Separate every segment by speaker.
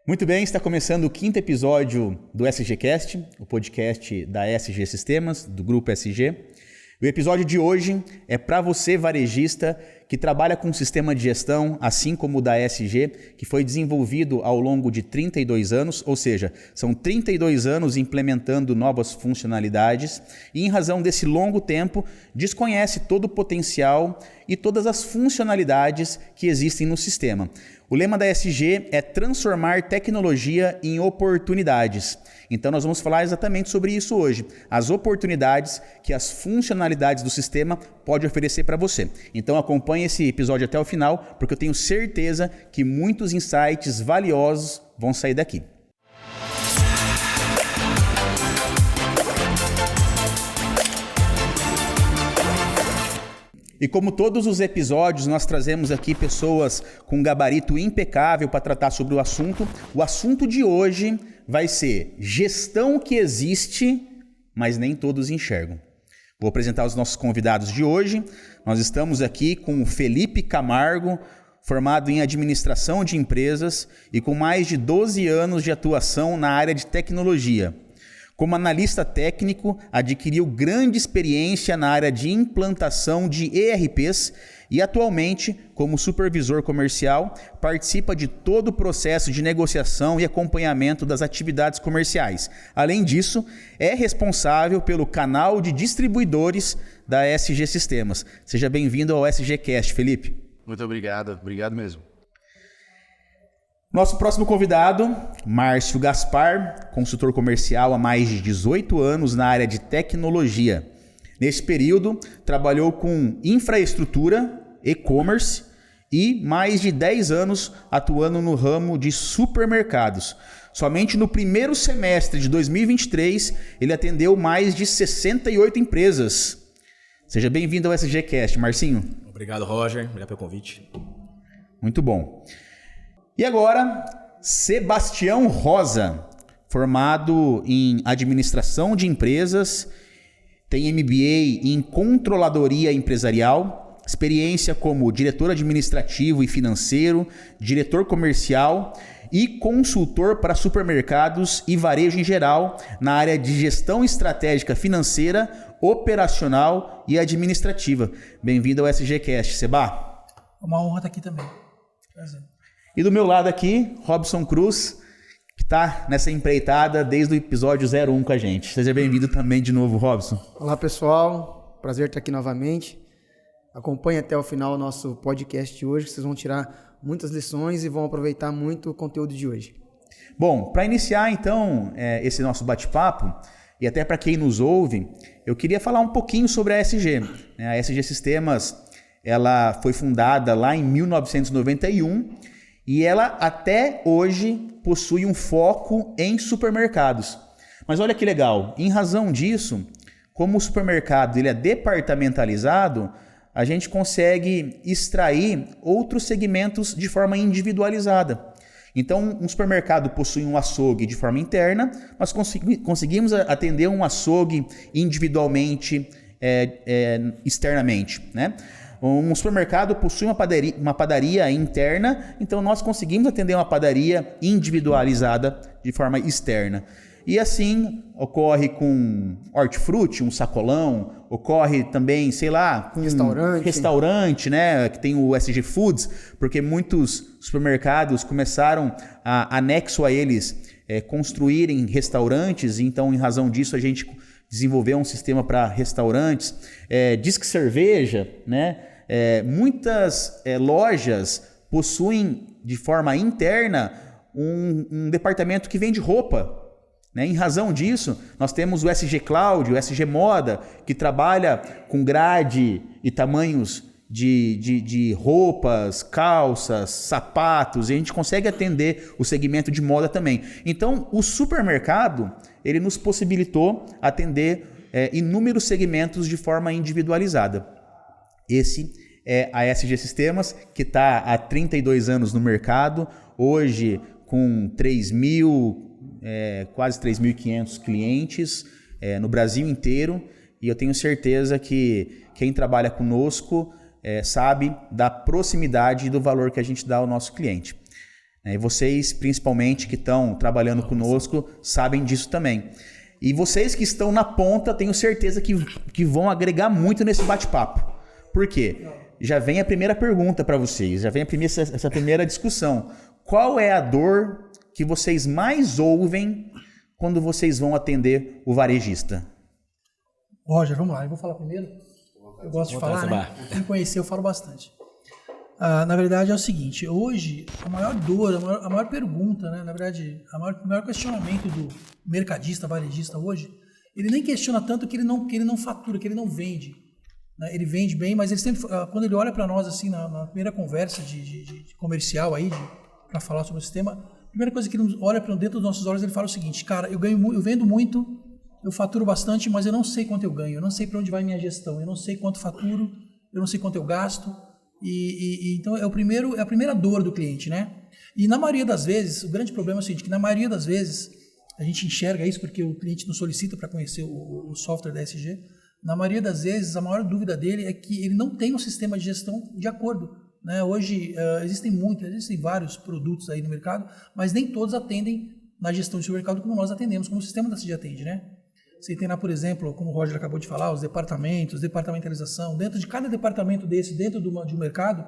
Speaker 1: Muito bem, está começando o 5º episódio do SGCast, o podcast da SG Sistemas, do Grupo SG. O episódio de hoje é para você, varejista, que trabalha com um sistema de gestão, assim como o da SG, que foi desenvolvido ao longo de 32 anos, ou seja, são 32 anos implementando novas funcionalidades e, em razão desse longo tempo, desconhece todo o potencial e todas as funcionalidades que existem no sistema. O lema da SG é transformar tecnologia em oportunidades. Então nós vamos falar exatamente sobre isso hoje. As oportunidades que as funcionalidades do sistema podem oferecer para você. Então acompanhe esse episódio até o final, porque eu tenho certeza que muitos insights valiosos vão sair daqui. E como todos os episódios, nós trazemos aqui pessoas com gabarito impecável para tratar sobre o assunto. O assunto de hoje vai ser gestão que existe, mas nem todos enxergam. Vou apresentar os nossos convidados de hoje. Nós estamos aqui com o Felipe Camargo, formado em administração de empresas e com mais de 12 anos de atuação na área de tecnologia. Como analista técnico, adquiriu grande experiência na área de implantação de ERPs e atualmente, como supervisor comercial, participa de todo o processo de negociação e acompanhamento das atividades comerciais. Além disso, é responsável pelo canal de distribuidores da SG Sistemas. Seja bem-vindo ao SGCast, Felipe.
Speaker 2: Muito obrigado mesmo.
Speaker 1: Nosso próximo convidado, Márcio Gaspar, consultor comercial há mais de 18 anos na área de tecnologia. Nesse período, trabalhou com infraestrutura, e-commerce e mais de 10 anos atuando no ramo de supermercados. Somente no primeiro semestre de 2023, ele atendeu mais de 68 empresas. Seja bem-vindo ao SGCast, Marcinho.
Speaker 3: Obrigado, Roger. Obrigado pelo convite.
Speaker 1: Muito bom. E agora, Sebastião Rosa, formado em administração de empresas, tem MBA em controladoria empresarial, experiência como diretor administrativo e financeiro, diretor comercial e consultor para supermercados e varejo em geral na área de gestão estratégica financeira, operacional e administrativa. Bem-vindo ao SGCast, Seba.
Speaker 4: Uma honra estar aqui também. Prazer.
Speaker 1: E do meu lado aqui, Robson Cruz, que está nessa empreitada desde o episódio 01 com a gente. Seja bem-vindo também de novo, Robson.
Speaker 5: Olá, pessoal. Prazer estar aqui novamente. Acompanhe até o final o nosso podcast de hoje, que vocês vão tirar muitas lições e vão aproveitar muito o conteúdo de hoje.
Speaker 1: Bom, para iniciar então esse nosso bate-papo, e até para quem nos ouve, eu queria falar um pouquinho sobre a SG. A SG Sistemas, ela foi fundada lá em 1991, e ela até hoje possui um foco em supermercados. Mas olha que legal, em razão disso, como o supermercado ele é departamentalizado, a gente consegue extrair outros segmentos de forma individualizada. Então, um supermercado possui um açougue de forma interna, nós conseguimos atender um açougue individualmente, externamente, né? Um supermercado possui uma padaria interna, então nós conseguimos atender uma padaria individualizada de forma externa. E assim ocorre com hortifruti, um sacolão, ocorre também, sei lá, com restaurante, né, que tem o SG Foods, porque muitos supermercados começaram anexo a eles construírem restaurantes, então em razão disso a gente desenvolveu um sistema para restaurantes, Disque Cerveja, né? Muitas lojas possuem de forma interna um departamento que vende roupa. Né? Em razão disso, nós temos o SG Cloud, o SG Moda, que trabalha com grade e tamanhos de roupas, calças, sapatos, e a gente consegue atender o segmento de moda também. Então, o supermercado ele nos possibilitou atender inúmeros segmentos de forma individualizada. Esse é a SG Sistemas, que está há 32 anos no mercado, hoje com quase 3.500 clientes no Brasil inteiro, e eu tenho certeza que quem trabalha conosco sabe da proximidade e do valor que a gente dá ao nosso cliente. E vocês, principalmente, que estão trabalhando conosco, sabem disso também. E vocês que estão na ponta, tenho certeza que vão agregar muito nesse bate-papo. Por quê? Já vem a primeira pergunta para vocês, já vem essa primeira discussão. Qual é a dor que vocês mais ouvem quando vocês vão atender o varejista?
Speaker 4: Roger, vamos lá, eu vou falar primeiro. Eu gosto de falar, né? Quem me conhecer, eu falo bastante. Na verdade é o seguinte, hoje a maior dor, a maior pergunta, né? Na verdade, o maior questionamento do mercadista, varejista hoje, ele nem questiona tanto que ele não fatura, que ele não vende. Né? Ele vende bem, mas ele sempre, quando ele olha para nós assim na primeira conversa de comercial aí, para falar sobre o sistema, a primeira coisa que ele olha para dentro dos nossos olhos, ele fala o seguinte: cara, eu vendo muito, eu faturo bastante, mas eu não sei quanto eu ganho, eu não sei para onde vai minha gestão, eu não sei quanto faturo, eu não sei quanto eu gasto. Então é a primeira dor do cliente, né? E na maioria das vezes, o grande problema é o seguinte, que na maioria das vezes, a gente enxerga isso porque o cliente nos solicita para conhecer o software da SG, na maioria das vezes, a maior dúvida dele é que ele não tem um sistema de gestão de acordo. Né? Hoje, existem vários produtos aí no mercado, mas nem todos atendem na gestão de supermercado como nós atendemos, como o sistema da SG atende, né? Você tem lá, por exemplo, como o Roger acabou de falar, os departamentos, departamentalização. Dentro de cada departamento desse, dentro de um mercado,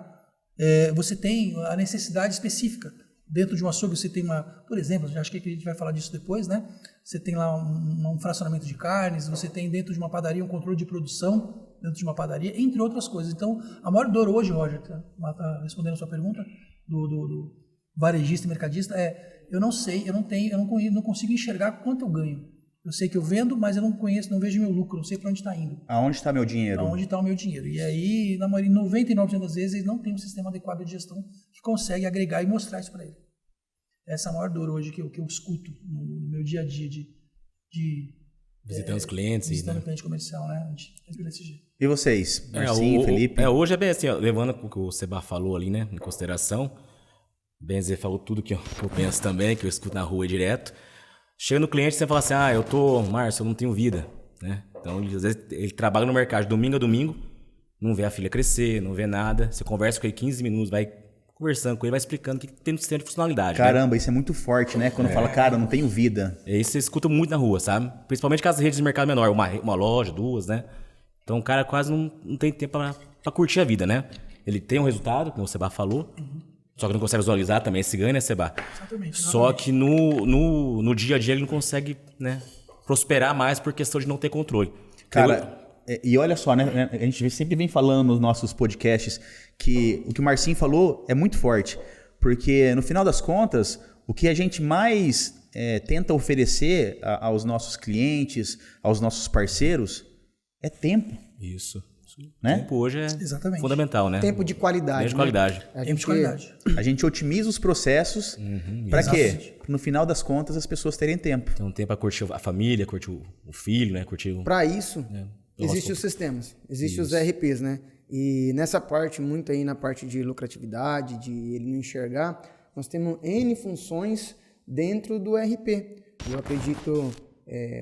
Speaker 4: você tem a necessidade específica. Dentro de um açougue você tem por exemplo, acho que a gente vai falar disso depois, né? Você tem lá um fracionamento de carnes, você tem dentro de uma padaria um controle de produção, dentro de uma padaria, entre outras coisas. Então, a maior dor hoje, Roger, respondendo a sua pergunta, do varejista e mercadista, eu não sei, eu não consigo enxergar quanto eu ganho. Eu sei que eu vendo, mas eu não conheço, não vejo meu lucro, não sei para onde está indo.
Speaker 1: Aonde está meu dinheiro?
Speaker 4: Aonde está o meu dinheiro. E aí, na maioria, 99% das vezes, eles não têm um sistema adequado de gestão que consegue agregar e mostrar isso para ele. Essa é a maior dor hoje que eu escuto no meu dia a dia de
Speaker 3: visitando os clientes.
Speaker 4: Visitando o cliente comercial, né? Desse jeito.
Speaker 1: E vocês, Marcinho, Felipe?
Speaker 3: Hoje é bem assim, ó, levando o que o Seba falou ali, né, em consideração. Benzer falou tudo que eu penso também, que eu escuto na rua direto. Chega no cliente e você fala assim, Márcio, eu não tenho vida, né? Então, às vezes, ele trabalha no mercado de domingo a domingo, não vê a filha crescer, não vê nada. Você conversa com ele 15 minutos, vai conversando com ele, vai explicando o que tem no sistema de funcionalidade.
Speaker 1: Caramba,
Speaker 3: né?
Speaker 1: Isso é muito forte, né? Quando fala, cara, eu não tenho vida.
Speaker 3: E aí você escuta muito na rua, sabe? Principalmente com as redes de mercado menor, uma loja, duas, né? Então o cara quase não tem tempo pra curtir a vida, né? Ele tem um resultado, como o Seba falou, só que não consegue visualizar também esse ganho, né, Seba?
Speaker 4: Exatamente.
Speaker 3: Só que no dia a dia ele não consegue, né, prosperar mais por questão de não ter controle.
Speaker 1: Cara, e olha só, né? A gente sempre vem falando nos nossos podcasts que o que o Marcinho falou é muito forte. Porque, no final das contas, o que a gente mais tenta oferecer aos nossos clientes, aos nossos parceiros, é tempo.
Speaker 3: Isso.
Speaker 1: Né?
Speaker 3: Tempo hoje é
Speaker 4: Exatamente.
Speaker 3: Fundamental, né?
Speaker 5: Tempo de qualidade.
Speaker 3: Tempo de qualidade.
Speaker 4: Tempo de qualidade.
Speaker 1: A gente otimiza os processos para quê? No final das contas, as pessoas terem tempo.
Speaker 3: Então, tempo para curtir a família, curtir o filho, né?
Speaker 5: Para isso, existem os sistemas, existem os ERPs, né? E nessa parte, muito aí na parte de lucratividade, de ele não enxergar, nós temos N funções dentro do ERP. Eu acredito,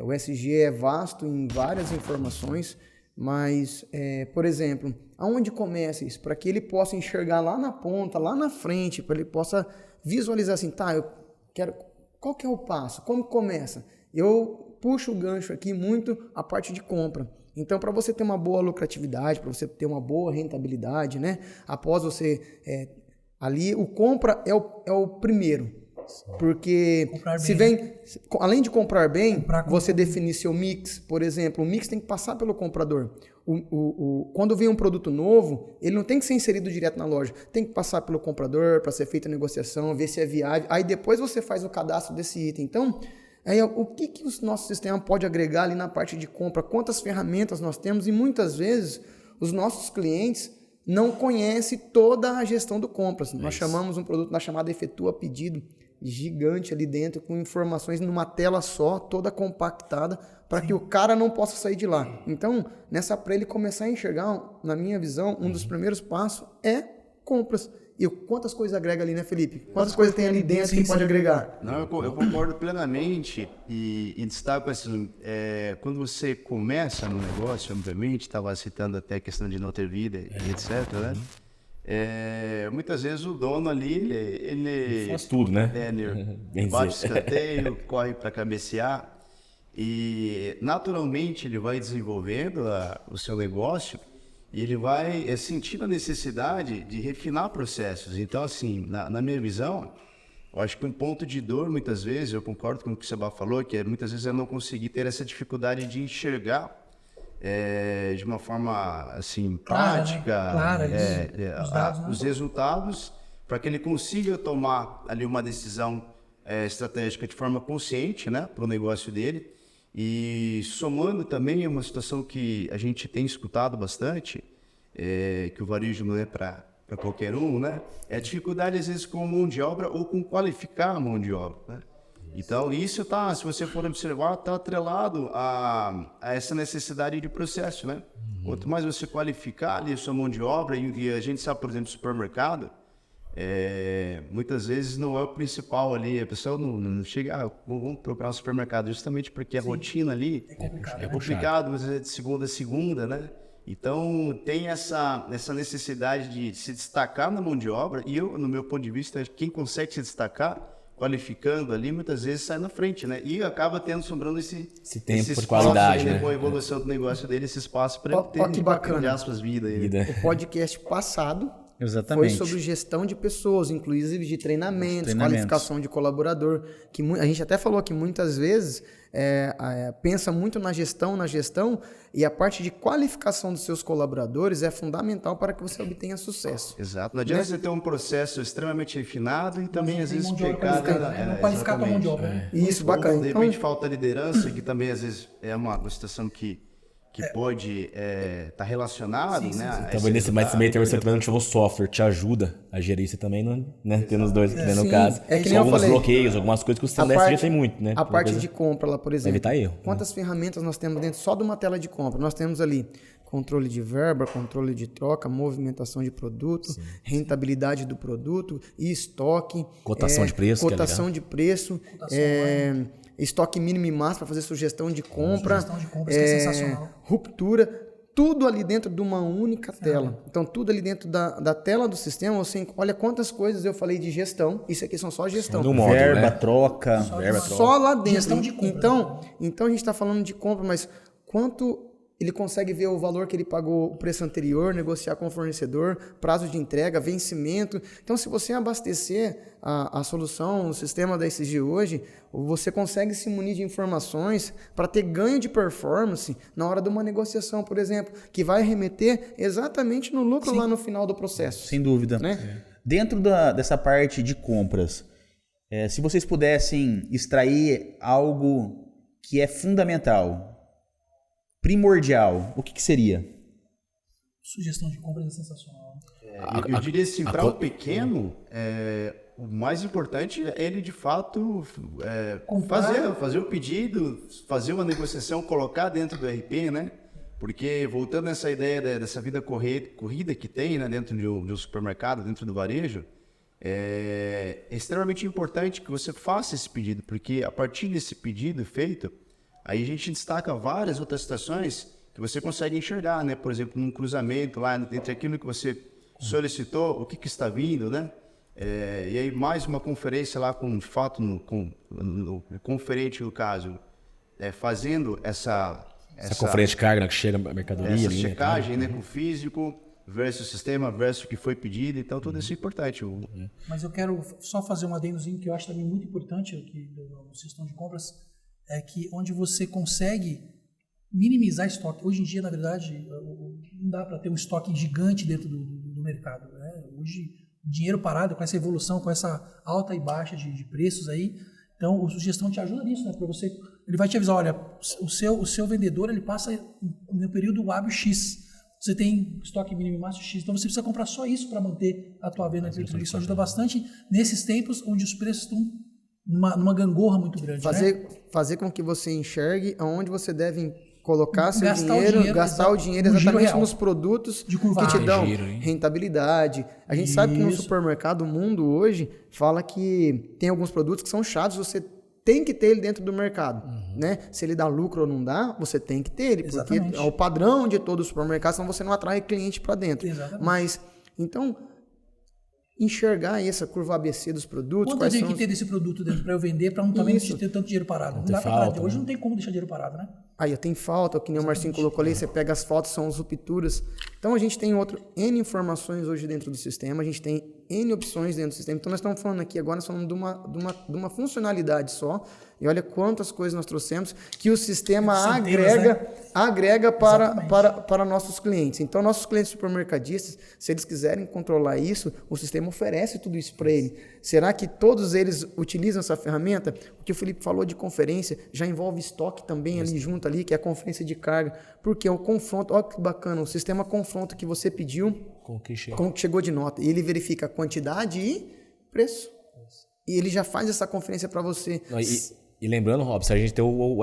Speaker 5: o SG é vasto em várias informações, mas, por exemplo, aonde começa isso? Para que ele possa enxergar lá na ponta, lá na frente, para ele possa visualizar assim, eu quero... Qual que é o passo? Como começa? Eu puxo o gancho aqui muito a parte de compra. Então, para você ter uma boa lucratividade, para você ter uma boa rentabilidade, né? Após você... ali, o compra é o primeiro. Porque se vem, além de comprar bem, você definir seu mix, por exemplo, o mix tem que passar pelo comprador. Quando vem um produto novo, ele não tem que ser inserido direto na loja, tem que passar pelo comprador para ser feita a negociação, ver se é viável, aí depois você faz o cadastro desse item. Então, o que o nosso sistema pode agregar ali na parte de compra, quantas ferramentas nós temos, e muitas vezes os nossos clientes não conhecem toda a gestão do compras. Nós chamamos um produto na chamada Efetua Pedido, gigante ali dentro, com informações numa tela só, toda compactada, para que o cara não possa sair de lá. Então, para ele começar a enxergar, na minha visão, um dos primeiros passos é compras. E quantas coisas agrega ali, né, Felipe? Quantas coisas tem ali dentro que pode agregar?
Speaker 2: Não, eu concordo plenamente e destaco assim, quando você começa no negócio, obviamente, estava citando até a questão de não ter vida e etc, né? muitas vezes o dono ali, ele
Speaker 3: faz tudo, né?
Speaker 2: Ele bate o escanteio, corre para cabecear e naturalmente ele vai desenvolvendo o seu negócio e ele vai sentindo a necessidade de refinar processos. Então, assim, na minha visão, eu acho que um ponto de dor, muitas vezes, eu concordo com o que o Seba falou, que muitas vezes eu não consegui ter essa dificuldade de enxergar de uma forma assim prática,
Speaker 4: Clara, os dados,
Speaker 2: os resultados, para que ele consiga tomar ali uma decisão estratégica de forma consciente, né, para o negócio dele. E somando também uma situação que a gente tem escutado bastante, que o varejo não é para qualquer um, né, é a dificuldade às vezes com mão de obra ou com qualificar a mão de obra, né? Então, isso se você for observar, está atrelado a essa necessidade de processo, né? Quanto mais você qualificar ali a sua mão de obra, e a gente sabe, por exemplo, supermercado, muitas vezes não é o principal ali, a pessoa não chega, vamos procurar um supermercado, justamente porque a rotina ali é complicado, mas é de segunda a segunda, né? Então, tem essa necessidade de se destacar na mão de obra, e eu, no meu ponto de vista, quem consegue se destacar, qualificando ali, muitas vezes sai na frente, né? E acaba sobrando esse
Speaker 3: tempo de qualidade, né?
Speaker 2: Com a evolução do negócio dele, esse espaço para ele ter
Speaker 5: que bacana.
Speaker 2: aspas, vida.
Speaker 5: O podcast passado
Speaker 1: Exatamente.
Speaker 5: foi sobre gestão de pessoas, inclusive de treinamentos, qualificação de colaborador, que a gente até falou que muitas vezes pensa muito na gestão, e a parte de qualificação dos seus colaboradores é fundamental para que você obtenha sucesso.
Speaker 2: Exato. Não adianta você ter um processo extremamente refinado e também, às vezes, pecar...
Speaker 4: qualificar com a mão de obra.
Speaker 5: Isso, bacana.
Speaker 2: De repente, falta liderança, que também, às vezes, é uma situação que pode estar relacionado, né?
Speaker 3: Talvez nesse meio termo você também não tiver um software que te ajuda a gerir isso também, né? Tendo os dois aqui, né, no caso.
Speaker 5: Que nem
Speaker 3: alguns
Speaker 5: falei,
Speaker 3: bloqueios, algumas coisas que o Celeste já tem muito, né?
Speaker 5: A parte de compra lá, por exemplo.
Speaker 3: Evitar erro.
Speaker 5: Quantas ferramentas nós temos dentro só de uma tela de compra? Nós temos ali controle de verba, controle de troca, movimentação de produto, rentabilidade do produto, e estoque.
Speaker 3: Cotação de preço.
Speaker 5: Cotação de preço. Estoque mínimo e máximo para fazer sugestão de compra.
Speaker 4: Sugestão de compras, que é sensacional.
Speaker 5: Ruptura. Tudo ali dentro de uma única tela. Então, tudo ali dentro da tela do sistema. Você olha quantas coisas eu falei de gestão. Isso aqui são só gestão.
Speaker 3: Módulo,
Speaker 1: verba,
Speaker 3: né?
Speaker 1: troca.
Speaker 5: Só lá dentro.
Speaker 4: Gestão de compra.
Speaker 5: Então a gente está falando de compra, mas quanto ele consegue ver o valor que ele pagou o preço anterior, negociar com o fornecedor, prazo de entrega, vencimento. Então, se você abastecer a solução, o sistema da SG hoje, você consegue se munir de informações para ter ganho de performance na hora de uma negociação, por exemplo, que vai remeter exatamente no lucro lá no final do processo.
Speaker 1: Sem dúvida.
Speaker 5: Né?
Speaker 1: Dentro dessa parte de compras, se vocês pudessem extrair algo que é fundamental, primordial, o que seria?
Speaker 4: Sugestão de compras é sensacional.
Speaker 2: Eu diria assim, para o pequeno, o mais importante é ele, de fato, fazer o pedido, fazer uma negociação, colocar dentro do RP, né? Porque, voltando nessa ideia dessa vida corrida que tem, né, dentro de um supermercado, dentro do varejo, é extremamente importante que você faça esse pedido, porque a partir desse pedido feito, aí a gente destaca várias outras situações que você consegue enxergar, né? Por exemplo, num cruzamento lá, entre aquilo que você solicitou, o que está vindo, né? E aí mais uma conferência lá com, de fato, no conferente, no caso, fazendo essa
Speaker 3: conferência de carga, né, que chega a mercadoria.
Speaker 2: Essa
Speaker 3: ali,
Speaker 2: checagem, né, com o físico versus o sistema versus o que foi pedido. Então, tudo isso é importante.
Speaker 4: Mas eu quero só fazer um adendozinho que eu acho também muito importante aqui no sistema de compras, é que onde você consegue minimizar estoque. Hoje em dia, na verdade, não dá para ter um estoque gigante dentro do mercado, né? Hoje, dinheiro parado, com essa evolução, com essa alta e baixa de preços aí, então o sugestão te ajuda nisso, né? Para você, ele vai te avisar, olha, o seu vendedor ele passa no período hábil X. Você tem estoque mínimo e máximo X, então você precisa comprar só isso para manter a tua venda. Isso ajuda bastante nesses tempos onde os preços estão numa gangorra muito grande.
Speaker 5: Fazer com que você enxergue aonde você deve colocar seu dinheiro, gastar o dinheiro exatamente nos produtos que te dão rentabilidade. A gente sabe que no supermercado, o mundo hoje fala que tem alguns produtos que são chatos, você tem que ter ele dentro do mercado, né? Se ele dá lucro ou não dá, você tem que ter ele, porque é o padrão de todo o supermercado, senão você não atrai cliente para dentro.
Speaker 4: Exatamente.
Speaker 5: Mas, então, enxergar essa curva ABC dos produtos.
Speaker 4: Quanto eu tenho que ter desse produto dentro para eu vender, para não também ter tanto dinheiro parado? Não dá pra parar. Hoje não tem como deixar dinheiro parado, né?
Speaker 5: Aí tem falta, que nem o Marcinho colocou ali, você pega as fotos, são as rupturas. Então a gente tem N informações hoje dentro do sistema, a gente tem N opções dentro do sistema. Então nós estamos falando aqui agora, nós falamos de uma funcionalidade só. E olha quantas coisas nós trouxemos que o sistema agrega para nossos clientes. Então, nossos clientes supermercadistas, se eles quiserem controlar isso, o sistema oferece tudo isso para ele. Será que todos eles utilizam essa ferramenta? O que o Felipe falou de conferência já envolve estoque também ali junto ali, que é a conferência de carga. Porque o confronto, olha que bacana, o sistema confronto que você pediu com o que chegou de nota. E ele verifica a quantidade e preço. E ele já faz essa conferência para você.
Speaker 3: E lembrando, Robson, a gente tem o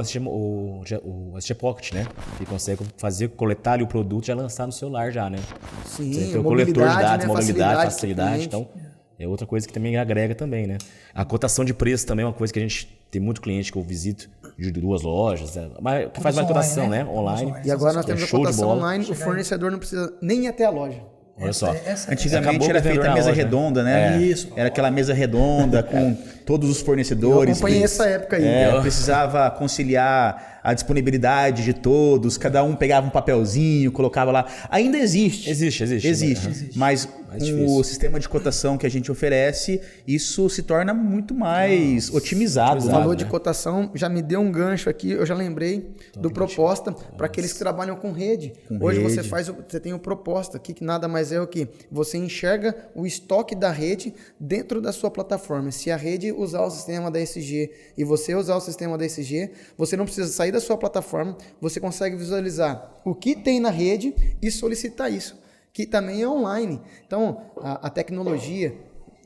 Speaker 3: SG Pocket, né? Que consegue coletar ali o produto e já lançar no celular já, né?
Speaker 5: Sim,
Speaker 3: você tem o coletor de dados, mobilidade, facilidade. Então, é outra coisa que também agrega também, né? A cotação de preço também é uma coisa que a gente tem muito cliente que eu visito de 2 lojas, mas que faz mais cotação, né? Online.
Speaker 5: E agora nós temos a cotação online, o fornecedor não precisa nem ir até a loja.
Speaker 3: Olha só.
Speaker 1: Antigamente era feita a mesa redonda, né? Isso. Era aquela mesa redonda com todos os fornecedores.
Speaker 5: Eu acompanhei essa época aí.
Speaker 1: Precisava conciliar a disponibilidade de todos, cada um pegava um papelzinho, colocava lá. Ainda existe. Existe. Mas com o sistema de cotação que a gente oferece, isso se torna muito mais otimizado.
Speaker 5: O valor de cotação já me deu um gancho aqui, eu já lembrei do proposta para aqueles que trabalham com rede. Hoje você tem o proposta aqui, que nada mais é o que? Você enxerga o estoque da rede dentro da sua plataforma. Se a rede usar o sistema da SG e você usar o sistema da SG, você não precisa sair da sua plataforma, você consegue visualizar o que tem na rede e solicitar isso, que também é online. Então, a tecnologia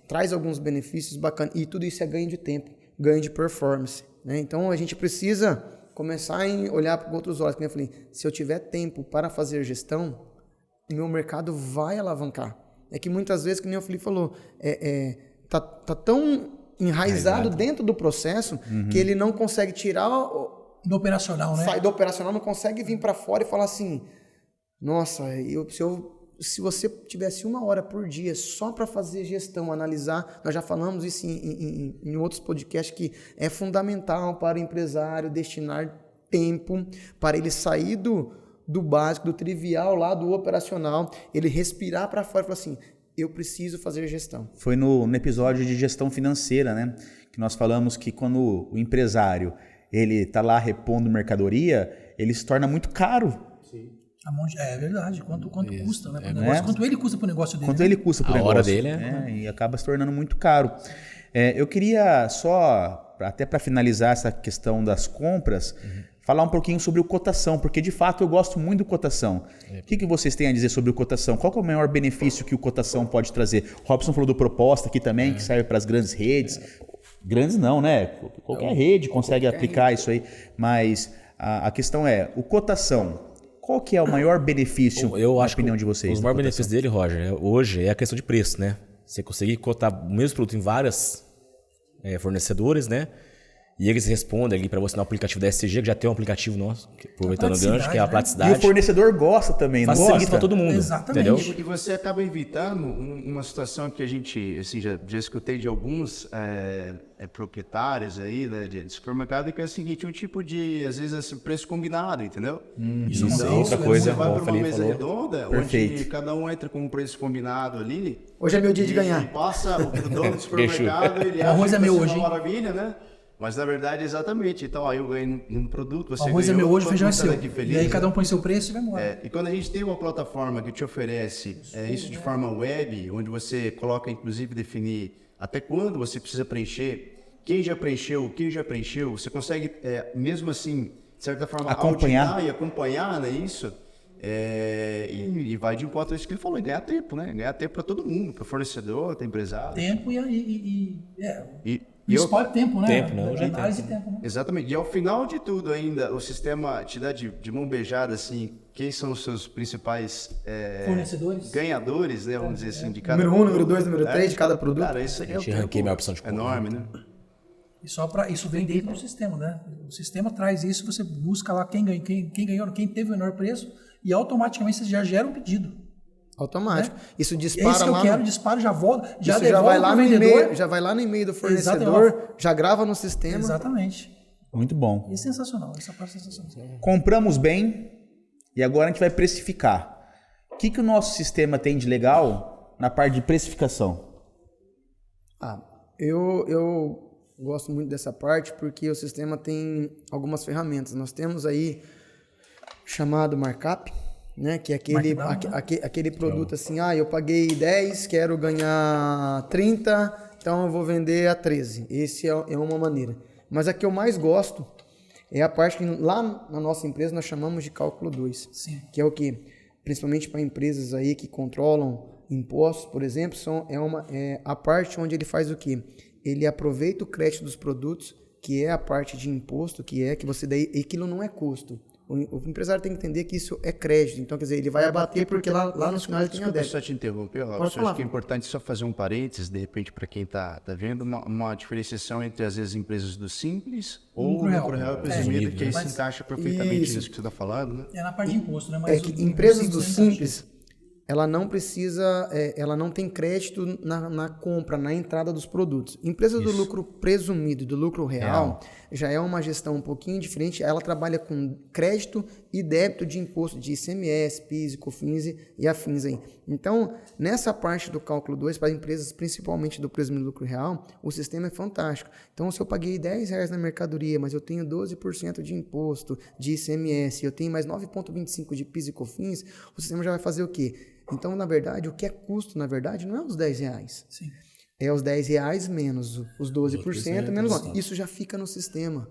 Speaker 5: traz alguns benefícios bacanas e tudo isso é ganho de tempo, ganho de performance, né? Então, a gente precisa começar a olhar para outros olhos. Como eu falei, se eu tiver tempo para fazer gestão, o meu mercado vai alavancar. É que muitas vezes, que nem o Felipe falou, tá tão enraizado dentro do processo que ele não consegue tirar
Speaker 4: do operacional, né?
Speaker 5: Sai do operacional, não consegue vir para fora e falar assim, nossa, se você tivesse 1 hora por dia só para fazer gestão, analisar, nós já falamos isso em outros podcasts, que é fundamental para o empresário destinar tempo para ele sair do básico, do trivial lá, do operacional, ele respirar para fora e falar assim, eu preciso fazer gestão.
Speaker 1: Foi no episódio de gestão financeira, né? Que nós falamos que quando o empresário ele está lá repondo mercadoria, ele se torna muito caro.
Speaker 4: Sim. É verdade. Quanto custa, né? Quanto ele custa para o negócio dele.
Speaker 1: Quanto ele custa para o negócio.
Speaker 3: A hora dele
Speaker 1: e acaba se tornando muito caro. Eu queria só, até para finalizar essa questão das compras, falar um pouquinho sobre o cotação, porque de fato eu gosto muito do cotação. O que vocês têm a dizer sobre o cotação? Qual que é o maior benefício que o cotação pode trazer? O Robson falou do proposta aqui também, que serve para as grandes redes. Grandes não, né? Qualquer rede consegue aplicar isso aí. Mas a questão é, o cotação, qual que é o maior benefício, na opinião de vocês?
Speaker 3: O maior benefício dele, Roger, hoje é a questão de preço, né? Você conseguir cotar o mesmo produto em vários fornecedores, né? E eles respondem ali para você no aplicativo da SG, que já tem um aplicativo nosso, aproveitando o gancho, que é a praticidade.
Speaker 1: E o fornecedor gosta também, não gosta?
Speaker 3: Facilita para todo mundo.
Speaker 4: Exatamente.
Speaker 3: Entendeu?
Speaker 2: E você acaba evitando uma situação que a gente, assim, já escutei de alguns proprietários aí, né, de supermercado, que é o seguinte, um tipo de, às vezes, assim, preço combinado, entendeu?
Speaker 3: Isso é outra coisa.
Speaker 2: Você vai para uma mesa redonda, onde cada um entra com um preço combinado ali.
Speaker 5: Hoje é meu dia de ganhar.
Speaker 2: E passa o dono do supermercado, ele
Speaker 4: acha arroz é meu hoje,
Speaker 2: uma maravilha, né? Mas na verdade exatamente. Então aí eu ganho um produto, você
Speaker 4: arroz
Speaker 2: ganhou,
Speaker 4: é meu hoje, feijão é seu.
Speaker 2: Feliz,
Speaker 4: e aí cada um põe seu preço e vai embora.
Speaker 2: E quando a gente tem uma plataforma que te oferece isso de forma web, onde você coloca inclusive definir até quando você precisa preencher, quem já preencheu, você consegue mesmo assim, de certa forma,
Speaker 1: acompanhar
Speaker 2: e acompanhar, né, isso. E vai de encontro a isso que ele falou, ganhar tempo, né? Ganhar tempo para todo mundo, para fornecedor, para empresário.
Speaker 4: Tempo e spot tempo, né?
Speaker 3: Análise
Speaker 4: de tempo, né?
Speaker 2: Exatamente. E ao final de tudo ainda, o sistema te dá de mão beijada, assim, quem são os seus principais
Speaker 4: fornecedores,
Speaker 2: ganhadores, né? Vamos dizer assim, de cada
Speaker 5: número 1, número 2, número 3 de cada produto.
Speaker 2: Cara, isso aí é
Speaker 3: minha opção de compra.
Speaker 2: Enorme, né?
Speaker 4: E só para isso vem dentro do sistema, né? O sistema traz isso, você busca lá quem ganhou, quem teve o menor preço e automaticamente você já gera um pedido.
Speaker 5: Automático. Isso
Speaker 4: É
Speaker 5: dispara
Speaker 4: isso que eu
Speaker 5: lá.
Speaker 4: quero, dispara, já volta, já
Speaker 5: Isso
Speaker 4: devolve
Speaker 5: já vai lá
Speaker 4: pro
Speaker 5: no
Speaker 4: vendedor.
Speaker 5: e-mail, já vai lá no e-mail do fornecedor,
Speaker 4: Exatamente.
Speaker 5: já grava no sistema.
Speaker 4: Exatamente.
Speaker 1: Muito bom.
Speaker 4: E é sensacional, essa parte é sensacional.
Speaker 1: Compramos bem e agora a gente vai precificar. O que o nosso sistema tem de legal na parte de precificação?
Speaker 5: Eu gosto muito dessa parte porque o sistema tem algumas ferramentas. Nós temos aí chamado markup, né? Que é aquele produto assim, eu paguei 10, quero ganhar 30, então eu vou vender a 13. Esse é uma maneira. Mas a que eu mais gosto é a parte que lá na nossa empresa nós chamamos de cálculo 2.
Speaker 4: Sim.
Speaker 5: Que é o quê? Principalmente para empresas aí que controlam impostos, por exemplo, é a parte onde ele faz o quê? Ele aproveita o crédito dos produtos, que é a parte de imposto, que você daí, aquilo não é custo. O empresário tem que entender que isso é crédito. Então, quer dizer, ele vai abater porque lá no final ele tem a
Speaker 2: Desculpa
Speaker 5: débito.
Speaker 2: só te interromper, Robson.
Speaker 5: Pode falar.
Speaker 2: Acho que é importante só fazer um parênteses, de repente, para quem está vendo, uma diferenciação entre, às vezes, empresas do Simples ou o lucro real presumido, que aí se encaixa perfeitamente nisso que você está falando, né?
Speaker 4: É na parte de imposto, né? Mas
Speaker 5: Empresas do Simples, ela não precisa, ela não tem crédito na compra, na entrada dos produtos. Empresa do lucro presumido, do lucro real, já é uma gestão um pouquinho diferente. Ela trabalha com crédito e débito de imposto de ICMS, PIS, COFINS e afins aí. Então, nessa parte do cálculo 2, para empresas principalmente do presumido do lucro real, o sistema é fantástico. Então, se eu paguei R$10 na mercadoria, mas eu tenho 12% de imposto de ICMS, eu tenho mais 9,25% de PIS e COFINS, o sistema já vai fazer o quê? Então, na verdade, o que é custo, na verdade, não é os R$10.
Speaker 4: Sim.
Speaker 5: É os R$10 menos os 12%, menos 9%. Isso já fica no sistema.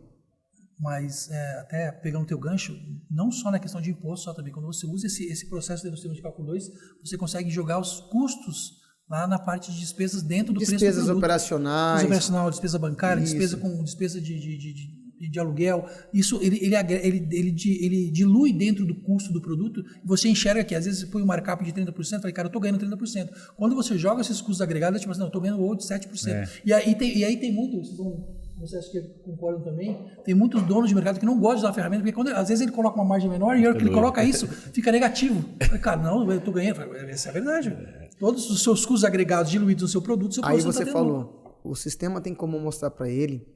Speaker 4: Mas, até pegando o teu gancho, não só na questão de imposto, só também, quando você usa esse processo do sistema de cálculo 2, você consegue jogar os custos lá na parte de despesas dentro do preço do produto.
Speaker 5: Despesas operacionais.
Speaker 4: Despesa operacional, despesa bancária, despesa de aluguel. Isso ele dilui dentro do custo do produto. Você enxerga que às vezes você põe um markup de 30%, fala, cara, eu estou ganhando 30%. Quando você joga esses custos agregados, tipo assim, não, eu estou ganhando outro 7%. E aí tem muito, vocês que concordam também, tem muitos donos de mercado que não gostam de usar a ferramenta, porque às vezes ele coloca uma margem menor e a hora que ele coloca isso, fica negativo. Cara, não, eu estou ganhando. Essa é a verdade. Todos os seus custos agregados diluídos no seu produto,
Speaker 5: Aí você falou, o sistema tem como mostrar para ele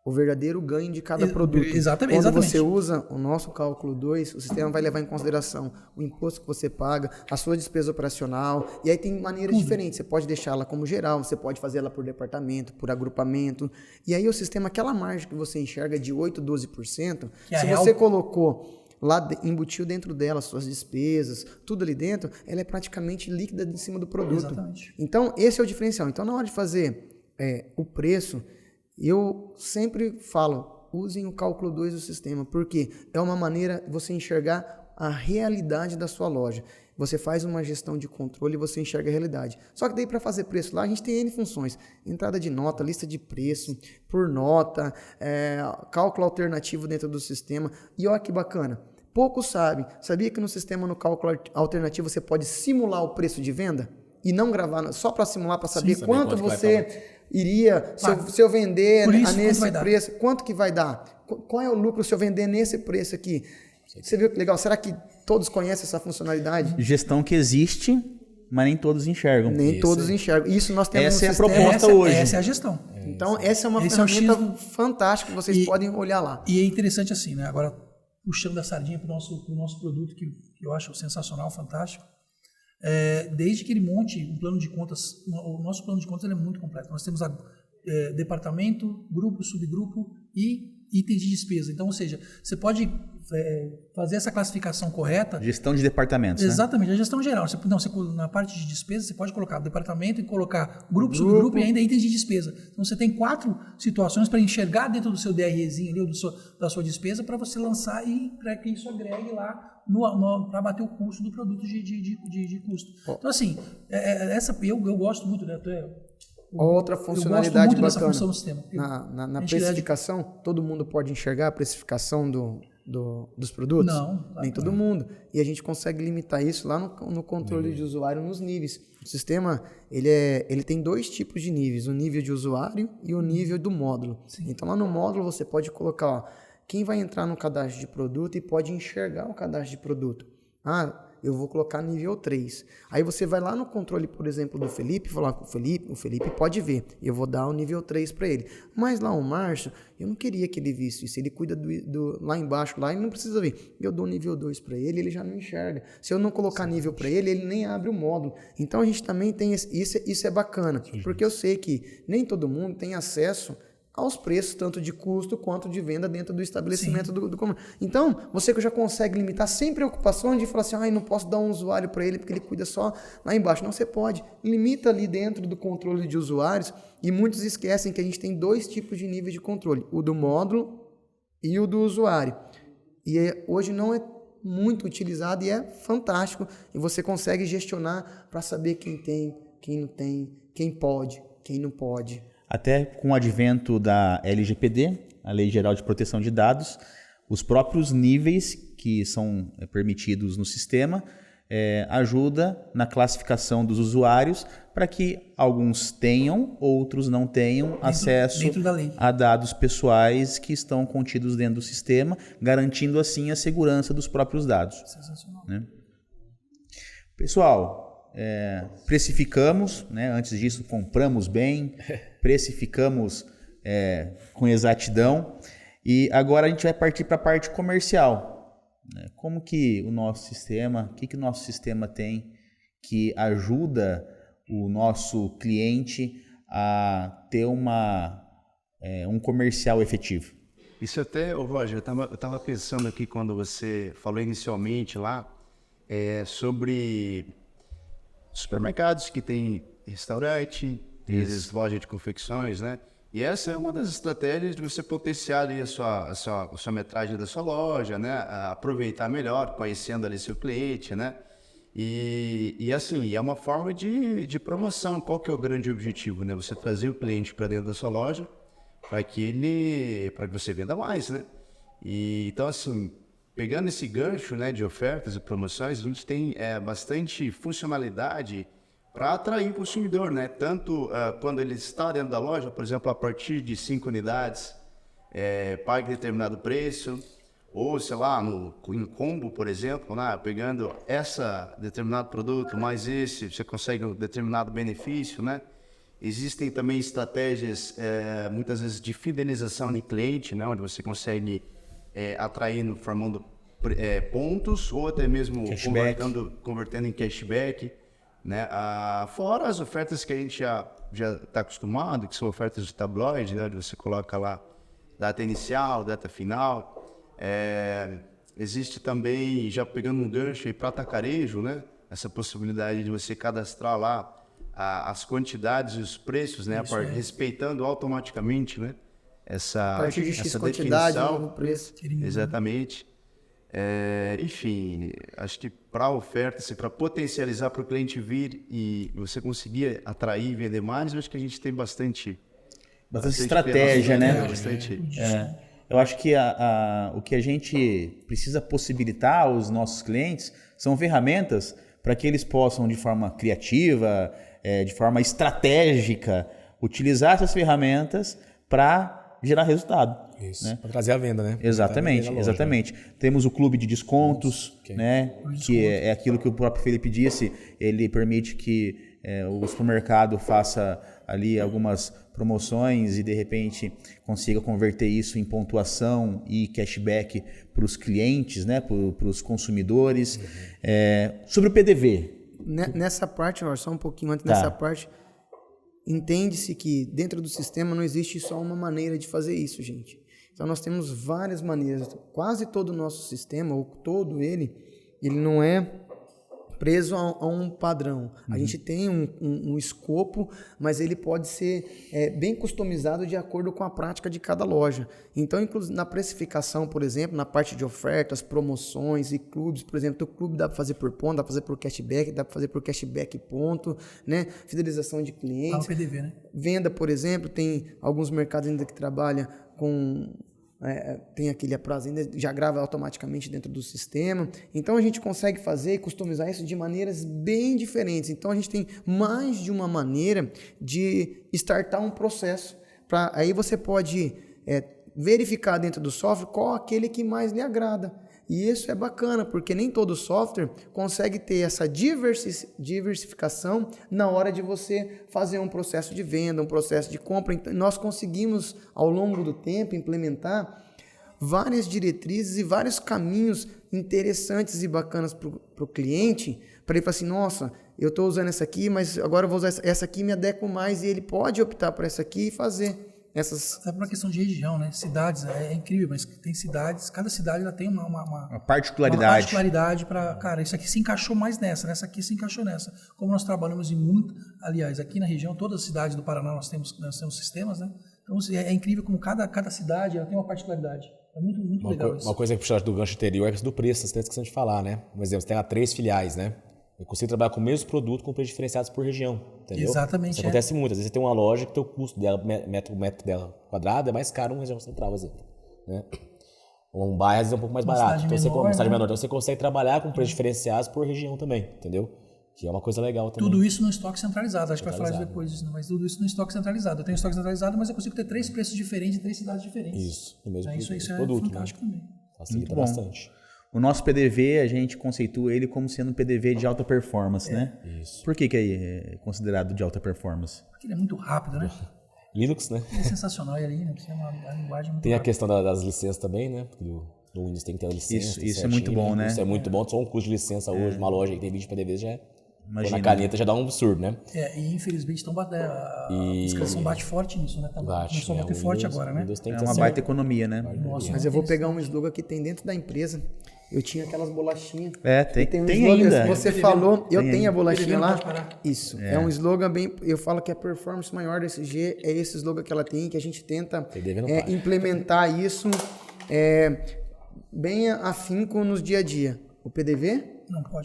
Speaker 5: o verdadeiro ganho de cada produto.
Speaker 4: Exatamente.
Speaker 5: Quando você usa o nosso cálculo 2, o sistema vai levar em consideração o imposto que você paga, a sua despesa operacional, e aí tem maneiras diferentes. Você pode deixá-la como geral, você pode fazer ela por departamento, por agrupamento, e aí o sistema, aquela margem que você enxerga de 8%, 12%, se você colocou lá, embutiu dentro dela suas despesas, tudo ali dentro, ela é praticamente líquida em cima do produto.
Speaker 4: Exatamente.
Speaker 5: Então, esse é o diferencial. Então, na hora de fazer o preço, eu sempre falo, usem o cálculo 2 do sistema, porque é uma maneira de você enxergar a realidade da sua loja. Você faz uma gestão de controle e você enxerga a realidade. Só que daí para fazer preço lá, a gente tem N funções. Entrada de nota, lista de preço, por nota, cálculo alternativo dentro do sistema. E olha que bacana, poucos sabem. Sabia que no sistema, no cálculo alternativo, você pode simular o preço de venda? E não gravar, só para simular, para saber quanto você iria, se eu vender nesse preço, quanto que vai dar? Qual é o lucro se eu vender nesse preço aqui? Você viu que legal? Será que todos conhecem essa funcionalidade?
Speaker 1: Gestão que existe, mas nem todos enxergam.
Speaker 5: Nem todos enxergam. Isso nós temos
Speaker 1: essa é a proposta hoje.
Speaker 4: Essa é a gestão.
Speaker 5: Então, essa é uma ferramenta fantástica que vocês podem olhar lá.
Speaker 4: E é interessante assim, né? Agora, puxando a sardinha para o nosso produto, que eu acho sensacional, fantástico. Desde que ele monte um plano de contas, o nosso plano de contas ele é muito completo. Nós temos departamento, grupo, subgrupo e itens de despesa. Então, ou seja, você pode fazer essa classificação correta.
Speaker 1: Gestão de departamentos.
Speaker 4: Exatamente, a gestão geral. Na parte de despesa, você pode colocar departamento e colocar grupo, subgrupo e ainda itens de despesa. Então, você tem 4 situações para enxergar dentro do seu DREzinho ali, ou da sua despesa, para você lançar e para que isso agregue lá para bater o custo do produto de custo. Então, assim, eu gosto muito, né?
Speaker 5: Outra funcionalidade bacana,
Speaker 4: do sistema.
Speaker 5: Na precificação, todo mundo pode enxergar a precificação dos produtos?
Speaker 4: Não.
Speaker 5: Nem todo mundo. E a gente consegue limitar isso lá no controle de usuário, nos níveis. O sistema, ele tem 2 tipos de níveis, o nível de usuário e o nível do módulo. Sim. Então, lá no módulo, você pode colocar, quem vai entrar no cadastro de produto e pode enxergar o cadastro de produto. eu vou colocar nível 3. Aí você vai lá no controle, por exemplo, do Felipe, e falar com o Felipe pode ver, eu vou dar o nível 3 para ele. Mas lá o Márcio, eu não queria que ele visse isso, ele cuida lá embaixo, lá ele não precisa ver. Eu dou nível 2 para ele, ele já não enxerga. Se eu não colocar nível para ele, ele nem abre o módulo. Então a gente também tem isso é bacana, porque eu sei que nem todo mundo tem acesso aos preços, tanto de custo quanto de venda dentro do estabelecimento do comércio. Então, você que já consegue limitar sem preocupação de falar assim, não posso dar um usuário para ele porque ele cuida só lá embaixo. Não, você pode. Limita ali dentro do controle de usuários e muitos esquecem que a gente tem 2 tipos de nível de controle, o do módulo e o do usuário. E hoje não é muito utilizado e é fantástico. E você consegue gestionar para saber quem tem, quem não tem, quem pode, quem não pode.
Speaker 1: Até com o advento da LGPD, a Lei Geral de Proteção de Dados, os próprios níveis que são permitidos no sistema ajuda na classificação dos usuários para que alguns tenham, outros não tenham acesso a dados pessoais que estão contidos dentro do sistema, garantindo assim a segurança dos próprios dados.
Speaker 4: Sensacional.
Speaker 1: Né? Pessoal, precificamos, né? Antes disso compramos bem, precificamos com exatidão e agora a gente vai partir para a parte comercial, né? Como que o nosso sistema, o que o nosso sistema tem que ajuda o nosso cliente a ter um comercial efetivo?
Speaker 2: Isso até, Roger, eu estava pensando aqui quando você falou inicialmente lá sobre supermercados que tem restaurante, tem loja de confecções, né? E essa é uma das estratégias de você potenciar ali a sua metragem da sua loja, né? Aproveitar melhor, conhecendo ali seu cliente, né? E assim, é uma forma de promoção. Qual que é o grande objetivo, né? Você trazer o cliente para dentro da sua loja para que você venda mais, né? E então, assim, pegando esse gancho, né, de ofertas e promoções, a gente tem bastante funcionalidade para atrair o consumidor, né? Tanto quando ele está dentro da loja, por exemplo, a partir de 5 unidades, pague determinado preço, ou sei lá, em combo, por exemplo, né? Pegando determinado produto mais esse, você consegue um determinado benefício, né? Existem também estratégias, muitas vezes, de fidelização de cliente, né? Onde você consegue atraindo, formando pontos, ou até mesmo convertendo em cashback, né? Fora as ofertas que a gente já está acostumado, que são ofertas de tabloide, né? Onde você coloca lá data inicial, data final. Existe também, já pegando um gancho para atacarejo, né? Essa possibilidade de você cadastrar lá as quantidades e os preços, né? Respeitando automaticamente, né?
Speaker 5: A partir de X quantidade, no preço.
Speaker 2: Exatamente. Enfim, acho que para a oferta, assim, para potencializar para o cliente vir e você conseguir atrair e vender mais, eu acho que a gente tem bastante
Speaker 1: estratégia, né?
Speaker 2: Bastante.
Speaker 1: Eu acho que o que a gente precisa possibilitar aos nossos clientes são ferramentas para que eles possam, de forma criativa, de forma estratégica, utilizar essas ferramentas para gerar resultado.
Speaker 3: Isso,
Speaker 1: né?
Speaker 3: para trazer a venda, né?
Speaker 1: Exatamente. Temos o clube de descontos, né? Que é aquilo que o próprio Felipe disse, ele permite que o supermercado faça ali algumas promoções e de repente consiga converter isso em pontuação e cashback para os clientes, né? Para os consumidores. Sobre o PDV.
Speaker 5: Nessa parte, só um pouquinho antes dessa parte, entende-se que dentro do sistema não existe só uma maneira de fazer isso, gente. Então nós temos várias maneiras. Quase todo o nosso sistema, ou todo ele não é preso a um padrão. A gente tem um escopo, mas ele pode ser bem customizado de acordo com a prática de cada loja. Então, inclusive na precificação, por exemplo, na parte de ofertas, promoções e clubes, por exemplo, o clube dá para fazer por ponto, dá para fazer por cashback, dá para fazer por cashback ponto, né? Fidelização de clientes.
Speaker 4: O PDV, né?
Speaker 5: Venda, por exemplo, tem alguns mercados ainda que trabalham com... tem aquele prazo ainda, já grava automaticamente dentro do sistema. Então a gente consegue fazer e customizar isso de maneiras bem diferentes. Então a gente tem mais de uma maneira de startar um processo. Aí você pode verificar dentro do software qual aquele que mais lhe agrada. E isso é bacana, porque nem todo software consegue ter essa diversificação na hora de você fazer um processo de venda, um processo de compra. Então, nós conseguimos, ao longo do tempo, implementar várias diretrizes e vários caminhos interessantes e bacanas para o cliente, para ele falar assim, nossa, eu estou usando essa aqui, mas agora eu vou usar essa aqui, me adequo mais, e ele pode optar por essa aqui e fazer essas...
Speaker 4: É por uma questão de região, né? Cidades, é incrível, mas tem cidades, cada cidade ela tem uma
Speaker 1: particularidade.
Speaker 4: Uma particularidade para, cara, isso aqui se encaixou mais nessa aqui se encaixou nessa. Como nós trabalhamos em muito, aliás, aqui na região, todas as cidades do Paraná nós temos sistemas, né? Então é incrível como cada cidade ela tem uma particularidade. É muito legal isso.
Speaker 3: Uma coisa que puxar do gancho anterior é a questão do preço, você tem esquecendo de falar, né? Um exemplo, você tem lá 3 filiais, né? Eu consigo trabalhar com o mesmo produto com preços diferenciados por região, entendeu?
Speaker 4: Exatamente.
Speaker 3: Isso acontece muito. Às vezes você tem uma loja que o custo dela, metro dela quadrado, é mais caro uma região central, por exemplo. Né? Um bairro às vezes é um pouco mais barato. Então, uma cidade menor. Então você consegue trabalhar com preços diferenciados por região também, entendeu? Que é uma coisa legal também.
Speaker 4: Tudo isso no estoque centralizado. Acho que vai falar isso depois disso, mas tudo isso no estoque centralizado. Eu tenho estoque centralizado, mas eu consigo ter 3 preços diferentes em 3 cidades diferentes.
Speaker 3: Isso, no mesmo
Speaker 4: isso
Speaker 3: produto.
Speaker 4: É fantástico também.
Speaker 3: Facilita bastante.
Speaker 1: O nosso PDV, a gente conceitua ele como sendo um PDV de alta performance, né?
Speaker 3: Isso.
Speaker 1: Por que é considerado de alta performance?
Speaker 4: Porque ele é muito rápido, né?
Speaker 3: Linux, né?
Speaker 4: É sensacional. E a Linux é uma linguagem muito
Speaker 3: Tem
Speaker 4: rápida.
Speaker 3: a questão das licenças também, né? Porque no Windows tem que ter a licença.
Speaker 1: Isso é muito bom, né?
Speaker 3: Isso é muito bom. Só um custo de licença hoje, uma loja que tem 20 PDVs já
Speaker 1: Imagina.
Speaker 3: na caneta já dá um absurdo, né?
Speaker 4: E infelizmente a inscrição bate forte nisso, né? Começou a bater forte agora, né?
Speaker 1: É uma baita economia, né?
Speaker 4: Nossa,
Speaker 5: Mas eu vou pegar um slogan que tem dentro da empresa. Eu tinha aquelas bolachinhas.
Speaker 1: Tem
Speaker 5: um
Speaker 1: ainda.
Speaker 5: Você falou, eu tenho a bolachinha lá.
Speaker 4: Pode parar.
Speaker 5: Isso. É um slogan bem. Eu falo que a performance maior da SG é esse slogan que ela tem, que a gente tenta implementar isso bem afinco nos dia a dia. O PDV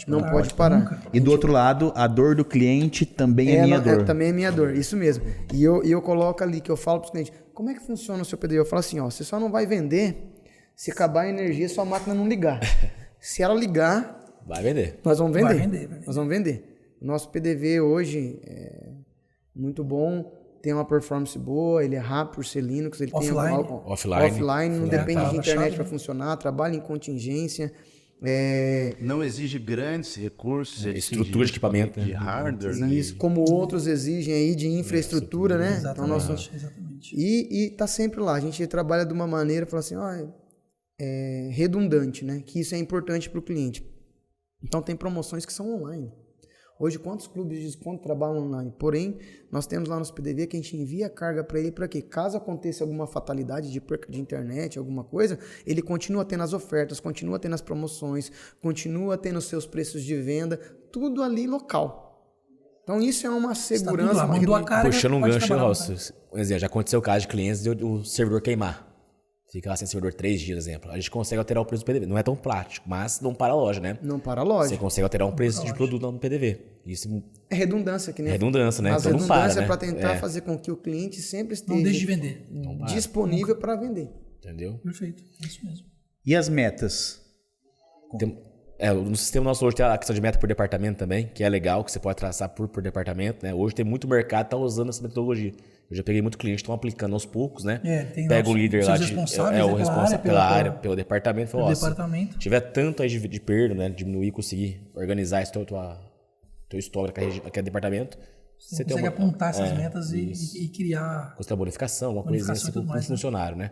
Speaker 5: não pode parar.
Speaker 4: Nunca.
Speaker 1: E do outro lado, a dor do cliente também é minha dor.
Speaker 5: Também é minha dor, isso mesmo. E eu coloco ali, que eu falo para os clientes, como é que funciona o seu PDV? Eu falo assim, ó, você só não vai vender se acabar a energia, sua máquina não ligar. Se ela ligar,
Speaker 3: vai vender.
Speaker 5: Nós vamos vender.
Speaker 4: Vai vender.
Speaker 5: Nós vamos vender. O nosso PDV hoje é muito bom, tem uma performance boa, ele é rápido por ser Linux, ele tem offline, não depende de internet para funcionar, trabalha em contingência.
Speaker 2: Não exige grandes recursos,
Speaker 3: estrutura de equipamento,
Speaker 2: de hardware.
Speaker 5: Isso, como outros exigem aí de infraestrutura, né?
Speaker 4: Exatamente.
Speaker 5: Então,
Speaker 4: Exatamente.
Speaker 5: E tá sempre lá. A gente trabalha de uma maneira, fala assim, redundante, né? Que isso é importante para o cliente. Então tem promoções que são online. Hoje, quantos clubes de desconto trabalham online? Porém, nós temos lá nos PDV que a gente envia a carga para ele para que, caso aconteça alguma fatalidade de perca de internet, alguma coisa, ele continua tendo as ofertas, continua tendo as promoções, continua tendo os seus preços de venda, tudo ali local. Então, isso é uma segurança.
Speaker 3: Puxando um gancho, já aconteceu o caso de clientes de o servidor queimar. Fica lá sem servidor 3 dias, exemplo. A gente consegue alterar o preço do PDV. Não é tão prático, mas não para a loja, né?
Speaker 5: Não para a loja.
Speaker 3: Você consegue alterar um preço de produto no PDV. Isso
Speaker 5: é redundância, que nem
Speaker 3: redundância, né?
Speaker 5: Mas
Speaker 3: então não para, né?
Speaker 5: É para tentar fazer com que o cliente sempre esteja
Speaker 4: não deixe de vender.
Speaker 5: Disponível para vender.
Speaker 3: Entendeu?
Speaker 4: Perfeito, isso mesmo.
Speaker 1: E as metas?
Speaker 3: No sistema nosso hoje tem a questão de meta por departamento também, que é legal, que você pode traçar por departamento, né? Hoje tem muito mercado que está usando essa metodologia. Eu já peguei muito cliente que estão aplicando aos poucos, né? Pega o líder lá, o responsável pela área, pelo departamento, falou, se tiver tanto aí de perda, né? Diminuir, conseguir organizar esse teu histórico, aquele departamento.
Speaker 4: Você consegue apontar essas metas e criar...
Speaker 3: Custa bonificação, uma coisinha assim com o funcionário, né?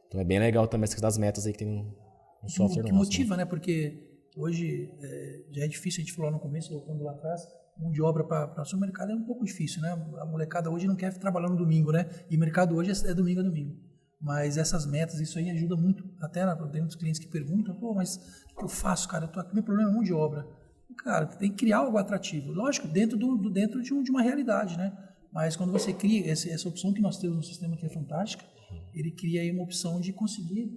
Speaker 3: Então é bem legal também essa questão das metas aí que tem no software nosso.
Speaker 4: Que motiva, né? Porque hoje já é difícil, a gente falou no começo, voltando lá atrás, mão de obra para o seu mercado é um pouco difícil, né? A molecada hoje não quer trabalhar no domingo, né? E mercado hoje é domingo a domingo. Mas essas metas, isso aí ajuda muito. Até tem muitos clientes que perguntam, mas o que eu faço, cara? Meu problema é mão de obra. Cara, tem que criar algo atrativo. Lógico, dentro de uma realidade, né? Mas quando você cria essa opção que nós temos no sistema que é fantástica, ele cria aí uma opção de conseguir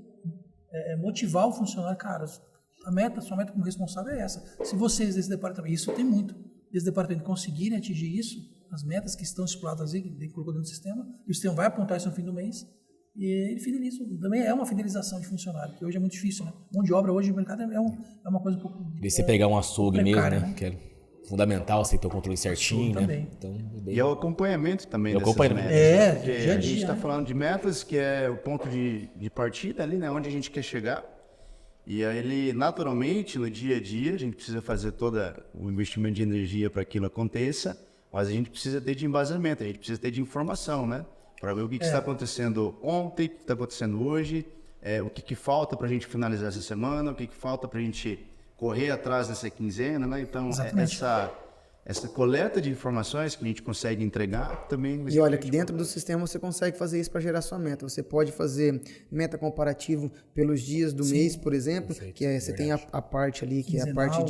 Speaker 4: motivar o funcionário. Cara, sua meta como responsável é essa. Se vocês desse departamento, isso tem muito, desse departamento conseguirem atingir isso, as metas que estão estipuladas aí, que colocou dentro do sistema, e o sistema vai apontar isso no fim do mês, e ele fideliza. Também é uma fidelização de funcionário, que hoje é muito difícil, né? Mão de obra hoje no mercado é uma coisa um pouco...
Speaker 3: E você pegar um açougue
Speaker 4: precária,
Speaker 3: mesmo, né? Que é fundamental, você ter o controle certinho, né?
Speaker 4: Também.
Speaker 3: Então,
Speaker 2: E é o acompanhamento também dessas
Speaker 3: acompanhamento.
Speaker 2: metas.
Speaker 4: Dia a
Speaker 2: gente está
Speaker 4: dia,
Speaker 2: falando de metas, que é o ponto de partida ali, né? Onde a gente quer chegar. E aí ele, naturalmente, no dia a dia, a gente precisa fazer todo o investimento de energia para que aquilo aconteça, mas a gente precisa ter de embasamento, a gente precisa ter de informação, né? Para ver o que está acontecendo ontem, o que está acontecendo hoje, o que falta para a gente finalizar essa semana, o que falta para a gente correr atrás dessa quinzena, né? Então, essa coleta de informações que a gente consegue entregar também...
Speaker 5: E olha que dentro do sistema você consegue fazer isso para gerar sua meta. Você pode fazer meta comparativo pelos dias do mês, por exemplo, você tem a parte ali, que é a parte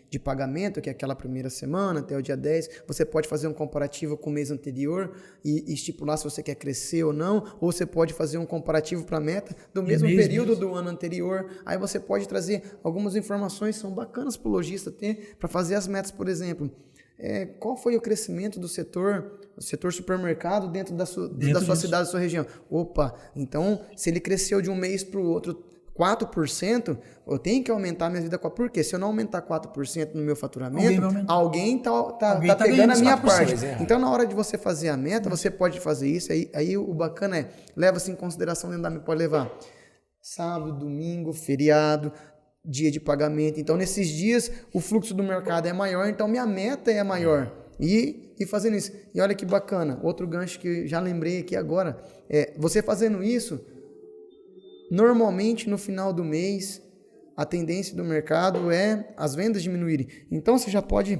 Speaker 5: de pagamento, que é aquela primeira semana até o dia 10. Você pode fazer um comparativo com o mês anterior e estipular se você quer crescer ou não, ou você pode fazer um comparativo para a meta do mesmo período do ano anterior. Aí você pode trazer algumas informações que são bacanas para o lojista ter, para fazer as metas, por exemplo. Qual foi o crescimento do setor supermercado dentro da sua cidade, da sua região? Opa, então se ele cresceu de um mês para o outro 4%, eu tenho que aumentar minha vida. Por quê? Se eu não aumentar 4% no meu faturamento, alguém tá pegando a minha parte. Então, na hora de você fazer a meta, você pode fazer isso. Aí o bacana leva-se em consideração, dentro da meta, pode levar sábado, domingo, feriado, dia de pagamento. Então, nesses dias, o fluxo do mercado é maior, então minha meta é maior. E fazendo isso. E olha que bacana, outro gancho que já lembrei aqui agora, você fazendo isso, normalmente no final do mês, a tendência do mercado é as vendas diminuírem. Então, você já pode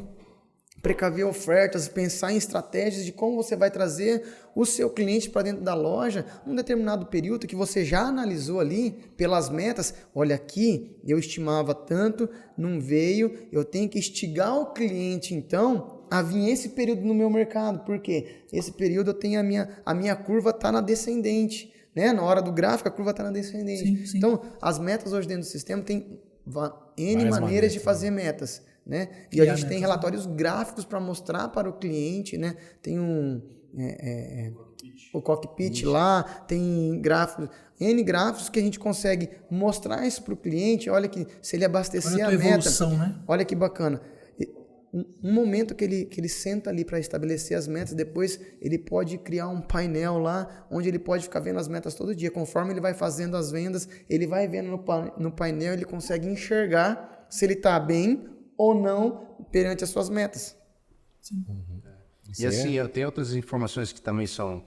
Speaker 5: precaver ofertas, pensar em estratégias de como você vai trazer o seu cliente para dentro da loja num determinado período que você já analisou ali pelas metas. Olha, aqui eu estimava tanto, não veio, eu tenho que instigar o cliente então a vir esse período no meu mercado, porque esse período eu tenho a minha curva está na descendente, né? Na hora do gráfico a curva está na descendente. Sim. Então as metas hoje dentro do sistema tem N maneiras de fazer metas. Né? E a gente tem relatórios gráficos para mostrar para o cliente, né? Tem o cockpit lá, tem gráficos, N gráficos que a gente consegue mostrar isso para o cliente. Olha que se ele abastecer a evolução, meta, né? Olha que bacana. Um momento que ele senta ali para estabelecer as metas, depois ele pode criar um painel lá, onde ele pode ficar vendo as metas todo dia. Conforme ele vai fazendo as vendas, ele vai vendo no painel, ele consegue enxergar se ele está bem ou não perante as suas metas.
Speaker 4: Sim.
Speaker 2: E assim, eu tenho outras informações que também são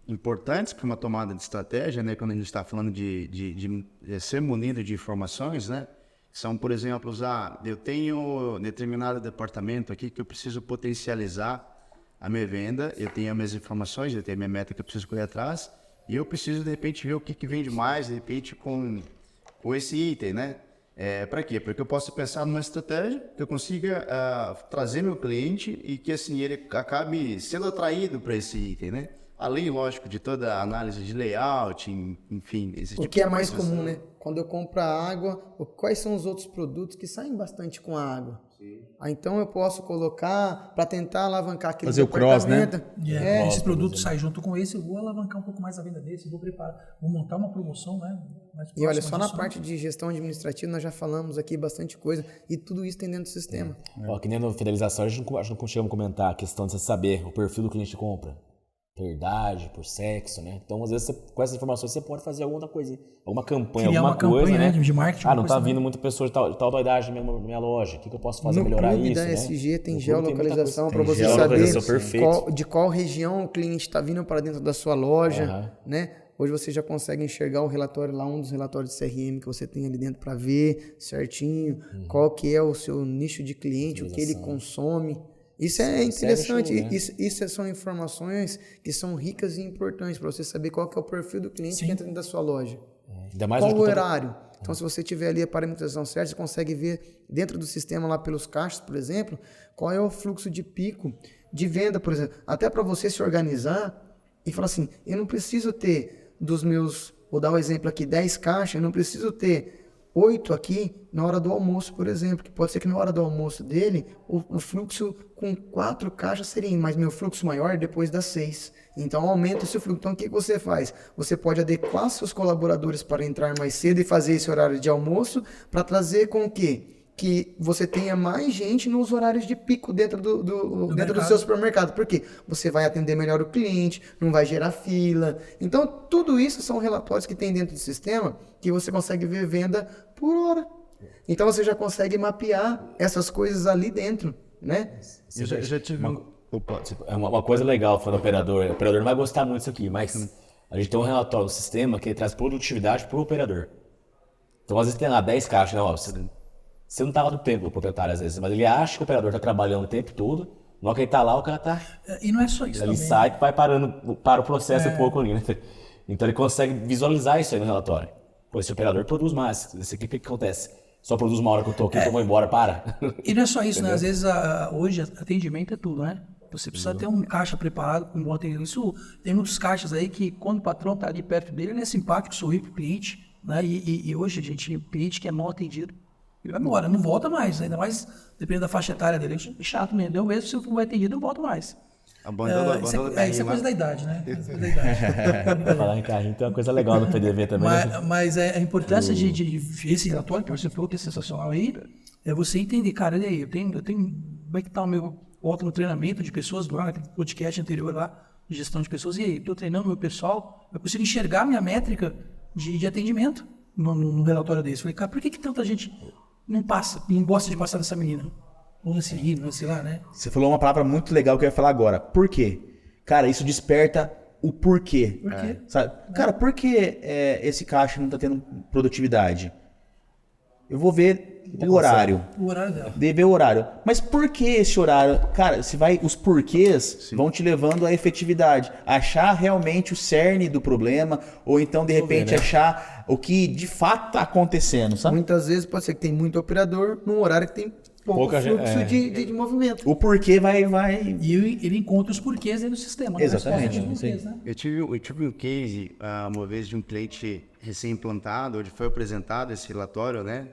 Speaker 2: importantes para uma tomada de estratégia, né? Quando a gente está falando de ser munido de informações, né? São, por exemplo, eu tenho determinado departamento aqui que eu preciso potencializar a minha venda, eu tenho as minhas informações, eu tenho a minha meta que eu preciso correr atrás, e eu preciso, de repente, ver o que vende mais, de repente, com esse item, né? Para quê? Porque eu posso pensar numa estratégia que eu consiga trazer meu cliente e que assim ele acabe sendo atraído para esse item, né? Além, lógico, de toda a análise de layout, enfim...
Speaker 5: O que é mais comum, né? Quando eu compro a água, quais são os outros produtos que saem bastante com a água? Sim. Então eu posso colocar para tentar alavancar aquele
Speaker 1: fazer o cross, né?
Speaker 4: Esse produto sai junto com esse, eu vou alavancar um pouco mais a venda desse, vou montar uma promoção, né?
Speaker 5: E olha, só na parte de gestão administrativa nós já falamos aqui bastante coisa e tudo isso tem dentro do sistema.
Speaker 3: Que nem na fidelização, a gente não chegamos a comentar a questão de você saber o perfil do cliente que compra. Por idade, por sexo, né? Então, às vezes, com essas informações, você pode fazer alguma coisa, alguma campanha,
Speaker 4: criar
Speaker 3: alguma coisa,
Speaker 4: campanha,
Speaker 3: né?
Speaker 4: De marketing.
Speaker 3: Não tá vindo muita pessoa de tal idade na minha loja. O que eu posso fazer para melhorar isso,
Speaker 5: da
Speaker 3: né?
Speaker 5: SG tem geolocalização para você saber de qual região o cliente está vindo para dentro da sua loja, né? Hoje você já consegue enxergar o relatório lá, um dos relatórios de CRM que você tem ali dentro para ver certinho qual que é o seu nicho de cliente, o que ele consome. Isso é interessante, show, né? Isso são informações que são ricas e importantes para você saber qual que é o perfil do cliente que entra dentro da sua loja. Qual o horário? Então, se você tiver ali a parametrização certa, você consegue ver dentro do sistema lá pelos caixas, por exemplo, qual é o fluxo de pico de venda, por exemplo. Até para você se organizar e falar assim, eu não preciso ter dos meus, vou dar um exemplo aqui, 10 caixas, eu não preciso ter 8 aqui na hora do almoço, por exemplo, que pode ser que na hora do almoço dele, o fluxo com 4 caixas seria, mas meu fluxo maior depois das 6. Então aumenta o seu fluxo. Então o que você faz? Você pode adequar seus colaboradores para entrar mais cedo e fazer esse horário de almoço para trazer com que que você tenha mais gente nos horários de pico dentro do seu supermercado. Por quê? Você vai atender melhor o cliente, não vai gerar fila. Então, tudo isso são relatórios que tem dentro do sistema que você consegue ver venda por hora. Então, você já consegue mapear essas coisas ali dentro, né?
Speaker 2: Eu já tive
Speaker 3: uma coisa legal falando do operador. O operador não vai gostar muito disso aqui, mas a gente tem um relatório no sistema que traz produtividade para o operador. Então, às vezes tem lá 10 caixas, né? Ó, você não estava do tempo, o proprietário, às vezes, mas ele acha que o operador está trabalhando o tempo todo, na hora que ele está lá, o cara está...
Speaker 4: E não é só isso
Speaker 3: ele
Speaker 4: também.
Speaker 3: sai e vai para o processo um pouco ali, né? Então ele consegue visualizar isso aí no relatório. Pô, esse operador produz mais. Esse aqui, o que acontece? Só produz uma hora que eu tô aqui, então eu vou embora, para.
Speaker 4: E não é só isso, né? Às vezes, hoje, atendimento é tudo, né? Você precisa ter um caixa preparado com um bom atendimento. Isso, tem muitos caixas aí que, quando o patrão está ali perto dele, ele é simpático, sorri pro cliente, né? E hoje, gente, o cliente que é mal atendido, ele vai embora, não volta mais. Ainda mais, dependendo da faixa etária dele, é chato mesmo. Eu mesmo, se eu for atendido, eu não volto mais. Isso é coisa da idade, né?
Speaker 3: Falar em carrinho tem uma coisa legal no PDV também.
Speaker 4: Mas a importância de esse relatório, que você falou que é sensacional aí, é você entender, cara, e aí, eu tenho como é que tá o meu volta no treinamento de pessoas, do podcast anterior lá, de gestão de pessoas, e aí, estou treinando meu pessoal, eu consigo enxergar minha métrica de atendimento no relatório desse. Eu falei, cara, por que tanta gente não gosta de passar dessa menina? Ou nesse livro, sei lá, né?
Speaker 1: Você falou uma palavra muito legal que eu ia falar agora. Por quê? Cara, isso desperta o porquê.
Speaker 4: Por quê?
Speaker 1: Sabe? Cara, por que esse caixa não tá tendo produtividade? Eu vou ver o horário.
Speaker 4: O horário dela.
Speaker 1: Ver o horário. Mas por que esse horário? Cara, os porquês vão te levando à efetividade. Achar realmente o cerne do problema, ou então, de repente, achar o que de fato está acontecendo, sabe?
Speaker 5: Muitas vezes pode ser que tem muito operador num horário que tem pouco fluxo de movimento.
Speaker 1: O porquê vai...
Speaker 4: E ele encontra os porquês dentro do sistema.
Speaker 1: Exatamente.
Speaker 4: Né? Porquês, né?
Speaker 2: Eu tive um case uma vez de um cliente recém-implantado, onde foi apresentado esse relatório, né?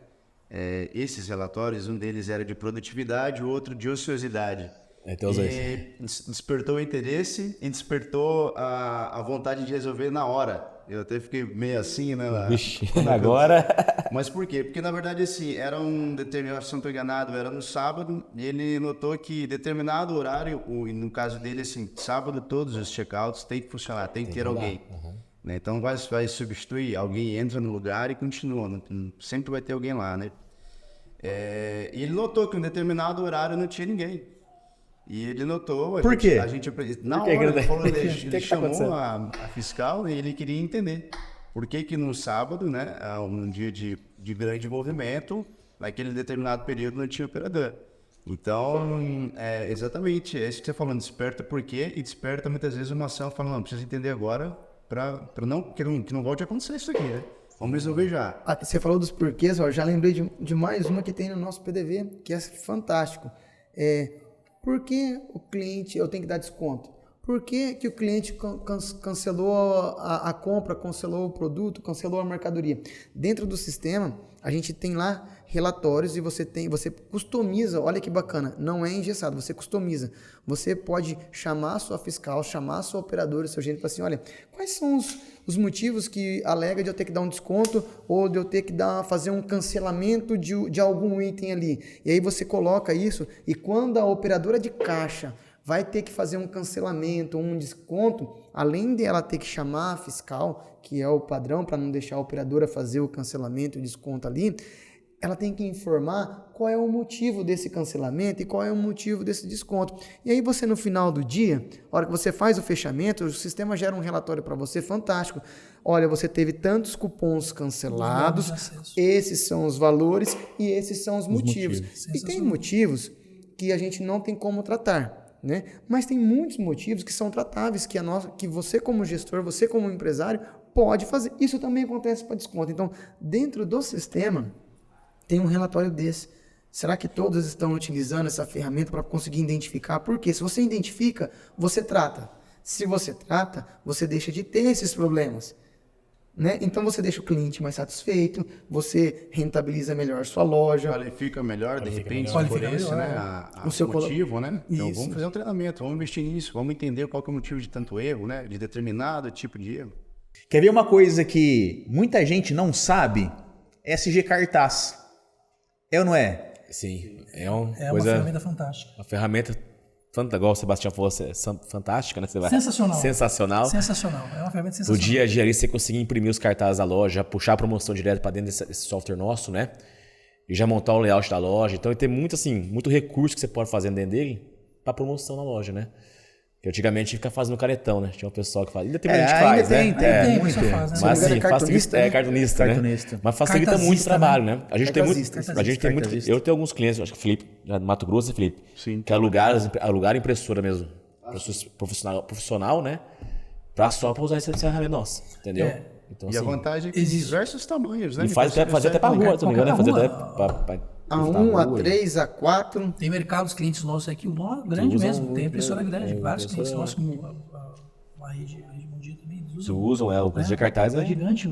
Speaker 2: Esses relatórios, um deles era de produtividade, o outro de ociosidade. Despertou o interesse e despertou a vontade de resolver na hora. Eu até fiquei meio assim, né?
Speaker 3: Vixe, agora...
Speaker 2: Mas por quê? Porque, na verdade, assim, era um determinado, se não estou enganado, era no sábado, e ele notou que determinado horário, no caso dele, assim, sábado todos os checkouts tem que funcionar, tem que ter alguém. Né? Então vai substituir, alguém entra no lugar e continua, sempre vai ter alguém lá, né? E ele notou que em um determinado horário não tinha ninguém. E ele notou...
Speaker 1: Por quê?
Speaker 2: Na hora ele falou, ele chamou a fiscal e ele queria entender por que no sábado, né, um dia de grande movimento, naquele determinado período não tinha operador. Então, exatamente, é isso que você está falando, desperta por quê e desperta muitas vezes uma ação falando, não, precisa entender agora que não volte a acontecer isso aqui, né? Vamos resolver já.
Speaker 5: Você falou dos porquês, ó, já lembrei de mais uma que tem no nosso PDV, que é fantástico. Por que o cliente, eu tenho que dar desconto? Por que o cliente cancelou a compra, cancelou o produto, cancelou a mercadoria? Dentro do sistema, a gente tem lá relatórios e você customiza, olha que bacana, não é engessado, você customiza. Você pode chamar a sua fiscal, chamar a sua operadora, seu gerente, para assim, olha, quais são os motivos que alega de eu ter que dar um desconto ou de eu ter que fazer um cancelamento de algum item ali. E aí você coloca isso e quando a operadora de caixa vai ter que fazer um cancelamento, um desconto, além de ela ter que chamar a fiscal, que é o padrão para não deixar a operadora fazer o cancelamento e desconto ali, ela tem que informar qual é o motivo desse cancelamento e qual é o motivo desse desconto. E aí você no final do dia, na hora que você faz o fechamento, o sistema gera um relatório para você fantástico. Olha, você teve tantos cupons cancelados, esses são os valores e esses são os motivos. E tem motivos que a gente não tem como tratar. Né? Mas tem muitos motivos que são tratáveis, que você como gestor, você como empresário pode fazer. Isso também acontece para desconto. Então, dentro do sistema, tem um relatório desse. Será que todos estão utilizando essa ferramenta para conseguir identificar? Porque se você identifica, você trata. Se você trata, você deixa de ter esses problemas. Né? Então você deixa o cliente mais satisfeito, você rentabiliza melhor sua loja.
Speaker 2: Qualifica melhor, de repente, por esse, né? O motivo, né? Então vamos fazer um treinamento, vamos investir nisso, vamos entender qual que é o motivo de tanto erro, né? De determinado tipo de erro.
Speaker 1: Quer ver uma coisa que muita gente não sabe? SG Cartaz. É ou não é?
Speaker 3: Sim, é uma
Speaker 4: É
Speaker 3: coisa...
Speaker 4: uma ferramenta fantástica.
Speaker 3: Uma ferramenta, igual o Sebastião falou, fantástica, né?
Speaker 4: Sensacional.
Speaker 3: Sensacional.
Speaker 4: Sensacional. É uma ferramenta
Speaker 3: No
Speaker 4: sensacional.
Speaker 3: dia a dia ali, você conseguir imprimir os cartazes da loja, puxar a promoção direto para dentro desse software nosso, né? E já montar o layout da loja. Então, tem muito, assim, muito recurso que você pode fazer dentro dele para promoção na loja, né? Que antigamente fica fazendo caretão, né? Tinha um pessoal que faz. Ainda tem muita gente que
Speaker 1: ainda
Speaker 3: faz,
Speaker 1: tem,
Speaker 3: né?
Speaker 1: tem,
Speaker 4: Tem,
Speaker 1: muito.
Speaker 4: pessoa faz, né?
Speaker 3: Mas assim,
Speaker 5: cartunista,
Speaker 3: facilita,
Speaker 5: né?
Speaker 3: cartunista,
Speaker 1: Cartunista.
Speaker 3: né? Mas facilita muito o
Speaker 4: Cartazista,
Speaker 3: trabalho,
Speaker 4: né?
Speaker 3: né? A gente tem muito,
Speaker 5: Cartazista.
Speaker 3: a gente tem muito,
Speaker 1: Cartazista.
Speaker 3: eu tenho alguns clientes, acho que o Felipe, já do Mato Grosso, Felipe,
Speaker 2: Sim.
Speaker 3: que alugaram impressora mesmo, profissional, né? Só para usar essa ferramenta nossa, entendeu?
Speaker 4: É.
Speaker 3: Então,
Speaker 2: E a
Speaker 3: assim,
Speaker 2: vantagem é que diversos tamanhos, né?
Speaker 3: e fazer até para rua, se não me engano, né? Fazer até para
Speaker 5: A1, A3, A4.
Speaker 4: Tem mercados clientes nossos aqui, o nó grande
Speaker 3: usam
Speaker 4: mesmo.
Speaker 3: muito,
Speaker 4: Tem impressora
Speaker 3: né?
Speaker 4: grande.
Speaker 3: É,
Speaker 4: Vários clientes
Speaker 3: impressora-
Speaker 4: nossos, como a rede mundial também. Eles
Speaker 3: Se usam, o de cartaz
Speaker 4: é
Speaker 3: é
Speaker 4: gigante.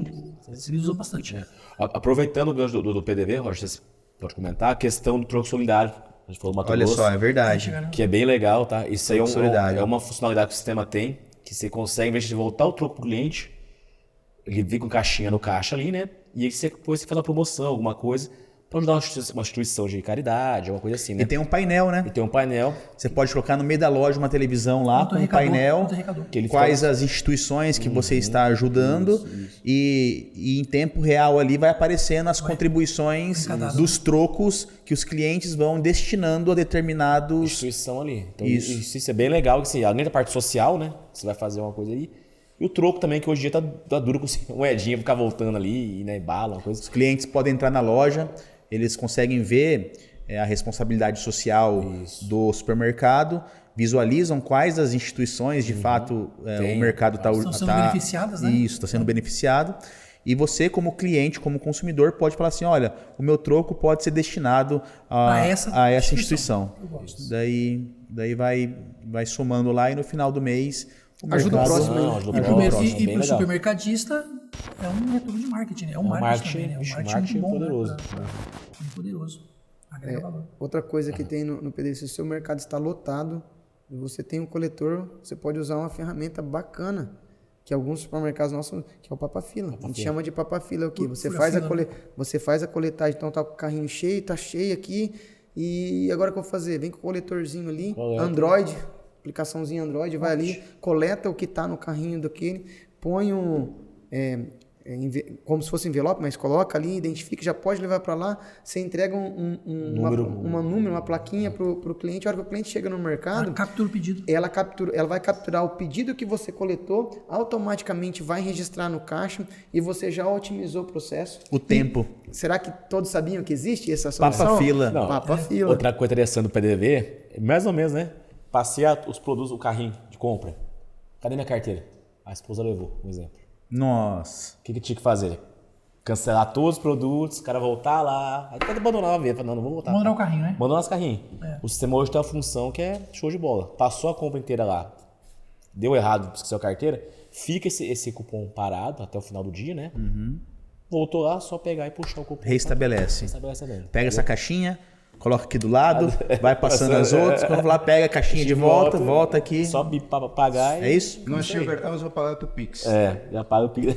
Speaker 4: Eles usam bastante.
Speaker 3: Aproveitando o gancho do PDV, Roger, você pode comentar a questão do troco solidário. A gente falou do Mato
Speaker 1: Olha
Speaker 3: Grosso,
Speaker 1: só, é verdade.
Speaker 3: que é bem legal, tá? Isso aí
Speaker 1: Troco solidário.
Speaker 3: é uma funcionalidade que o sistema tem, que você consegue, em vez de voltar o troco pro cliente, ele vem com caixinha no caixa ali, né? E aí depois você faz uma promoção, alguma coisa, para ajudar uma instituição de caridade, alguma coisa assim, né?
Speaker 1: E tem um painel, né?
Speaker 3: E tem um painel
Speaker 1: Você pode colocar no meio da loja uma televisão lá com um painel,
Speaker 4: Autorrecador.
Speaker 3: que ele
Speaker 1: quais as instituições que você está ajudando e em tempo real ali vai aparecendo as contribuições dos trocos que os clientes vão destinando a determinados...
Speaker 3: instituição ali. Então,
Speaker 1: Isso.
Speaker 3: isso é bem legal, que assim, além da parte social, né? Você vai fazer uma coisa aí. E o troco também, que hoje em dia tá duro com moedinha, ficar voltando ali, né? Bala, uma coisa.
Speaker 1: Os clientes podem entrar na loja, eles conseguem ver a responsabilidade social do supermercado, visualizam quais as instituições de fato o mercado está
Speaker 4: Estão sendo beneficiadas, né?
Speaker 1: Isso, está sendo beneficiado. E você, como cliente, como consumidor, pode falar assim: olha, o meu troco pode ser destinado a essa instituição.
Speaker 4: Eu gosto.
Speaker 1: Daí vai somando lá e no final do mês.
Speaker 5: Ajuda o próximo,
Speaker 3: Não,
Speaker 5: né?
Speaker 3: ajuda o
Speaker 4: E
Speaker 3: próximo, bem
Speaker 4: para o
Speaker 3: legal.
Speaker 4: supermercadista é um retorno de marketing, né? É um marketing também, né? É um marketing muito bom,
Speaker 3: poderoso.
Speaker 4: Muito poderoso. Agrega valor.
Speaker 5: Outra coisa que tem no PDV, se o seu mercado está lotado e você tem um coletor, você pode usar uma ferramenta bacana, que alguns supermercados nossos, que é o Papa-Fila. A gente chama de Papa-Fila, é o quê? Você faz a coletagem, então tá com o carrinho cheio, tá cheio aqui, e agora o que eu vou fazer? Vem com o coletorzinho ali,
Speaker 3: Coleta.
Speaker 5: Android, aplicaçãozinha Android, vai ali, coleta o que tá no carrinho daquele, põe como se fosse envelope, mas coloca ali, identifica, já pode levar para lá, você entrega uma plaquinha pro cliente, a hora que o cliente chega no mercado,
Speaker 4: Captura o pedido.
Speaker 5: ela vai capturar o pedido que você coletou, automaticamente vai registrar no caixa e você já otimizou o processo.
Speaker 1: O tempo.
Speaker 5: Será que todos sabiam que existe essa solução?
Speaker 1: Papa-Fila.
Speaker 3: Não.
Speaker 5: Papa-Fila.
Speaker 3: Outra coisa interessante do PDV, mais ou menos, né? Passei os produtos, o carrinho de compra. Cadê minha carteira? A esposa levou, um exemplo.
Speaker 1: Nossa.
Speaker 3: O que tinha que fazer? Cancelar todos os produtos, o cara voltar lá. Aí pode abandonar a venda. Não vou voltar.
Speaker 4: Abandonar o carrinho, né?
Speaker 3: Abandonar os carrinhos. O sistema hoje tem uma função que é show de bola. Passou a compra inteira lá, deu errado, esqueceu a carteira, fica esse cupom parado até o final do dia, né? Voltou lá, só pegar e puxar o cupom.
Speaker 1: Restabelece.
Speaker 3: Restabelece a venda.
Speaker 1: Pega essa caixinha, coloca aqui do lado, vai passando as outras. Quando lá, pega a caixinha de volta aqui.
Speaker 3: Só para pagar.
Speaker 1: É isso?
Speaker 2: Não achei o cartão, mas vou pagar o Pix.
Speaker 3: Já paga o Pix.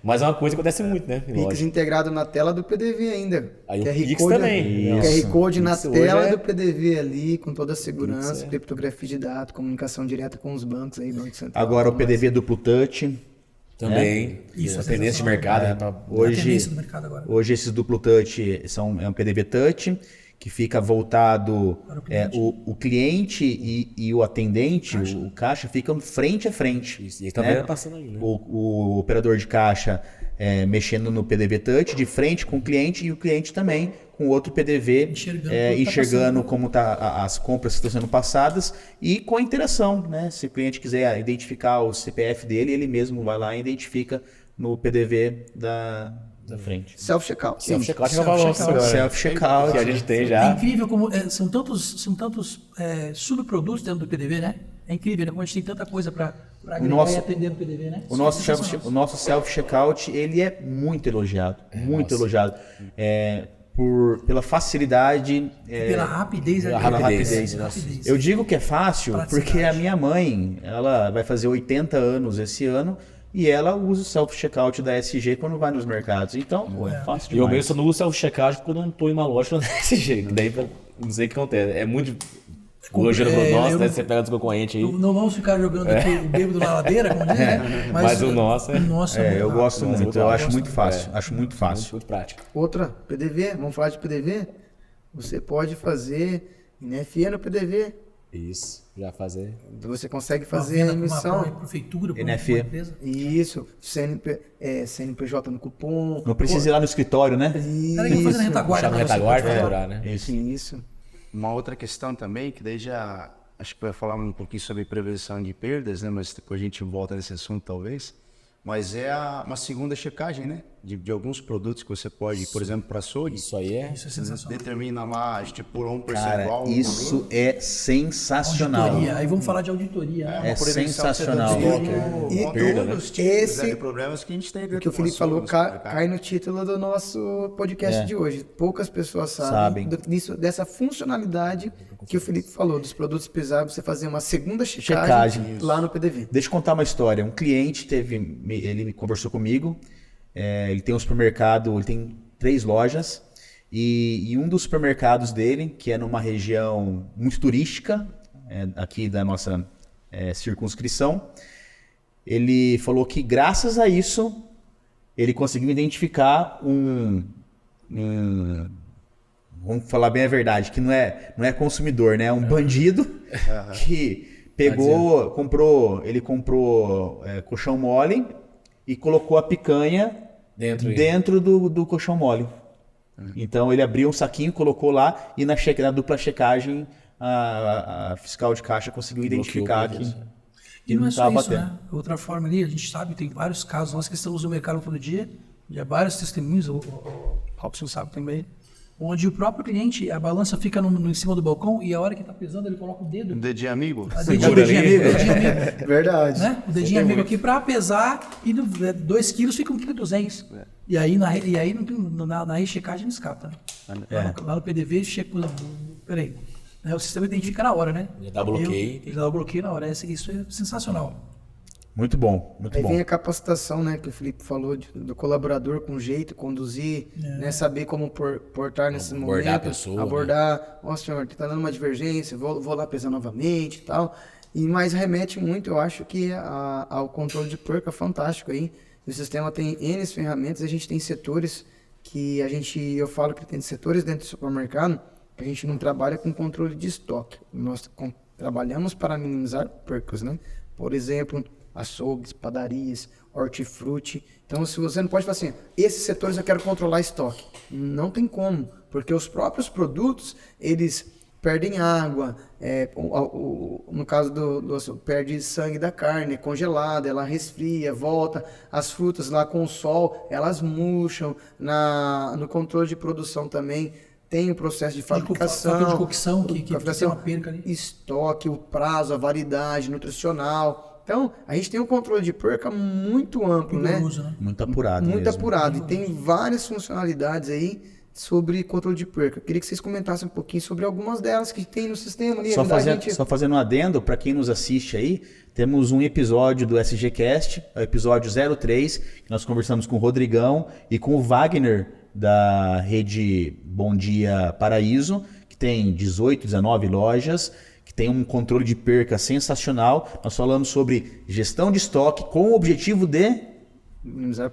Speaker 3: Mas é uma coisa que acontece muito, né?
Speaker 5: Pix
Speaker 3: Lógico.
Speaker 5: integrado na tela do PDV ainda.
Speaker 3: Aí o
Speaker 5: QR
Speaker 3: Pix
Speaker 5: Code,
Speaker 3: também.
Speaker 5: QR Code na
Speaker 3: Pix hoje
Speaker 5: tela
Speaker 3: é-
Speaker 5: do PDV ali, com toda a segurança, criptografia de dados, comunicação direta com os bancos aí, Banco Central.
Speaker 1: Agora o PDV duplo touch.
Speaker 3: Também.
Speaker 4: Isso,
Speaker 3: a tendência de mercado. né?
Speaker 4: A
Speaker 1: Hoje,
Speaker 4: tendência do mercado agora.
Speaker 1: hoje esses duplo touch é um PDV touch que fica voltado
Speaker 4: Para o cliente.
Speaker 1: o cliente e o atendente, o caixa ficam frente a frente.
Speaker 3: Isso, e aí tá
Speaker 1: né?
Speaker 3: vendo passando ali, né?
Speaker 1: O operador de caixa mexendo no PDV touch de frente com o cliente e o cliente também com outro PDV
Speaker 4: Enxergando tudo que tá
Speaker 1: enxergando
Speaker 4: passando.
Speaker 1: como tá as compras que estão sendo passadas e com a interação, né? Se o cliente quiser identificar o CPF dele, ele mesmo vai lá e identifica no PDV da frente.
Speaker 5: Self-checkout.
Speaker 3: Self-checkout é uma balança agora.
Speaker 1: Self-checkout.
Speaker 3: Que a gente tem
Speaker 4: É
Speaker 3: já.
Speaker 4: incrível como são tantos subprodutos dentro do PDV, né? É incrível, né? Como a gente tem tanta coisa para agregar
Speaker 1: nosso-
Speaker 4: e atender no PDV, né?
Speaker 1: O nosso self-checkout, ele é muito elogiado, elogiado. Pela facilidade,
Speaker 4: Pela rapidez.
Speaker 3: pela
Speaker 4: pela
Speaker 3: rapidez.
Speaker 4: rapidez.
Speaker 1: Eu digo que é fácil
Speaker 4: Praticidade.
Speaker 1: porque a minha mãe, ela vai fazer 80 anos esse ano e ela usa o self-checkout da SG quando vai nos mercados. Então, pô, é fácil
Speaker 3: E eu
Speaker 1: demais.
Speaker 3: mesmo só não uso self-checkout porque eu não tô em uma loja desse jeito. Daí não sei o que acontece. É muito... Hoje nossa, né? Você pega dos concorrentes aí.
Speaker 4: Não vamos ficar jogando aqui o bêbado na ladeira, como diz, né?
Speaker 3: Mas o nosso é...
Speaker 4: O nosso é muito
Speaker 1: Eu
Speaker 4: rápido.
Speaker 1: gosto muito, eu acho muito fácil.
Speaker 3: É.
Speaker 1: Acho muito fácil.
Speaker 3: Muito prático.
Speaker 5: Outra, PDV, vamos falar de PDV? Você pode fazer NFE no PDV.
Speaker 3: Isso, já fazer.
Speaker 5: Você consegue
Speaker 4: Uma
Speaker 5: fazer
Speaker 4: venda
Speaker 5: a
Speaker 4: pra
Speaker 5: emissão.
Speaker 4: uma prefeitura, pra uma
Speaker 1: NFE.
Speaker 4: empresa.
Speaker 5: Isso, CNPJ no cupom.
Speaker 1: Não precisa ir lá no escritório, né?
Speaker 4: Peraí, eu vou fazer a retaguarda.
Speaker 3: Puxar no
Speaker 4: pra você,
Speaker 3: retaguarda
Speaker 4: pode
Speaker 3: vai
Speaker 4: falar.
Speaker 3: durar, né?
Speaker 5: Isso.
Speaker 2: Uma outra questão também, que daí já acho que vai falar um pouquinho sobre prevenção de perdas, né? Mas depois a gente volta nesse assunto talvez. Mas é uma segunda checagem, né? De alguns produtos que você pode, por exemplo, para açougue,
Speaker 3: Isso aí é...
Speaker 4: Isso é sensacional.
Speaker 2: determina lá, estipula um
Speaker 1: Cara,
Speaker 2: percentual.
Speaker 1: isso é sensacional.
Speaker 4: Auditoria. Aí vamos falar de auditoria. né?
Speaker 1: É sensacional.
Speaker 5: E
Speaker 3: Perda, né?
Speaker 2: Todos os tipos
Speaker 5: esse-
Speaker 2: de problemas que a gente tem.
Speaker 5: O que o Felipe falou cai no título do nosso podcast de hoje. Poucas pessoas sabem dessa funcionalidade que o Felipe falou, dos produtos pesados, você fazer uma segunda checagem lá no PDV.
Speaker 1: Deixa eu contar uma história. Um cliente ele me conversou comigo. Ele tem um supermercado, ele tem 3 lojas. E um dos supermercados dele, que é numa região muito turística, aqui da nossa circunscrição, ele falou que graças a isso ele conseguiu identificar vamos falar bem a verdade, que não é consumidor, né? É um bandido que ele comprou colchão mole e colocou a picanha dentro do colchão mole. Então ele abriu um saquinho, colocou lá e na dupla checagem a fiscal de caixa conseguiu identificar que
Speaker 4: E não é só
Speaker 1: estava
Speaker 4: isso, né? Outra forma ali, a gente sabe, tem vários casos, nós que estamos no mercado todo dia, já vários testemunhos, o Robson sabe também, onde o próprio cliente, a balança fica em cima do balcão e a hora que está pesando ele coloca o dedo.
Speaker 2: Um dedinho amigo?
Speaker 4: O dedinho amigo,
Speaker 5: Verdade.
Speaker 4: né? O dedinho amigo aqui para pesar e 2 quilos fica 1,2 kg. E aí na rechecagem não escapa. Né? Lá no PDV, peraí. O sistema identifica na hora, né?
Speaker 3: Já dá bloqueio.
Speaker 4: Já dá o bloqueio na hora. Isso é sensacional.
Speaker 1: muito bom, muito
Speaker 5: Aí
Speaker 1: bom.
Speaker 5: vem a capacitação, né, que o Felipe falou, do colaborador com jeito, conduzir, né, saber como portar nesse
Speaker 3: Abordar
Speaker 5: momento.
Speaker 3: a pessoa,
Speaker 5: Abordar, ó senhor, tá dando uma divergência, vou lá pesar novamente e tal. Mas remete muito, eu acho que ao controle de perca fantástico aí. O sistema tem N ferramentas, a gente tem setores que eu falo que tem setores dentro do supermercado, que a gente não trabalha com controle de estoque. Nós trabalhamos para minimizar percas, né? Por exemplo, açougues, padarias, hortifruti. Então, se você não pode falar assim, esses setores eu quero controlar estoque. Não tem como, porque os próprios produtos, eles perdem água, no caso do açougue, perde sangue da carne, é congelada, ela resfria, volta. As frutas lá com o sol, elas murcham. No controle de produção também, tem o processo de fabricação.
Speaker 4: De cocção, que tem uma perca ali.
Speaker 5: Estoque, o prazo, a validade nutricional. Então, a gente tem um controle de perca muito amplo,
Speaker 4: Rigoroso,
Speaker 5: né?
Speaker 1: Muito apurado
Speaker 5: Muito
Speaker 1: mesmo.
Speaker 5: apurado. E tem várias funcionalidades aí sobre controle de perca. Queria que vocês comentassem um pouquinho sobre algumas delas que tem no sistema ali.
Speaker 1: Só fazendo um adendo, para quem nos assiste aí, temos um episódio do SGCast, o episódio 03, que nós conversamos com o Rodrigão e com o Wagner, da rede Bom Dia Paraíso, que tem 18, 19 lojas, que tem um controle de perca sensacional. Nós falamos sobre gestão de estoque com o objetivo de minimizar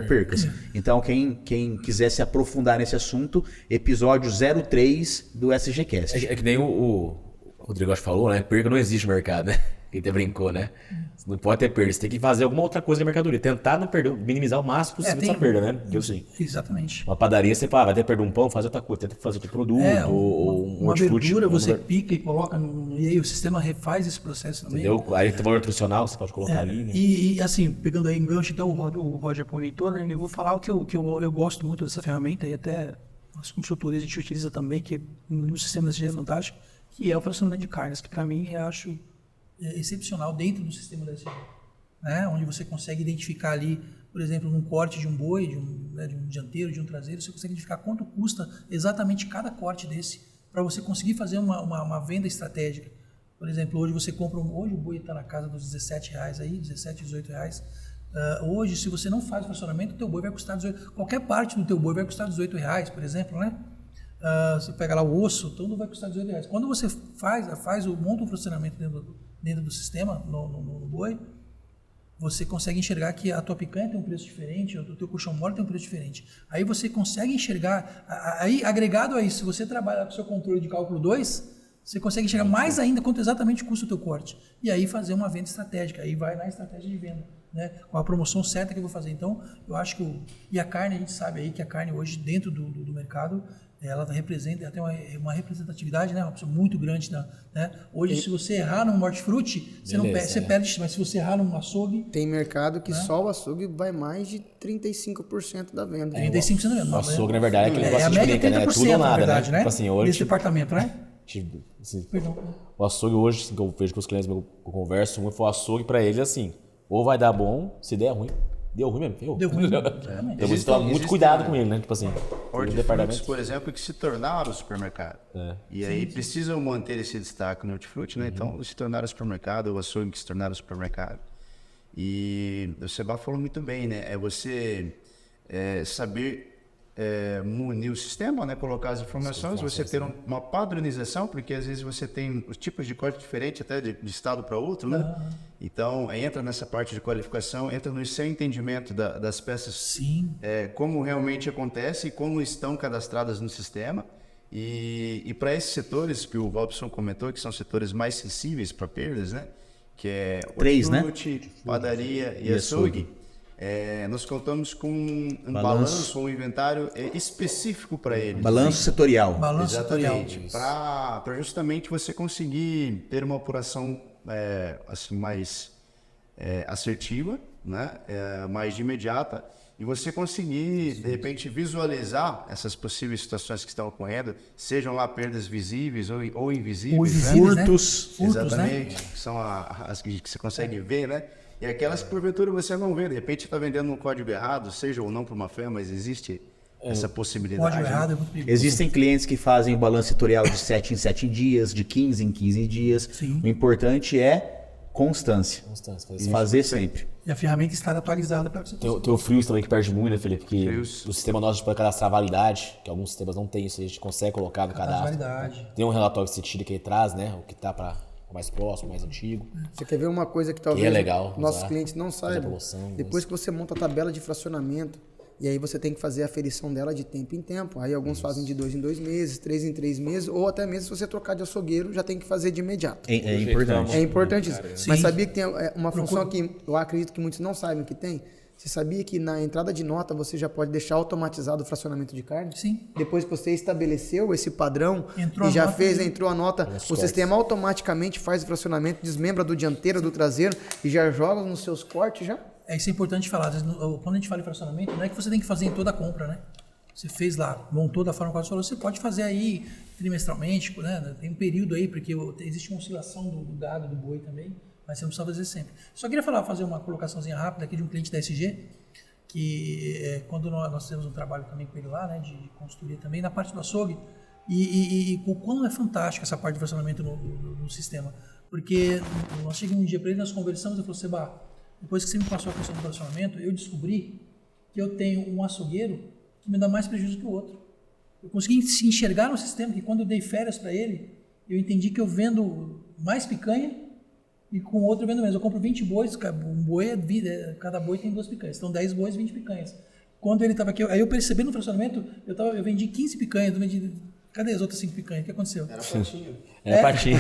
Speaker 1: percas. Então, quem quiser se aprofundar nesse assunto, episódio 03 do SGCast.
Speaker 3: É que nem o Rodrigo falou, né? Perca não existe no mercado, né? Quem até brincou, né? Você não pode ter perda, você tem que fazer alguma outra coisa na mercadoria. Tentar não perder, minimizar o máximo possível essa perda, né? Eu sei.
Speaker 4: Exatamente.
Speaker 3: Uma padaria, você fala, vai ter perder um pão, faz outra coisa, tenta fazer outro produto, ou um
Speaker 4: uma
Speaker 3: hortifruti.
Speaker 4: verdura você pica e coloca e aí o sistema refaz esse processo também.
Speaker 3: Entendeu? Aí tem valor nutricional, você pode colocar ali, né?
Speaker 4: E assim, pegando aí em gancho, então o Roger comentou, né? Eu vou falar o que eu gosto muito dessa ferramenta e até as consultorias a gente utiliza também, que no sistema da SG é fantástico, que é o fracionamento de carnes, que para mim eu acho excepcional dentro do sistema da SG, né? Onde você consegue identificar ali, por exemplo, num corte de um boi, de um dianteiro, de um traseiro, você consegue identificar quanto custa exatamente cada corte desse, para você conseguir fazer uma venda estratégica. Por exemplo, hoje você compra hoje o boi está na casa dos R$17 aí, R$17, R$18. Hoje, se você não faz o fracionamento, o teu boi vai custar 18. Qualquer parte do teu boi vai custar R$18, por exemplo, né? Você pega lá o osso, tudo vai custar R$18. Quando você monta um fracionamento dentro do sistema, no boi, você consegue enxergar que a tua picanha tem um preço diferente, o teu colchão mole tem um preço diferente. Aí você consegue enxergar, aí agregado a isso, se você trabalhar com o seu controle de cálculo 2, você consegue enxergar mais ainda quanto exatamente custa o teu corte. E aí fazer uma venda estratégica, aí vai na estratégia de venda, né? Com a promoção certa que eu vou fazer. Então, eu acho que e a carne, a gente sabe aí que a carne hoje dentro do mercado, ela representa, ela tem uma representatividade, né? Uma pessoa muito grande, né? Hoje, se você errar num hortifruti, você perde, mas se você errar num açougue...
Speaker 5: Tem mercado que só o açougue vai mais de 35% da venda.
Speaker 4: 35% da venda.
Speaker 3: O açougue, na verdade, é aquele
Speaker 4: negócio
Speaker 3: de brinca, né? É tudo ou nada,
Speaker 4: verdade, né?
Speaker 3: Tipo assim, hoje...
Speaker 4: Nesse departamento, né?
Speaker 3: O açougue hoje, assim, que eu vejo com os clientes que eu converso, um foi o açougue pra eles assim, ou vai dar bom, se der ruim, deu ruim mesmo, ferrou.
Speaker 4: Deu ruim,
Speaker 3: então você toma muito cuidado com ele, né? Tipo assim,
Speaker 2: hortifrutis, por exemplo, que se tornaram supermercado. E aí precisam manter esse destaque no hortifruti, né? Então se tornaram supermercado, o açougue que se tornaram supermercado. E o Seba falou muito bem, né? É você saber munir o sistema, né? Colocar as informações, você ter uma padronização, porque às vezes você tem os tipos de corte diferentes até de estado para outro, né? Então, entra nessa parte de qualificação, entra no seu entendimento das peças,
Speaker 4: Sim.
Speaker 2: Como realmente acontece e como estão cadastradas no sistema. E para esses setores que o Robson comentou, que são setores mais sensíveis para perdas, né? Que é hortifruti, padaria e açougue. Nós contamos com um balanço ou um inventário específico para eles.
Speaker 1: Balanço setorial.
Speaker 4: Balanço
Speaker 2: Exatamente. Para justamente você conseguir ter uma apuração assim, mais assertiva, né? Mais imediata, e você conseguir, de repente, visualizar essas possíveis situações que estão ocorrendo, sejam lá perdas visíveis ou invisíveis.
Speaker 1: Furtos.
Speaker 4: Né?
Speaker 2: Exatamente. Né? Que são as que você consegue ver, né? E aquelas que porventura você não vê, de repente está vendendo um código errado, seja ou não para uma fé, mas existe essa possibilidade.
Speaker 4: Código errado é muito perigoso.
Speaker 1: Existem clientes que fazem o balanço setorial de 7 em 7 dias, de 15 em 15 dias.
Speaker 4: Sim.
Speaker 1: O importante é constância. Fazer sempre.
Speaker 4: E a ferramenta está atualizada para você.
Speaker 3: Tem o Frios também que perde muito, né, Felipe? Que o sistema nosso a gente pode cadastrar a validade, que alguns sistemas não tem isso, a gente consegue colocar no cadastro.
Speaker 4: Validade.
Speaker 3: Tem um relatório que você tira que ele traz, né? O que está para mais próximo, mais antigo.
Speaker 5: Você quer ver uma coisa que talvez nossos clientes não saibam? Depois que você monta a tabela de fracionamento, e aí você tem que fazer a aferição dela de tempo em tempo. Aí alguns fazem de 2 em 2 meses, 3 em 3 meses, ou até mesmo se você trocar de açougueiro, já tem que fazer de imediato.
Speaker 1: É importante.
Speaker 5: É importante isso.
Speaker 4: Sim.
Speaker 5: Mas sabia que tem uma função que eu acredito que muitos não sabem que tem? Você sabia que na entrada de nota você já pode deixar automatizado o fracionamento de carne?
Speaker 4: Sim.
Speaker 5: Depois que você estabeleceu esse padrão
Speaker 4: Entrou
Speaker 5: e já
Speaker 4: a nota,
Speaker 5: entrou a nota, o sistema automaticamente faz o fracionamento, desmembra do dianteiro, do traseiro e já joga nos seus cortes já?
Speaker 4: Isso é importante falar. Quando a gente fala em fracionamento, não é que você tem que fazer em toda a compra, né? Você fez lá, montou da forma como você falou, você pode fazer aí trimestralmente, né? Tem um período aí, porque existe uma oscilação do gado, do boi também, mas você não precisa fazer sempre. Só queria fazer uma colocaçõezinha rápida aqui de um cliente da SG, que quando nós temos um trabalho também com ele lá, né, de consultoria também, na parte do açougue, e o quão é fantástico essa parte de fracionamento no sistema. Porque nós chegamos um dia para ele, nós conversamos, ele falou, Seba, depois que você me passou a questão do fracionamento, eu descobri que eu tenho um açougueiro que me dá mais prejuízo que o outro. Eu consegui se enxergar no sistema, que quando eu dei férias para ele, eu entendi que eu vendo mais picanha e com o outro eu vendo menos. Eu compro 20 bois, um boi cada boi tem 2 picanhas, então 10 bois, 20 picanhas. Quando ele estava aqui, aí eu percebi no fracionamento, eu vendi 15 picanhas, cadê as outras 5 picanhas? O que aconteceu?
Speaker 2: Era patinho.
Speaker 3: Era patinho.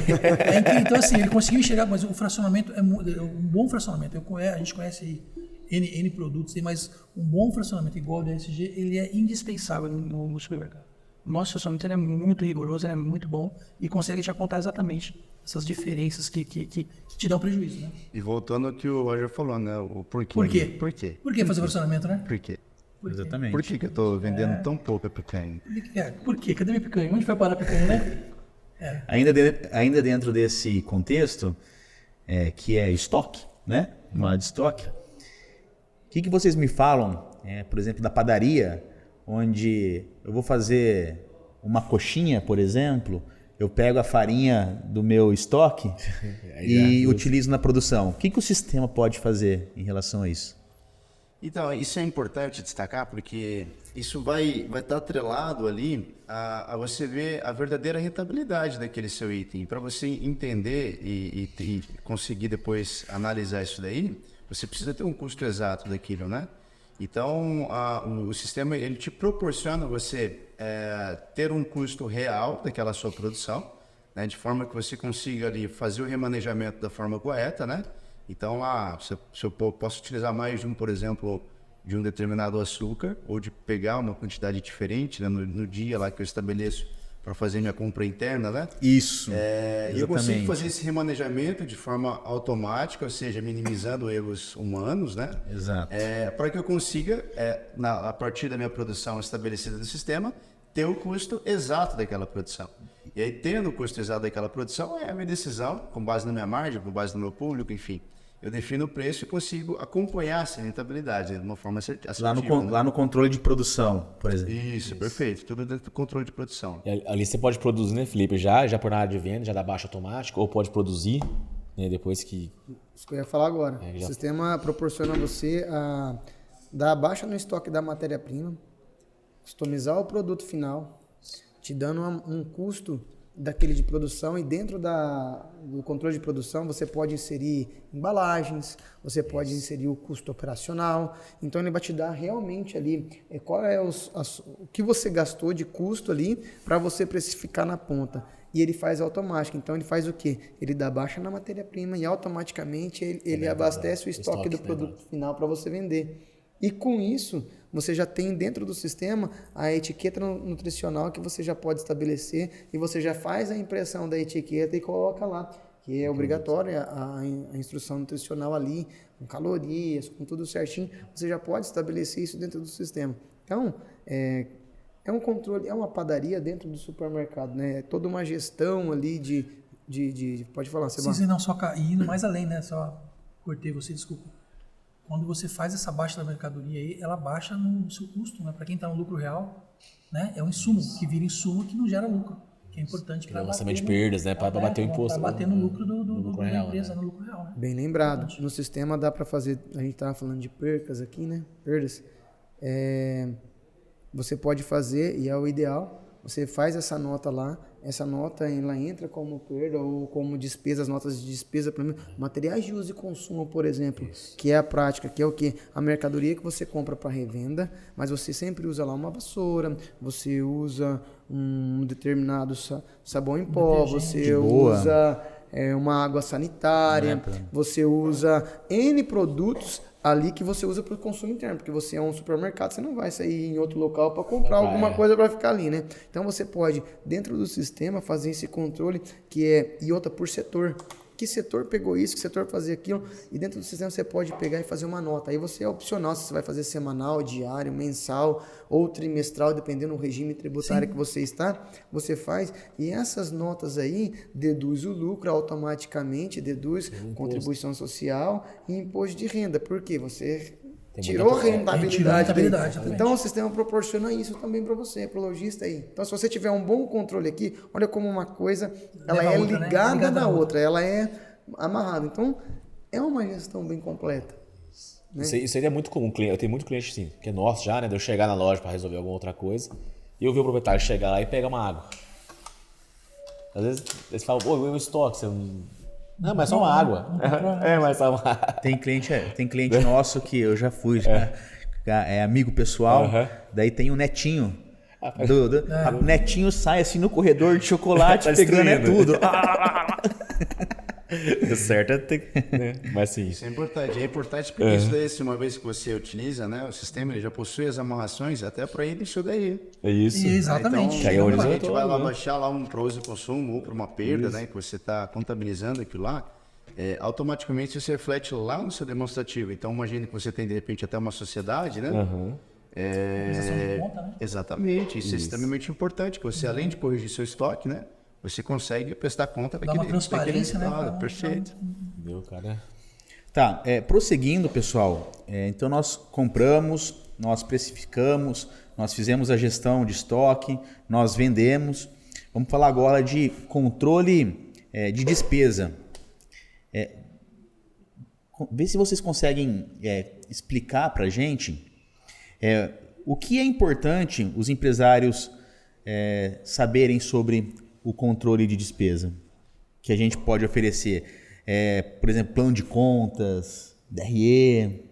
Speaker 4: Então assim, ele conseguiu enxergar, mas o fracionamento é um bom fracionamento. A gente conhece aí N produtos, mas um bom fracionamento igual o da SG, ele é indispensável no supermercado. O nosso fracionamento é muito rigoroso, é muito bom e consegue te apontar exatamente essas diferenças que te dão prejuízo, né?
Speaker 2: E voltando ao que o Roger falou, né? O porquê.
Speaker 4: Por quê?
Speaker 2: Por quê?
Speaker 4: Por que fazer fracionamento, né?
Speaker 2: Por quê?
Speaker 1: Exatamente.
Speaker 2: Por que eu estou vendendo tão pouca picanha?
Speaker 4: Por quê? Cadê minha picanha? Onde vai parar a picanha, né?
Speaker 1: Ainda dentro desse contexto, que é estoque, né? Uma de estoque. O que vocês me falam, por exemplo, da padaria, onde eu vou fazer uma coxinha, por exemplo, eu pego a farinha do meu estoque e utilizo na produção. O que o sistema pode fazer em relação a isso?
Speaker 2: Então, isso é importante destacar porque isso vai estar atrelado ali a você ver a verdadeira rentabilidade daquele seu item. Para você entender e conseguir depois analisar isso daí, você precisa ter um custo exato daquilo, né? Então, o sistema ele te proporciona você ter um custo real daquela sua produção, né? De forma que você consiga ali fazer o remanejamento da forma correta, né? Então, se eu posso utilizar mais de um, por exemplo, de um determinado açúcar, ou de pegar uma quantidade diferente, né, no dia lá que eu estabeleço para fazer minha compra interna, né?
Speaker 1: Isso.
Speaker 2: E eu consigo fazer esse remanejamento de forma automática, ou seja, minimizando erros humanos, né?
Speaker 1: Exato.
Speaker 2: Para que eu consiga, a partir da minha produção estabelecida no sistema, ter o custo exato daquela produção. E aí, tendo o custo exato daquela produção, é a minha decisão, com base na minha margem, com base no meu público, enfim. Eu defino o preço e consigo acompanhar essa rentabilidade de uma forma assertiva.
Speaker 1: Lá no controle de produção, por exemplo.
Speaker 2: Isso, perfeito. Tudo dentro do controle de produção.
Speaker 3: E ali você pode produzir, né, Felipe? Já por área de venda, já dá baixa automática, ou pode produzir, né, depois que...
Speaker 5: Isso que eu ia falar agora. O sistema proporciona a você dar baixa no estoque da matéria-prima, customizar o produto final, te dando um custo daquele de produção, e dentro do controle de produção você pode inserir embalagens, você pode inserir o custo operacional. Então ele vai te dar realmente ali qual é o que você gastou de custo ali para você precificar na ponta. E ele faz automático. Então ele faz o quê? Ele dá baixa na matéria-prima e automaticamente ele abastece o estoque do produto final para você vender. E com isso, você já tem dentro do sistema a etiqueta nutricional que você já pode estabelecer, e você já faz a impressão da etiqueta e coloca lá, que é obrigatória a instrução nutricional ali, com calorias, com tudo certinho. Você já pode estabelecer isso dentro do sistema. Então, é um controle, é uma padaria dentro do supermercado, né? É toda uma gestão ali de pode falar, Sebastião.
Speaker 4: Sim, não, só indo mais além, né? Só cortei você, desculpa. Quando você faz essa baixa da mercadoria aí, ela baixa no seu custo, né? Para quem está no lucro real, né? É um insumo, que vira insumo que não gera lucro, que é importante para
Speaker 3: lançamento de perdas, né? Para bater o imposto.
Speaker 4: Para bater no lucro da
Speaker 3: real,
Speaker 4: empresa,
Speaker 3: né?
Speaker 4: no lucro real. Né?
Speaker 5: Bem lembrado. No sistema dá para fazer, a gente estava falando de percas aqui, né? Perdas. Você pode fazer, e é o ideal, você faz essa nota lá, essa nota ela entra como perda ou como despesa, as notas de despesa, para materiais de uso e consumo, por exemplo, que é a prática, que é o que? A mercadoria que você compra para revenda, mas você sempre usa lá uma vassoura, você usa um determinado sabão em pó, você usa uma água sanitária, você usa N produtos ali que você usa para o consumo interno, porque você é um supermercado, você não vai sair em outro local para comprar alguma coisa para ficar ali, né? Então você pode, dentro do sistema, fazer esse controle e outra por setor. Que setor pegou isso, que setor fazia aquilo, e dentro do sistema você pode pegar e fazer uma nota. Aí você é opcional se você vai fazer semanal, diário, mensal ou trimestral, dependendo do regime tributário que você está, você faz, e essas notas aí deduz o lucro automaticamente, deduz contribuição social e imposto de renda, porque você tirou rentabilidade. Então o sistema proporciona isso também para você, para o lojista aí. Então se você tiver um bom controle aqui, olha como uma coisa, ela é ligada na outra, ela é amarrada. Então é uma gestão bem completa. Né?
Speaker 3: Isso aí é muito comum. Eu tenho muito cliente assim, que é nosso já, né? De eu chegar na loja para resolver alguma outra coisa e eu ver o proprietário chegar lá e pegar uma água. Às vezes eles falam, pô, o estoque, você não, mas só uma água. Mas só uma água.
Speaker 1: Tem cliente nosso que eu já fui, é amigo pessoal, daí tem o netinho. O netinho sai assim no corredor de chocolate, tá pegando tudo.
Speaker 3: Certo, né? Mas sim.
Speaker 2: Isso é importante. É importante porque isso daí, uma vez que você utiliza, né, o sistema ele já possui as amarrações até para ir isso daí.
Speaker 3: É isso.
Speaker 4: Exatamente.
Speaker 2: Então, a gente vai lá baixar lá um para uso e consumo ou para uma perda, né, que você está contabilizando aquilo lá, automaticamente isso reflete lá no seu demonstrativo. Então, imagine que você tem, de repente, até uma sociedade, né?
Speaker 4: De conta, né?
Speaker 2: Exatamente. Isso é extremamente importante, que você, além de corrigir seu estoque, né, você consegue prestar conta daquele
Speaker 4: transparência, né?
Speaker 2: Perfeito.
Speaker 3: Meu cara.
Speaker 1: Tá, prosseguindo, pessoal. Então nós compramos, nós precificamos, nós fizemos a gestão de estoque, nós vendemos. Vamos falar agora de controle de despesa. ver se vocês conseguem explicar para a gente o que é importante os empresários saberem sobre o controle de despesa que a gente pode oferecer. Por exemplo, plano de contas, DRE.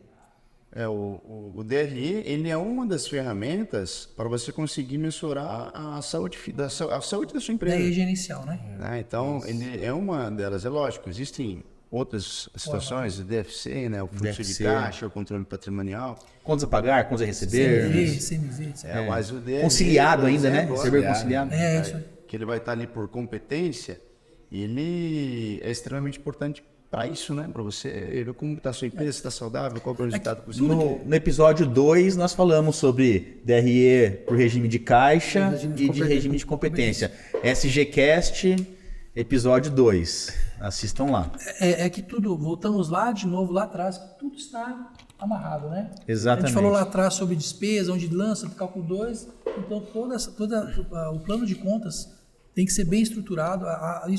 Speaker 2: O DRE, ele é uma das ferramentas para você conseguir mensurar a saúde da sua empresa.
Speaker 4: DRE gerencial, né?
Speaker 2: Então, ele é uma delas. É lógico, existem outras situações, o DFC, né? O fluxo de caixa, o controle patrimonial.
Speaker 1: Contas a pagar, contas a receber.
Speaker 4: CMV, etc.
Speaker 2: Mas o DRE,
Speaker 1: conciliado ainda, né? Receber conciliado.
Speaker 4: Isso aí.
Speaker 2: Que ele vai estar ali por competência, ele é extremamente importante para isso, né? Para você ver como está a sua empresa, se está saudável, qual é o resultado possível.
Speaker 1: No episódio 2, nós falamos sobre DRE por regime de caixa e de regime de competência. SGCast, episódio 2. Assistam lá.
Speaker 4: Que tudo, voltamos lá de novo, lá atrás, que tudo está amarrado, né?
Speaker 1: Exatamente.
Speaker 4: A gente falou lá atrás sobre despesa, onde lança, cálculo 2. Então, o plano de contas tem que ser bem estruturado.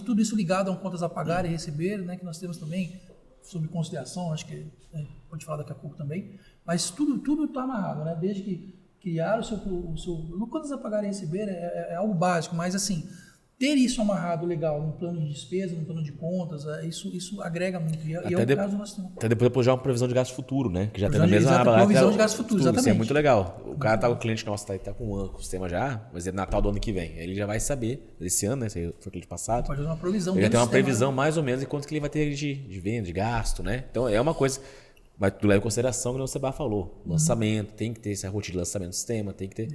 Speaker 4: Tudo isso ligado a contas a pagar e receber, né? Que nós temos também sobre conciliação, acho que pode falar daqui a pouco também. Mas tudo está amarrado, né? Desde que criar o seu contas a pagar e receber é algo básico, mas assim, ter isso amarrado legal num plano de despesa, num plano de contas, isso agrega muito. E é o caso do nosso.
Speaker 3: Até depois já uma previsão de gasto futuro, né? Que já tem na mesma aba.
Speaker 4: Previsão de gasto futuro, exatamente.
Speaker 3: Isso é muito legal. O cara tá com o cliente nosso, tá com o sistema já, mas é Natal do ano que vem. Aí ele já vai saber, esse ano, né? Esse foi o cliente passado.
Speaker 4: Pode fazer uma previsão.
Speaker 3: Ele já tem uma previsão mais ou menos de quanto que ele vai ter de venda, de gasto, né? Então é uma coisa, mas tu leva em consideração que o Seba falou. Lançamento, tem que ter essa rotina de lançamento do sistema, tem que ter.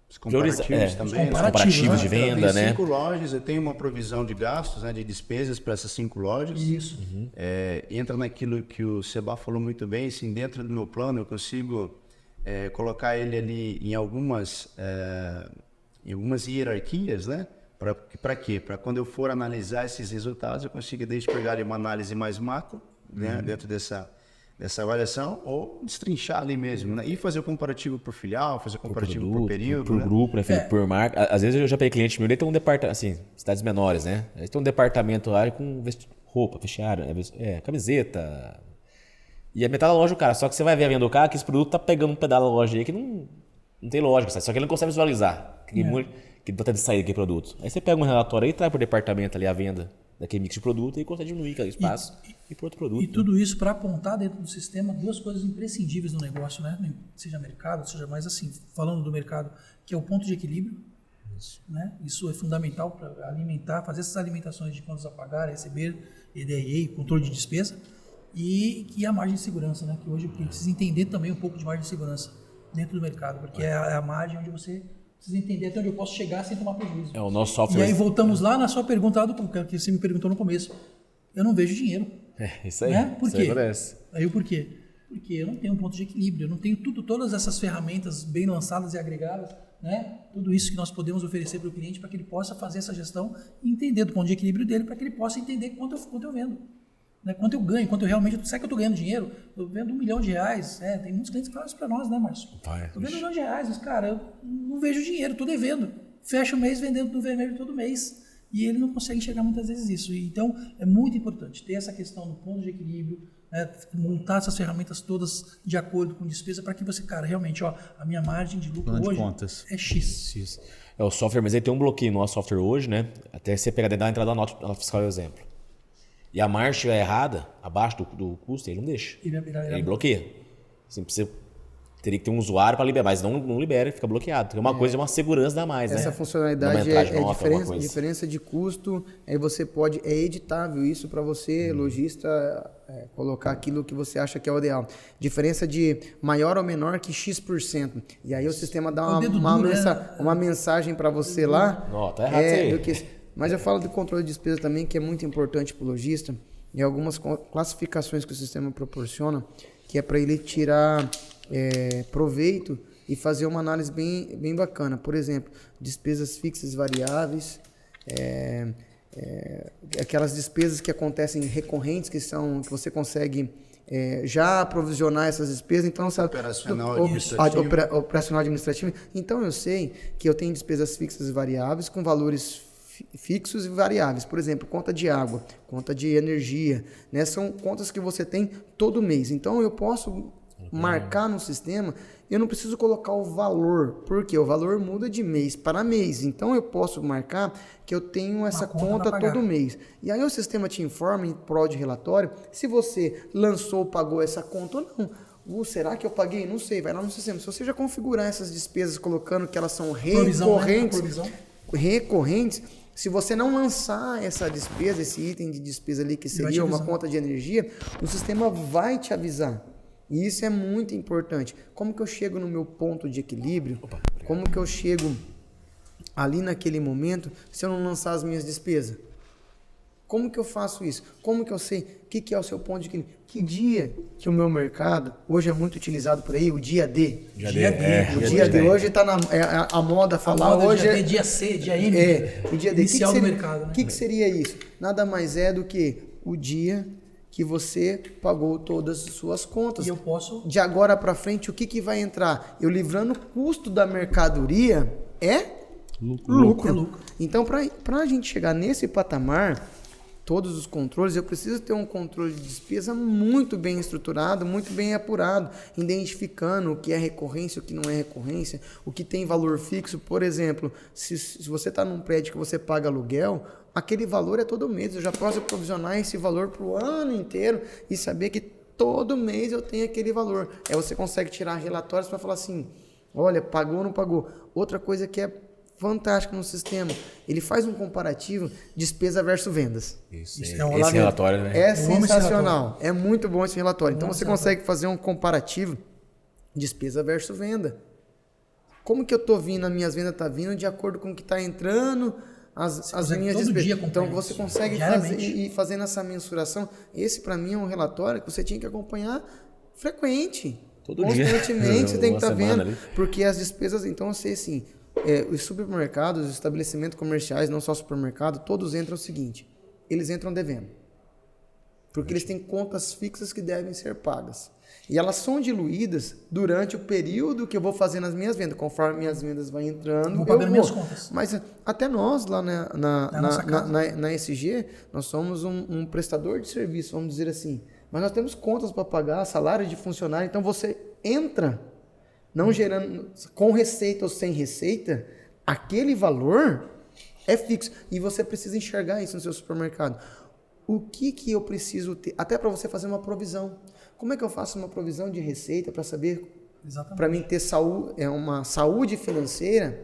Speaker 2: Os comparativos também.
Speaker 3: Os comparativos de venda,
Speaker 2: eu tenho
Speaker 3: né?
Speaker 2: 5 lojas, eu tenho uma provisão de gastos, né, de despesas para essas 5 lojas.
Speaker 4: Isso.
Speaker 2: Entra naquilo que o Seba falou muito bem, assim, dentro do meu plano eu consigo colocar ele ali em algumas hierarquias, né? Para quê? Para quando eu for analisar esses resultados, eu consiga desde pegar ali uma análise mais macro, né, dentro dessa avaliação, ou destrinchar ali mesmo, né? E fazer o comparativo por filial, fazer o comparativo por período.
Speaker 3: Por grupo, né? Por marca. Às vezes eu já peguei cliente meu, ele tem um departamento, assim, cidades menores, né? Ele tem um departamento lá com roupa, vestiário, camiseta. E a metade da loja, cara, só que você vai ver a venda do cara que esse produto tá pegando um pedaço da loja aí que não tem lógica, sabe? Só que ele não consegue visualizar que tá tendo de sair daquele produto. Aí você pega um relatório aí e traz pro departamento ali a venda daquele mix de produto e consegue diminuir aquele espaço e para outro produto.
Speaker 4: E tudo isso para apontar dentro do sistema duas coisas imprescindíveis no negócio, né? Seja mercado, seja mais assim, falando do mercado, que é o ponto de equilíbrio. Né? Isso é fundamental para alimentar, fazer essas alimentações de contas a pagar, receber, EDE, controle de despesa, e a margem de segurança, né? Que hoje precisa entender também um pouco de margem de segurança dentro do mercado, porque é a margem onde você precisa entender até onde eu posso chegar sem tomar prejuízo.
Speaker 3: É o nosso software.
Speaker 4: E aí voltamos lá na sua pergunta, que você me perguntou no começo. Eu não vejo dinheiro.
Speaker 3: Isso aí.
Speaker 4: Né? Por quê?
Speaker 3: Acontece.
Speaker 4: Aí o porquê? Porque eu não tenho um ponto de equilíbrio, eu não tenho todas essas ferramentas bem lançadas e agregadas, né? Tudo isso que nós podemos oferecer para o cliente para que ele possa fazer essa gestão e entender do ponto de equilíbrio dele, para que ele possa entender quanto eu vendo. Né? Quanto eu ganho, quanto eu realmente... Será que eu estou ganhando dinheiro? Eu vendo R$1 milhão. Tem muitos clientes que falam isso para nós, né, Márcio? Estou vendo R$1 milhão, mas, cara, eu não vejo dinheiro, estou devendo. Fecho o mês vendendo no vermelho todo mês. E ele não consegue enxergar muitas vezes isso. Então, é muito importante ter essa questão do ponto de equilíbrio, né? Montar essas ferramentas todas de acordo com despesa para que você, cara, realmente, a minha margem de lucro hoje é X.
Speaker 3: É o software, mas ele tem um bloqueio no nosso software hoje, né? Até você pegar dentro da entrada da nota fiscal, exemplo. E a margem estiver errada, abaixo do custo, ele não deixa. Ele bloqueia. Assim, você teria que ter um usuário para liberar, mas não libera, fica bloqueado. Porque é uma coisa, é uma segurança a mais,
Speaker 5: essa
Speaker 3: né?
Speaker 5: Funcionalidade é diferença de custo, aí você pode, é editável isso para você, lojista, colocar aquilo que você acha que é o ideal. Diferença de maior ou menor que X%. E aí o sistema dá uma mensagem para você lá.
Speaker 3: Não, tá errado isso aí.
Speaker 5: Mas eu falo do controle de despesa também, que é muito importante para o lojista, e algumas classificações que o sistema proporciona, que é para ele tirar proveito e fazer uma análise bem bacana. Por exemplo, despesas fixas variáveis, aquelas despesas que acontecem recorrentes, que você consegue já aprovisionar essas despesas. Então, sabe, operacional administrativo. Então, eu sei que eu tenho despesas fixas e variáveis com valores fixos e variáveis. Por exemplo, conta de água, conta de energia, né? São contas que você tem todo mês. Então, eu posso marcar no sistema, eu não preciso colocar o valor, porque o valor muda de mês para mês. Então, eu posso marcar que eu tenho essa conta todo mês. E aí, o sistema te informa em prol de relatório se você lançou ou pagou essa conta ou não. Será que eu paguei? Não sei. Vai lá no sistema. Se você já configurar essas despesas colocando que elas são recorrentes, se você não lançar essa despesa, esse item de despesa ali, que seria uma conta de energia, o sistema vai te avisar. E isso é muito importante. Como que eu chego no meu ponto de equilíbrio? Como que eu chego ali naquele momento se eu não lançar as minhas despesas? Como que eu faço isso? Como que eu sei o que é o seu ponto de equilíbrio? Que dia que o meu mercado, hoje é muito utilizado por aí, o dia D. O dia D. Hoje está a moda falar. Hoje
Speaker 4: é dia C, dia M.
Speaker 5: O dia D.
Speaker 4: Inicial do mercado.
Speaker 5: O que seria isso? Nada mais é do que o dia que você pagou todas as suas contas.
Speaker 4: E eu posso...
Speaker 5: De agora para frente, o que vai entrar? Eu livrando o custo da mercadoria é lucro. Então, para a gente chegar nesse patamar, todos os controles, eu preciso ter um controle de despesa muito bem estruturado, muito bem apurado, identificando o que é recorrência, o que não é recorrência, o que tem valor fixo. Por exemplo, se você está num prédio que você paga aluguel, aquele valor é todo mês. Eu já posso provisionar esse valor para o ano inteiro e saber que todo mês eu tenho aquele valor. Aí você consegue tirar relatórios para falar assim, olha, pagou ou não pagou. Outra coisa que é fantástico no sistema, ele faz um comparativo despesa versus vendas.
Speaker 3: Esse relatório, né?
Speaker 5: É sensacional, é muito bom esse relatório. Então você consegue fazer um comparativo despesa versus venda. Como que eu estou vindo, as minhas vendas estão vindo de acordo com o que está entrando, as minhas despesas. Então você consegue ir fazendo essa mensuração. Esse para mim é um relatório que você tinha que acompanhar frequente. Constantemente você tem que estar vendo. Ali. Porque as despesas, então eu sei assim, os supermercados, os estabelecimentos comerciais, não só supermercado, todos entram o seguinte, eles entram devendo. Porque eles têm contas fixas que devem ser pagas. E elas são diluídas durante o período que eu vou fazendo as minhas vendas. Conforme minhas vendas vão entrando,
Speaker 4: vou pagando minhas contas.
Speaker 5: Mas até nós, lá na SG, nós somos um prestador de serviço, vamos dizer assim. Mas nós temos contas para pagar, salário de funcionário. Então você entra, não gerando, com receita ou sem receita, aquele valor é fixo. E você precisa enxergar isso no seu supermercado. O que eu preciso ter? Até para você fazer uma provisão. Como é que eu faço uma provisão de receita para saber, para mim ter uma saúde financeira,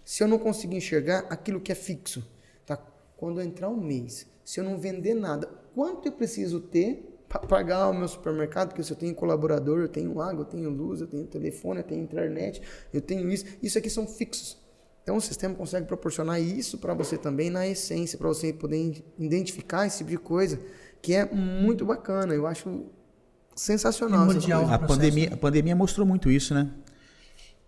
Speaker 5: se eu não conseguir enxergar aquilo que é fixo? Tá? Quando entrar um mês, se eu não vender nada, quanto eu preciso ter para pagar o meu supermercado? Porque se eu tenho colaborador, eu tenho água, eu tenho luz, eu tenho telefone, eu tenho internet, eu tenho isso. Isso aqui são fixos. Então o sistema consegue proporcionar isso para você também na essência, para você poder identificar esse tipo de coisa, que é muito bacana. Eu acho sensacional.
Speaker 1: A pandemia mostrou muito isso, né?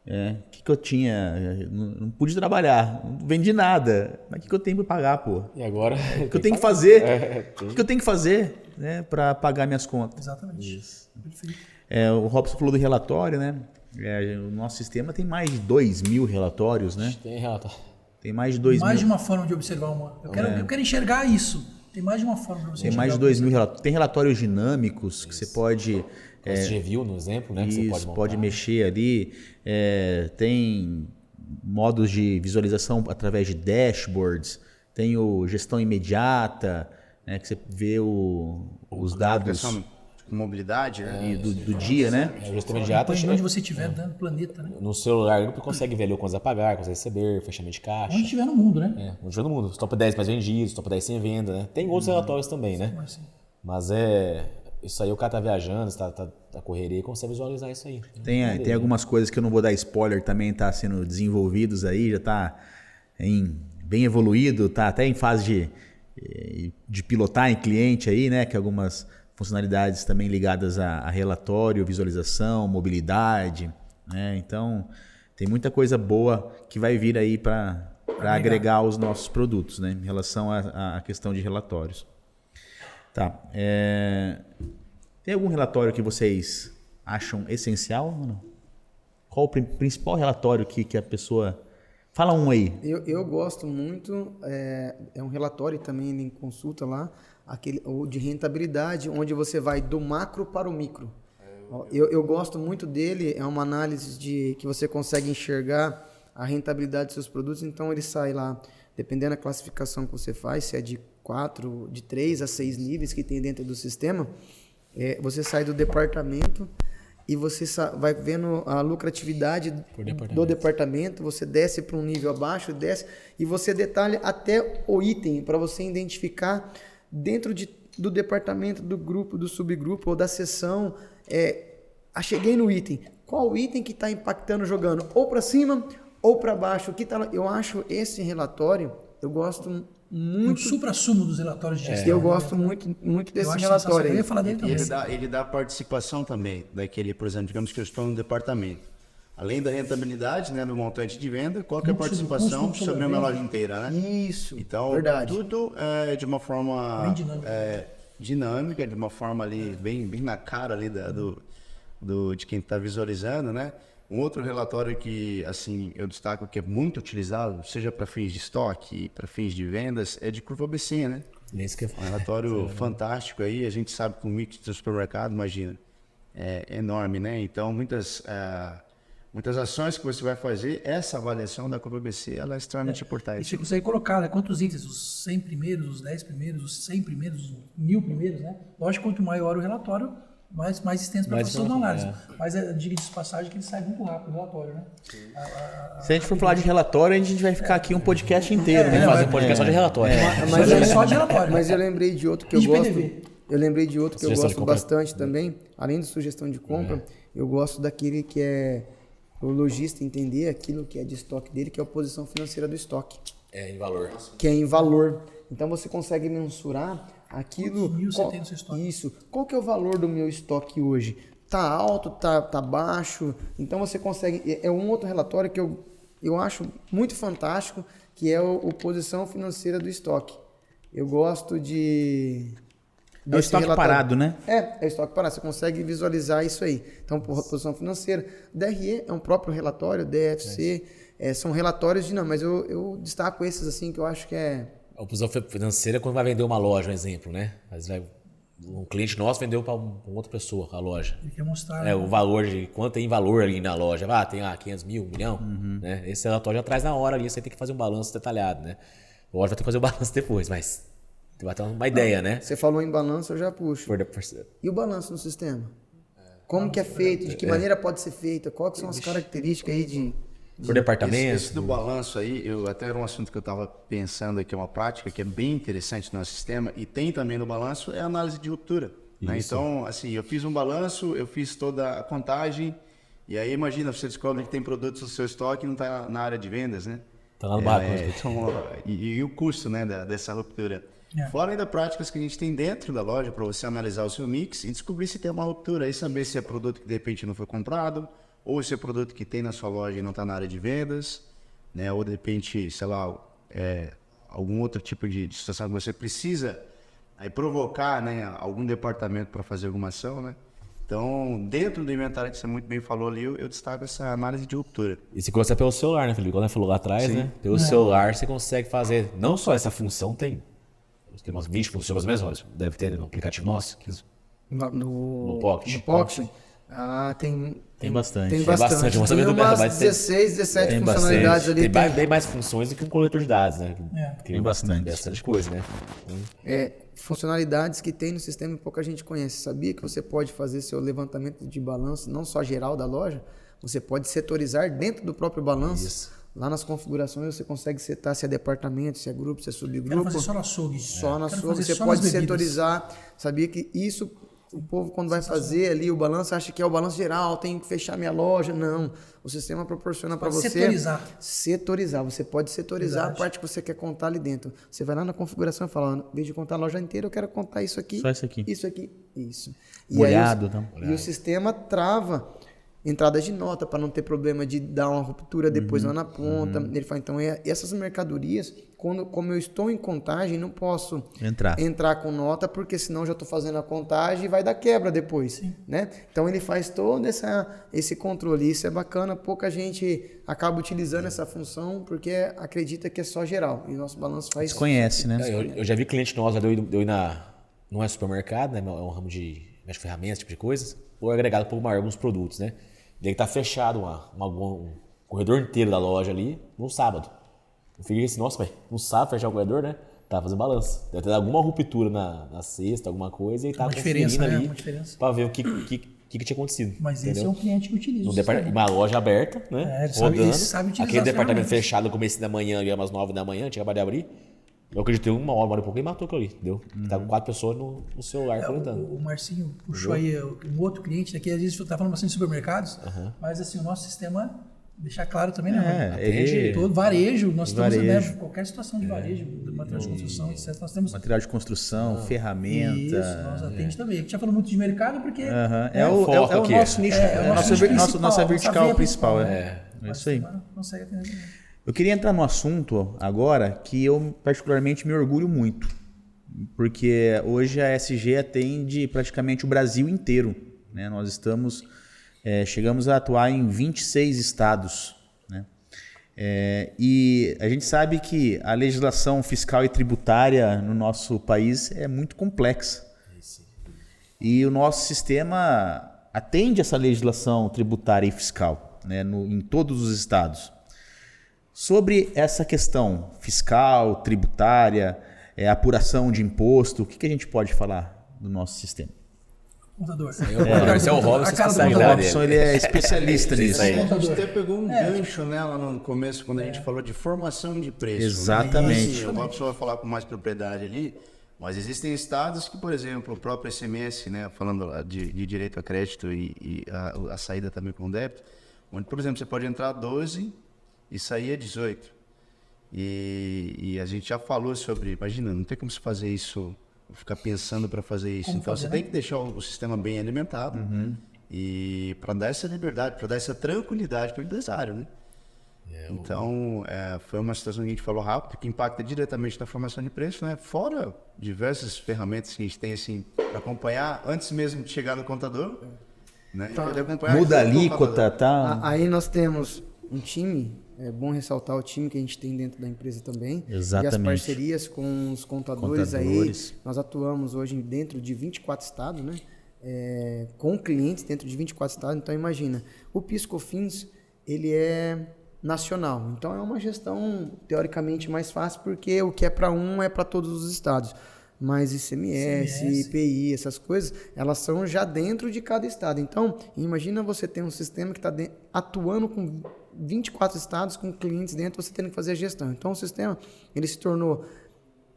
Speaker 1: O que eu tinha? Não pude trabalhar, não vendi nada. Mas o que eu tenho para pagar, pô?
Speaker 3: E agora?
Speaker 1: O que eu tenho que fazer? O que eu tenho que fazer, né, para pagar minhas contas?
Speaker 4: Exatamente.
Speaker 1: Isso. O Robson falou do relatório, né? O nosso sistema tem mais de 2.000 relatórios, né?
Speaker 3: Tem relatório.
Speaker 1: Tem mais de 2.000.
Speaker 4: Mais de uma forma de observar uma. Eu quero enxergar isso. Tem mais de uma forma para você
Speaker 1: enxergar. Tem mais de 2.000 relatórios. Tem relatórios dinâmicos que você pode...
Speaker 3: review, no exemplo, né?
Speaker 1: Isso,
Speaker 3: que você
Speaker 1: pode mexer ali. Tem modos de visualização através de dashboards. Tem o gestão imediata, né? Que você vê os dados...
Speaker 2: Mobilidade, né?
Speaker 1: Do dia, né?
Speaker 3: O gestão imediata.
Speaker 4: Onde você estiver dando planeta, né?
Speaker 3: No celular, ele consegue ver ali quantos a pagar, quantos a receber, fechamento de caixa.
Speaker 4: Onde estiver no mundo, né?
Speaker 3: Onde estiver no mundo. Os top 10 mais vendidos, top 10 sem venda, né? Tem outros relatórios também, né? Mas isso aí o cara tá viajando, tá correria e consegue visualizar isso aí.
Speaker 1: Tem algumas coisas que eu não vou dar spoiler, também tá sendo desenvolvidos aí, já tá bem evoluído, tá até em fase de pilotar em cliente aí, né? Que algumas funcionalidades também ligadas a relatório, visualização, mobilidade, né? Então, tem muita coisa boa que vai vir aí para agregar aos nossos produtos, né? Em relação à questão de relatórios. Tá. Tem algum relatório que vocês acham essencial ou não? Qual o principal relatório que a pessoa Fala um aí.
Speaker 5: Eu gosto muito, é um relatório também em consulta lá, o de rentabilidade, onde você vai do macro para o micro. Eu gosto muito dele, é uma análise que você consegue enxergar a rentabilidade dos seus produtos, então ele sai lá, dependendo da classificação que você faz, se é de 3 a 6 níveis que tem dentro do sistema, você sai do departamento e você vai vendo a lucratividade do departamento, você desce para um nível abaixo, desce e você detalha até o item, para você identificar dentro do departamento, do grupo, do subgrupo ou da seção, cheguei no item. Qual o item que está impactando jogando? Ou para cima ou para baixo? Eu acho esse relatório, eu gosto muito.
Speaker 4: O supra-sumo dos relatórios de gestão.
Speaker 5: Eu gosto muito desse relatório.
Speaker 4: Eu ia falar dele também.
Speaker 2: Ele dá participação também, daquele, por exemplo, digamos que eu estou no departamento. Além da rentabilidade, né, no montante de venda, qual que é a participação sobre a minha loja inteira, né?
Speaker 5: Isso,
Speaker 2: então,
Speaker 5: verdade.
Speaker 2: Tudo de uma forma
Speaker 4: bem dinâmica.
Speaker 2: Dinâmica, de uma forma ali bem na cara ali de quem está visualizando, né? Um outro relatório que, assim, eu destaco que é muito utilizado, seja para fins de estoque, para fins de vendas, é de curva ABC, né?
Speaker 3: Isso que eu
Speaker 2: Um relatório fantástico aí, a gente sabe que o mix do supermercado, imagina, é enorme, né? Então, muitas ações que você vai fazer, essa avaliação da curva ABC, ela é extremamente
Speaker 4: E
Speaker 2: importante.
Speaker 4: você consegue colocar, né, quantos itens, os 100 primeiros, os 10 primeiros, os 100 primeiros, os 1000 primeiros, né? Lógico, quanto maior o relatório, mais extenso para a fazer uma análise. Mas diga-se de passagem que ele sai muito rápido o relatório, né?
Speaker 1: Se a gente for falar de relatório, a gente vai ficar aqui um podcast inteiro.
Speaker 3: Tem que fazer um podcast só de relatório.
Speaker 5: Mas
Speaker 4: Só de relatório.
Speaker 5: Mas eu lembrei de outro que
Speaker 4: E
Speaker 5: eu
Speaker 4: de
Speaker 5: gosto.
Speaker 4: PDV.
Speaker 5: Eu lembrei de outro que eu
Speaker 3: Sugestão de
Speaker 5: gosto
Speaker 3: compra.
Speaker 5: bastante também, além de sugestão de compra, eu gosto daquele que é o lojista entender aquilo que é de estoque dele, que é a posição financeira do estoque.
Speaker 3: Em valor.
Speaker 5: Que é em valor. Então você consegue mensurar aquilo.
Speaker 4: Quantos mil você tem no seu estoque?
Speaker 5: Isso. Qual que é o valor do meu estoque hoje? Tá alto, tá baixo? Então você consegue. É um outro relatório que eu acho muito fantástico, que é o posição financeira do estoque. Eu gosto de.
Speaker 1: É o estoque parado, né?
Speaker 5: É estoque parado. Você consegue visualizar isso aí. Então, posição financeira. DRE é um próprio relatório, DFC, são relatórios de não, mas eu destaco esses assim que eu acho que é.
Speaker 3: A posição financeira é quando vai vender uma loja, um exemplo, né? Um cliente nosso vendeu para outra pessoa a loja.
Speaker 4: Ele quer mostrar.
Speaker 3: O valor de quanto tem valor ali na loja. Tem 500 mil, 1 milhão. Né? Esse relatório já traz na hora ali, você tem que fazer um balanço detalhado, né? O vai ter que fazer o balanço depois, mas vai ter uma ideia, né?
Speaker 5: Você falou em balanço, eu já puxo. E o balanço no sistema? Como que é feito? De que maneira pode ser feita? Quais são as características aí de...
Speaker 3: Por departamento.
Speaker 2: Esse do balanço aí, até era um assunto que eu estava pensando aqui, uma prática que é bem interessante no nosso sistema, e tem também no balanço, é a análise de ruptura. Né? Então, assim, eu fiz um balanço, eu fiz toda a contagem, e aí imagina, você descobre que tem produtos no seu estoque e não está na área de vendas, né?
Speaker 3: Tá lá no barco.
Speaker 2: E o custo, né, dessa ruptura. Fora ainda práticas que a gente tem dentro da loja para você analisar o seu mix e descobrir se tem uma ruptura e saber se é produto que de repente não foi comprado, ou se é produto que tem na sua loja e não está na área de vendas, né? Ou de repente, sei lá, algum outro tipo de situação que você precisa aí provocar, né, algum departamento para fazer alguma ação, né? Então, dentro do inventário que você muito bem falou ali, eu destaco essa análise de ruptura.
Speaker 3: E você começa pelo celular, né, Felipe? Quando a gente falou lá atrás, né? Pelo celular você consegue fazer, não só essa função, tem umas 20 funções mesmo, deve ter no aplicativo nosso. No Pocket.
Speaker 5: No Pocket. Tem
Speaker 1: bastante.
Speaker 5: Tem bastante.
Speaker 3: Tem
Speaker 5: umas 16, 17
Speaker 3: tem
Speaker 5: funcionalidades ali.
Speaker 3: Tem bem mais funções do que um coletor de dados, né?
Speaker 1: Tem bastante.
Speaker 3: Bastante coisa, né?
Speaker 5: Funcionalidades que tem no sistema e pouca gente conhece. Sabia que você pode fazer seu levantamento de balanço, não só geral da loja, você pode setorizar dentro do próprio balanço.
Speaker 3: Isso.
Speaker 5: Lá nas configurações você consegue setar se é departamento, se é grupo, se é subgrupo.
Speaker 4: Quero fazer só no açougue.
Speaker 5: Só no açougue. Você pode setorizar. Sabia que isso, o povo quando vai fazer ali o balanço, acha que é o balanço geral, tem que fechar minha loja. Não. O sistema proporciona para você setorizar. Você pode setorizar a parte que você quer contar ali dentro. Você vai lá na configuração e fala, em vez de contar a loja inteira, eu quero contar isso aqui.
Speaker 1: Só isso aqui.
Speaker 5: Isso aqui. Isso.
Speaker 1: Molhado.
Speaker 5: E o sistema trava entradas de nota para não ter problema de dar uma ruptura depois lá na ponta. Ele fala, então, essas mercadorias, como eu estou em contagem, não posso entrar com nota, porque senão já estou fazendo a contagem e vai dar quebra depois, né? Então ele faz todo esse controle. Isso é bacana, pouca gente acaba utilizando essa função porque acredita que é só geral. E o nosso balanço faz...
Speaker 1: Desconhece, né?
Speaker 6: Eu já vi cliente nosso, eu ir não é supermercado, né? É um ramo de ferramentas, esse tipo de coisas, ou agregado um pouco maior alguns produtos, né? Daí tá fechado um corredor inteiro da loja ali no sábado. Eu fiquei assim, nossa, velho, no sábado fechar o corredor, né? Tá fazendo balanço. Deve ter alguma ruptura na sexta, alguma coisa, e tá conferindo ali
Speaker 4: uma diferença.
Speaker 6: pra ver o que tinha acontecido.
Speaker 4: Mas
Speaker 6: entendeu?
Speaker 4: esse é um cliente que utiliza.
Speaker 6: Uma loja aberta, né? Rodando.
Speaker 4: Ele sabe utilizar
Speaker 6: aquele
Speaker 4: as
Speaker 6: departamento
Speaker 4: ferramentas.
Speaker 6: fechado no começo da manhã, ali umas 9 da manhã, tinha acabado de abrir. Eu acreditei uma hora e pouco e matou aquilo ali, entendeu? Tá com 4 pessoas no celular comentando.
Speaker 4: O Marcinho puxou aí um outro cliente daqui, às vezes tá falando bastante de supermercados, mas assim, o nosso sistema, deixar claro também, né? Todo varejo, nós temos, né, qualquer situação de varejo, material de construção, etc. Nós temos
Speaker 1: material de construção, ferramenta.
Speaker 4: Isso, nós atendemos também. A gente já falou muito de mercado porque
Speaker 1: É o nosso nicho, nossa vertical principal. É isso aí.
Speaker 4: Consegue atender.
Speaker 1: Eu queria entrar no assunto agora que eu particularmente me orgulho muito, porque hoje a SG atende praticamente o Brasil inteiro, né? Nós chegamos a atuar em 26 estados, né? E a gente sabe que a legislação fiscal e tributária no nosso país é muito complexa. E o nosso sistema atende essa legislação tributária e fiscal, né, em todos os estados. Sobre essa questão fiscal, tributária, apuração de imposto, o que a gente pode falar do nosso sistema?
Speaker 4: Contador.
Speaker 6: Esse é o Robson,
Speaker 1: O Robson, ele é especialista nisso.
Speaker 2: A gente até pegou um gancho, né, lá no começo, quando a gente falou de formação de preço.
Speaker 1: Exatamente.
Speaker 2: Né? O Robson vai falar com mais propriedade ali, mas existem estados que, por exemplo, o próprio SMS, né, falando de direito a crédito e a saída também com débito, onde, por exemplo, você pode entrar 12 e sair a 18. E a gente já falou sobre, imagina, não tem como se fazer isso, ficar pensando para fazer isso. Então você tem que deixar o sistema bem alimentado e para dar essa liberdade, para dar essa tranquilidade para o empresário, né? Então foi uma situação que a gente falou rápido, que impacta diretamente na formação de preço, né? Fora diversas ferramentas que a gente tem assim para acompanhar antes mesmo de chegar no contador, né?
Speaker 1: Muda a alíquota, tá?
Speaker 5: Aí nós temos um time. É bom ressaltar o time que a gente tem dentro da empresa também.
Speaker 1: Exatamente.
Speaker 5: E as parcerias com os contadores. Aí. Nós atuamos hoje dentro de 24 estados, né? Com clientes dentro de 24 estados. Então, imagina, o PIS/COFINS, ele é nacional. Então, é uma gestão, teoricamente, mais fácil, porque o que é para um é para todos os estados. Mas ICMS, IPI, essas coisas, elas são já dentro de cada estado. Então, imagina você ter um sistema que está atuando com 24 estados, com clientes dentro, você tendo que fazer a gestão. Então, o sistema ele se tornou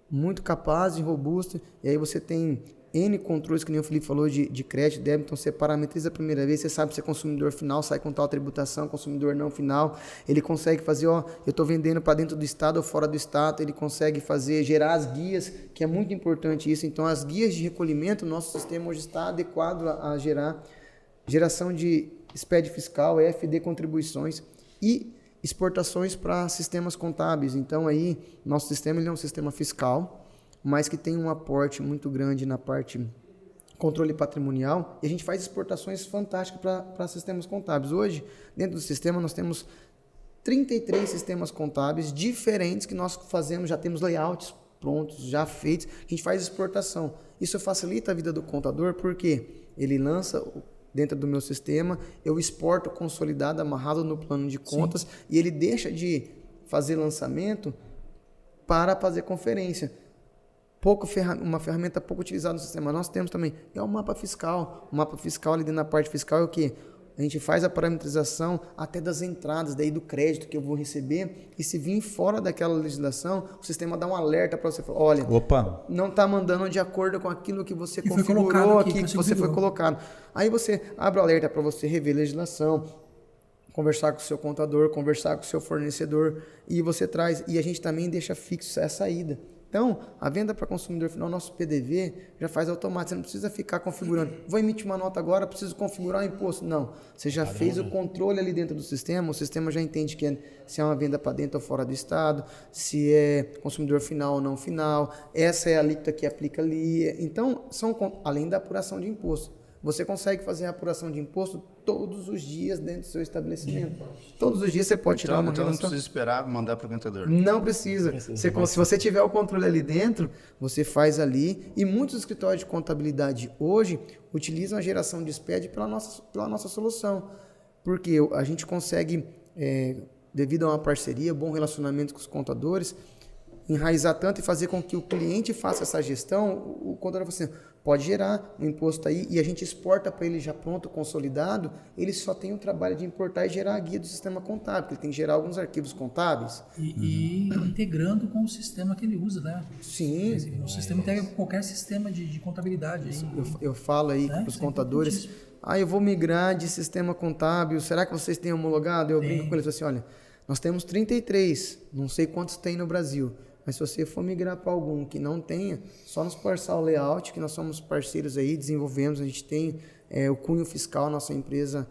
Speaker 5: muito capaz e robusto. E aí você tem N controles, que nem o Felipe falou, de crédito, débito. Então, você parametriza a primeira vez, você sabe se é consumidor final, sai com tal tributação, consumidor não final. Ele consegue fazer, eu estou vendendo para dentro do estado ou fora do estado. Ele consegue gerar as guias, que é muito importante isso. Então, as guias de recolhimento, nosso sistema hoje está adequado a geração de SPED fiscal, FD contribuições e exportações para sistemas contábeis. Então, aí, nosso sistema ele é um sistema fiscal, mas que tem um aporte muito grande na parte controle patrimonial, e a gente faz exportações fantásticas para sistemas contábeis. Hoje, dentro do sistema, nós temos 33 sistemas contábeis diferentes que nós fazemos, já temos layouts prontos, já feitos, a gente faz exportação. Isso facilita a vida do contador, porque ele lança dentro do meu sistema, eu exporto consolidado, amarrado no plano de contas, e ele deixa de fazer lançamento para fazer conferência. Uma ferramenta pouco utilizada no sistema. Nós temos também o mapa fiscal. O mapa fiscal ali dentro da parte fiscal é o quê? A gente faz a parametrização até das entradas, daí do crédito que eu vou receber, e se vir fora daquela legislação, o sistema dá um alerta para você, olha, não está mandando de acordo com aquilo que você configurou aqui, que você foi colocado. Aí você abre o alerta para você rever a legislação, conversar com o seu contador, conversar com o seu fornecedor, e você traz, e a gente também deixa fixo essa saída. Então, a venda para consumidor final, nosso PDV já faz automático. Você não precisa ficar configurando. Vou emitir uma nota agora, preciso configurar o imposto. Não. Você já fez o controle ali dentro do sistema. O sistema já entende se é uma venda para dentro ou fora do estado, se é consumidor final ou não final. Essa é a alíquota que aplica ali. Então, além da apuração de imposto. Você consegue fazer a apuração de imposto todos os dias dentro do seu estabelecimento. Todos os dias você pode tirar uma
Speaker 2: Então não precisa esperar mandar para o contador.
Speaker 5: Não precisa. Se você tiver o controle ali dentro, você faz ali. E muitos escritórios de contabilidade hoje utilizam a geração de SPED pela nossa solução. Porque a gente consegue, devido a uma parceria, bom relacionamento com os contadores, enraizar tanto e fazer com que o cliente faça essa gestão. O contador fala assim, pode gerar um imposto aí e a gente exporta para ele já pronto, consolidado. Ele só tem o trabalho de importar e gerar a guia do sistema contábil, porque ele tem que gerar alguns arquivos contábeis.
Speaker 4: E integrando com o sistema que ele usa, né?
Speaker 5: Sim.
Speaker 4: O sistema integra com qualquer sistema de contabilidade.
Speaker 5: Eu falo aí para os contadores, eu vou migrar de sistema contábil, será que vocês têm homologado? Eu brinco com eles assim, olha, nós temos 33, não sei quantos tem no Brasil. Mas se você for migrar para algum que não tenha, só nos Parsal Layout, que nós somos parceiros aí, desenvolvemos, a gente tem o cunho fiscal, nossa empresa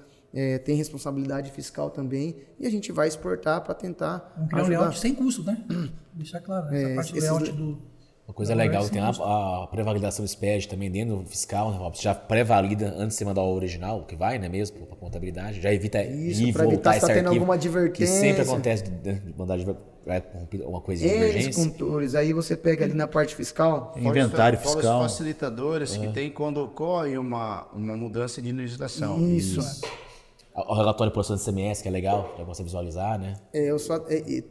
Speaker 5: tem responsabilidade fiscal também, e a gente vai exportar para tentar
Speaker 4: ajudar. Um layout sem custo, né? Deixar claro, essa parte do layout
Speaker 6: Uma coisa legal que tem a pré-validação SPED também dentro do fiscal, né? Você já pré-valida antes de você mandar o original, que vai, né, mesmo, para contabilidade, já evita ir voltar esse arquivo,
Speaker 5: alguma advertência.
Speaker 6: Que sempre acontece de mandar uma coisinha de emergência.
Speaker 5: Contores, aí você pega ali na parte fiscal.
Speaker 1: Inventário
Speaker 2: Fora
Speaker 1: fiscal.
Speaker 2: os facilitadores que tem quando ocorre uma mudança de legislação.
Speaker 5: Isso.
Speaker 6: O relatório de produção de CMS, que é legal, para você visualizar, né?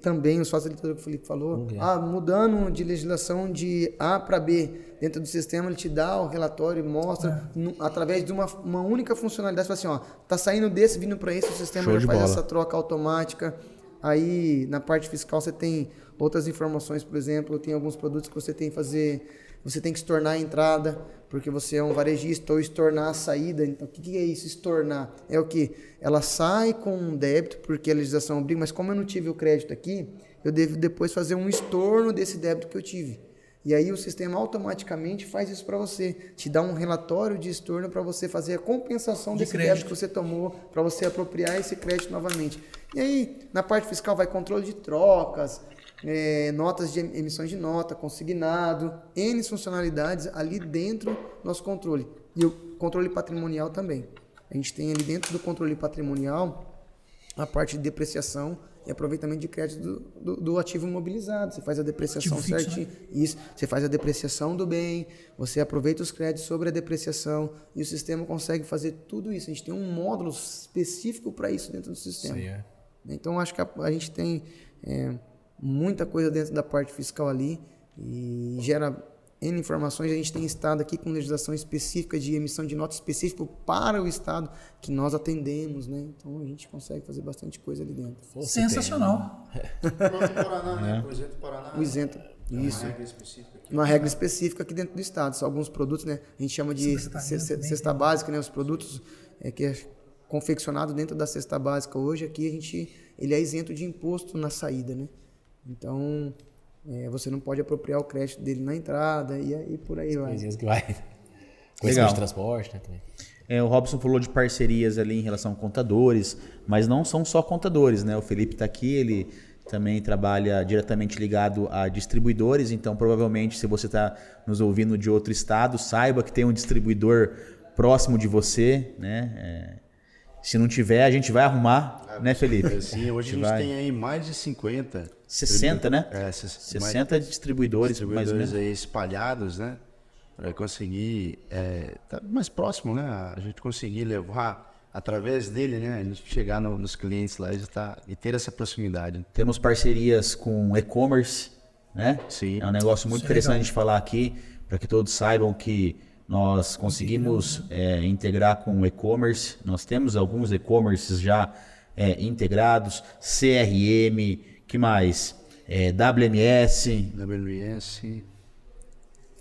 Speaker 5: Também os facilitadores que o Felipe falou, mudando de legislação de A para B, dentro do sistema ele te dá o relatório e mostra, através de uma única funcionalidade, você fala assim, tá saindo desse, vindo para esse, o sistema já faz essa troca automática. Aí, na parte fiscal, você tem outras informações, por exemplo, tem alguns produtos que você tem que fazer, você tem que estornar a entrada, porque você é um varejista, ou estornar a saída. Então, o que é isso, estornar? É o quê? Ela sai com um débito, porque a legislação obriga, mas como eu não tive o crédito aqui, eu devo depois fazer um estorno desse débito que eu tive. E aí o sistema automaticamente faz isso para você, te dá um relatório de estorno para você fazer a compensação desse débito que você tomou, para você apropriar esse crédito novamente. E aí, na parte fiscal, vai controle de trocas, notas de emissões de nota, consignado, N funcionalidades ali dentro do nosso controle. E o controle patrimonial também. A gente tem ali dentro do controle patrimonial a parte de depreciação e aproveitamento de crédito do ativo imobilizado. Você faz a depreciação certinho. Né? Isso. Você faz a depreciação do bem, você aproveita os créditos sobre a depreciação e o sistema consegue fazer tudo isso. A gente tem um módulo específico para isso dentro do sistema. Sim, Então, acho que a gente tem muita coisa dentro da parte fiscal ali e gera N informações. A gente tem estado aqui com legislação específica de emissão de nota específica para o estado que nós atendemos, né? Então a gente consegue fazer bastante coisa ali dentro.
Speaker 4: Sensacional.
Speaker 2: O Paraná, né? O isento Paraná.
Speaker 5: O isento, isso.
Speaker 2: Uma regra específica aqui.
Speaker 5: Uma regra específica aqui dentro do estado. São alguns produtos, né? A gente chama de cesta básica, né? Os produtos que é confeccionado dentro da cesta básica hoje, aqui ele é isento de imposto na saída, né? Então você não pode apropriar o crédito dele na entrada e aí por aí vai.
Speaker 6: Coisinhas que vai. Coisa de transporte, né? Também.
Speaker 1: O Robson falou de parcerias ali em relação a contadores, mas não são só contadores, né? O Felipe está aqui, ele também trabalha diretamente ligado a distribuidores, então provavelmente se você está nos ouvindo de outro estado, saiba que tem um distribuidor próximo de você, né? Se não tiver, a gente vai arrumar, né, Felipe?
Speaker 2: Sim, hoje a gente tem aí mais de 50.
Speaker 1: 60, né?
Speaker 2: 60
Speaker 1: distribuidores mais ou menos
Speaker 2: aí espalhados, né? Para conseguir tá mais próximo, né? A gente conseguir levar através dele, né? A gente chegar nos clientes lá e ter essa proximidade.
Speaker 1: Temos parcerias com e-commerce, né?
Speaker 2: Sim.
Speaker 1: É um negócio muito interessante de falar aqui, para que todos saibam que nós conseguimos integrar com o e-commerce. Nós temos alguns e-commerces já integrados, CRM, que mais? WMS.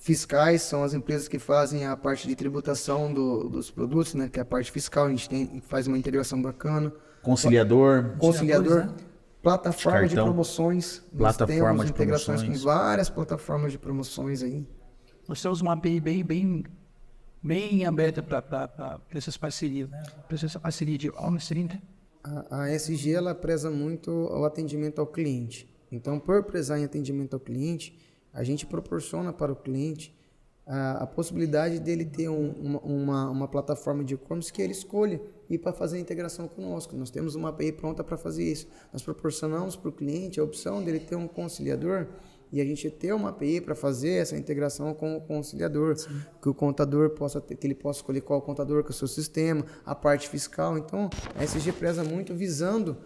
Speaker 5: Fiscais são as empresas que fazem a parte de tributação dos produtos, né? Que é a parte fiscal, a gente faz uma integração bacana.
Speaker 1: Conciliador.
Speaker 5: Plataforma de
Speaker 1: cartão.
Speaker 5: promoções.
Speaker 1: Plataforma
Speaker 5: Nós
Speaker 1: de
Speaker 5: temos integrações
Speaker 1: promoções.
Speaker 5: com várias plataformas de promoções aí.
Speaker 4: Nós temos uma API bem aberta para essas parcerias, né? Para essa parceria de OmniStream.
Speaker 5: A SG ela preza muito o atendimento ao cliente. Então, por prezar em atendimento ao cliente, a gente proporciona para o cliente a possibilidade dele ter uma plataforma de e-commerce que ele escolha e para fazer a integração conosco. Nós temos uma API pronta para fazer isso. Nós proporcionamos para o cliente a opção dele ter um conciliador e a gente ter uma API para fazer essa integração com o conciliador, que o contador que ele possa escolher qual contador que é o seu sistema, a parte fiscal. Então, a SG preza muito visando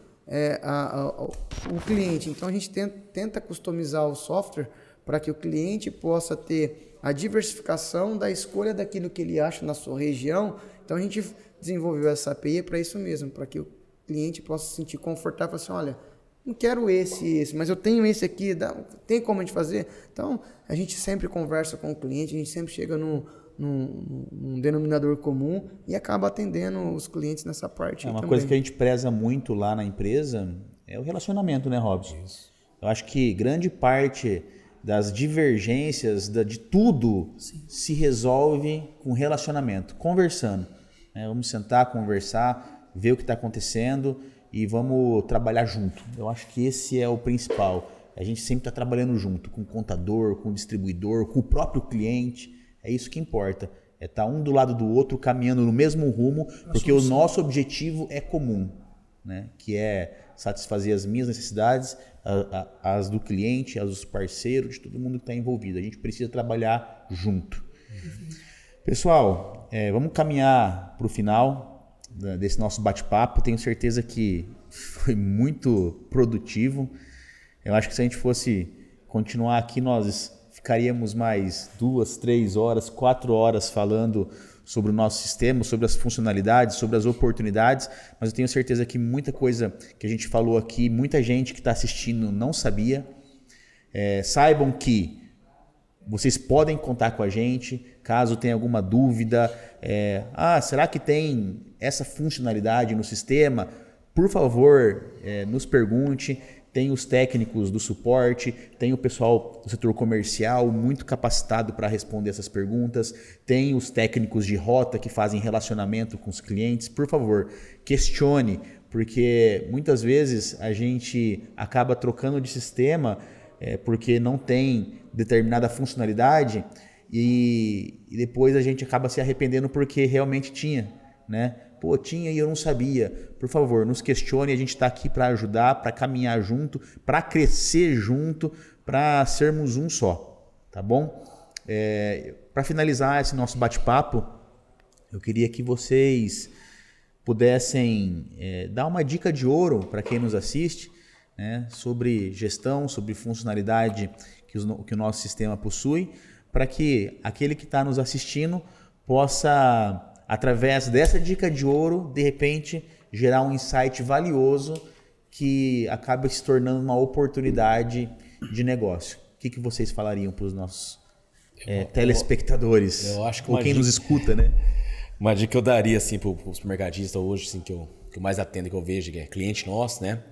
Speaker 5: o cliente. Então, a gente tenta customizar o software para que o cliente possa ter a diversificação da escolha daquilo que ele acha na sua região. Então, a gente desenvolveu essa API para isso mesmo, para que o cliente possa se sentir confortável, assim, olha, não quero esse, mas eu tenho esse aqui, tem como a gente fazer? Então, a gente sempre conversa com o cliente, a gente sempre chega num denominador comum e acaba atendendo os clientes nessa parte.
Speaker 1: Uma
Speaker 5: também.
Speaker 1: coisa que a gente preza muito lá na empresa é o relacionamento, né, Robson? Eu acho que grande parte das divergências, de tudo, se resolve com relacionamento, conversando. Né? Vamos sentar, conversar, ver o que está acontecendo e vamos trabalhar junto. Eu acho que esse é o principal. A gente sempre está trabalhando junto, com o contador, com o distribuidor, com o próprio cliente. É isso que importa. É estar um do lado do outro, caminhando no mesmo rumo, porque o nosso objetivo é comum, né? Que é satisfazer as minhas necessidades, as do cliente, as dos parceiros, de todo mundo que está envolvido. A gente precisa trabalhar junto. Pessoal, vamos caminhar para o final desse nosso bate-papo. Tenho certeza que foi muito produtivo. Eu acho que se a gente fosse continuar aqui, nós ficaríamos mais 2, 3 horas, 4 horas falando sobre o nosso sistema, sobre as funcionalidades, sobre as oportunidades, mas eu tenho certeza que muita coisa que a gente falou aqui, muita gente que está assistindo não sabia. Saibam que vocês podem contar com a gente, caso tenha alguma dúvida. Será que tem essa funcionalidade no sistema? Por favor, nos pergunte. Tem os técnicos do suporte, tem o pessoal do setor comercial muito capacitado para responder essas perguntas, tem os técnicos de rota que fazem relacionamento com os clientes. Por favor, questione, porque muitas vezes a gente acaba trocando de sistema porque não tem determinada funcionalidade e depois a gente acaba se arrependendo porque realmente tinha, né? Pô, tinha e eu não sabia. Por favor, nos questione, a gente está aqui para ajudar, para caminhar junto, para crescer junto, para sermos um só, tá bom? Para finalizar esse nosso bate-papo, eu queria que vocês pudessem dar uma dica de ouro para quem nos assiste, né, sobre gestão, sobre funcionalidade que o nosso sistema possui, para que aquele que está nos assistindo possa, através dessa dica de ouro, de repente, gerar um insight valioso que acaba se tornando uma oportunidade de negócio. O que vocês falariam para os nossos telespectadores?
Speaker 3: Eu acho que
Speaker 1: ou quem nos escuta, né?
Speaker 3: Uma dica que eu daria assim, para o supermercadista hoje, assim, que eu mais atendo, que eu vejo, que é cliente nosso, né?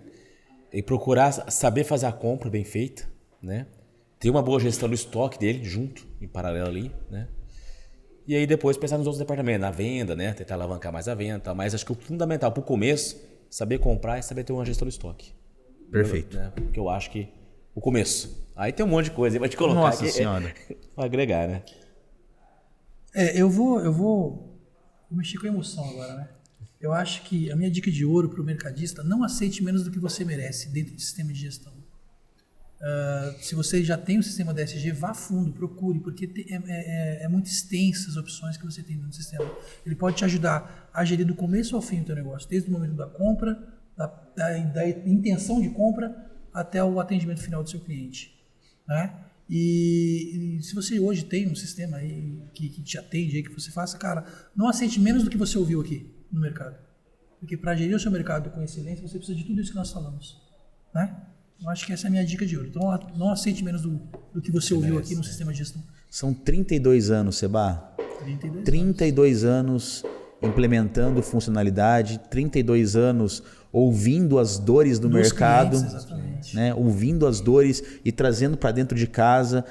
Speaker 3: E procurar saber fazer a compra bem feita, né? Ter uma boa gestão do estoque dele junto, em paralelo ali, né? E aí depois pensar nos outros departamentos, na venda, né? Tentar alavancar mais a venda, tal. Mas acho que o fundamental para o começo, saber comprar e saber ter uma gestão do estoque.
Speaker 1: Perfeito.
Speaker 3: Né? Porque eu acho que o começo. Aí tem um monte de coisa, aí vai te colocar
Speaker 1: Nossa
Speaker 3: aqui.
Speaker 1: Senhora.
Speaker 3: Vai agregar, né?
Speaker 4: Eu vou mexer com a emoção agora, né? Eu acho que a minha dica de ouro para o mercadista: não aceite menos do que você merece dentro do sistema de gestão. Se você já tem o sistema DSG, vá a fundo, procure, porque é muito extensa as opções que você tem no sistema. Ele pode te ajudar a gerir do começo ao fim o teu negócio, desde o momento da compra, da intenção de compra, até o atendimento final do seu cliente, né? E se você hoje tem um sistema aí que te atende, aí, que você faça, cara, não aceite menos do que você ouviu aqui no mercado. Porque para gerir o seu mercado com excelência, você precisa de tudo isso que nós falamos, né? Eu acho que essa é a minha dica de ouro. Então, não aceite menos do que você ouviu aqui no sistema de gestão.
Speaker 1: São 32 anos, Seba. 32 anos implementando funcionalidade, 32 anos ouvindo as dores do mercado,
Speaker 4: clientes, exatamente.
Speaker 1: né? Ouvindo as dores e trazendo para dentro de casa,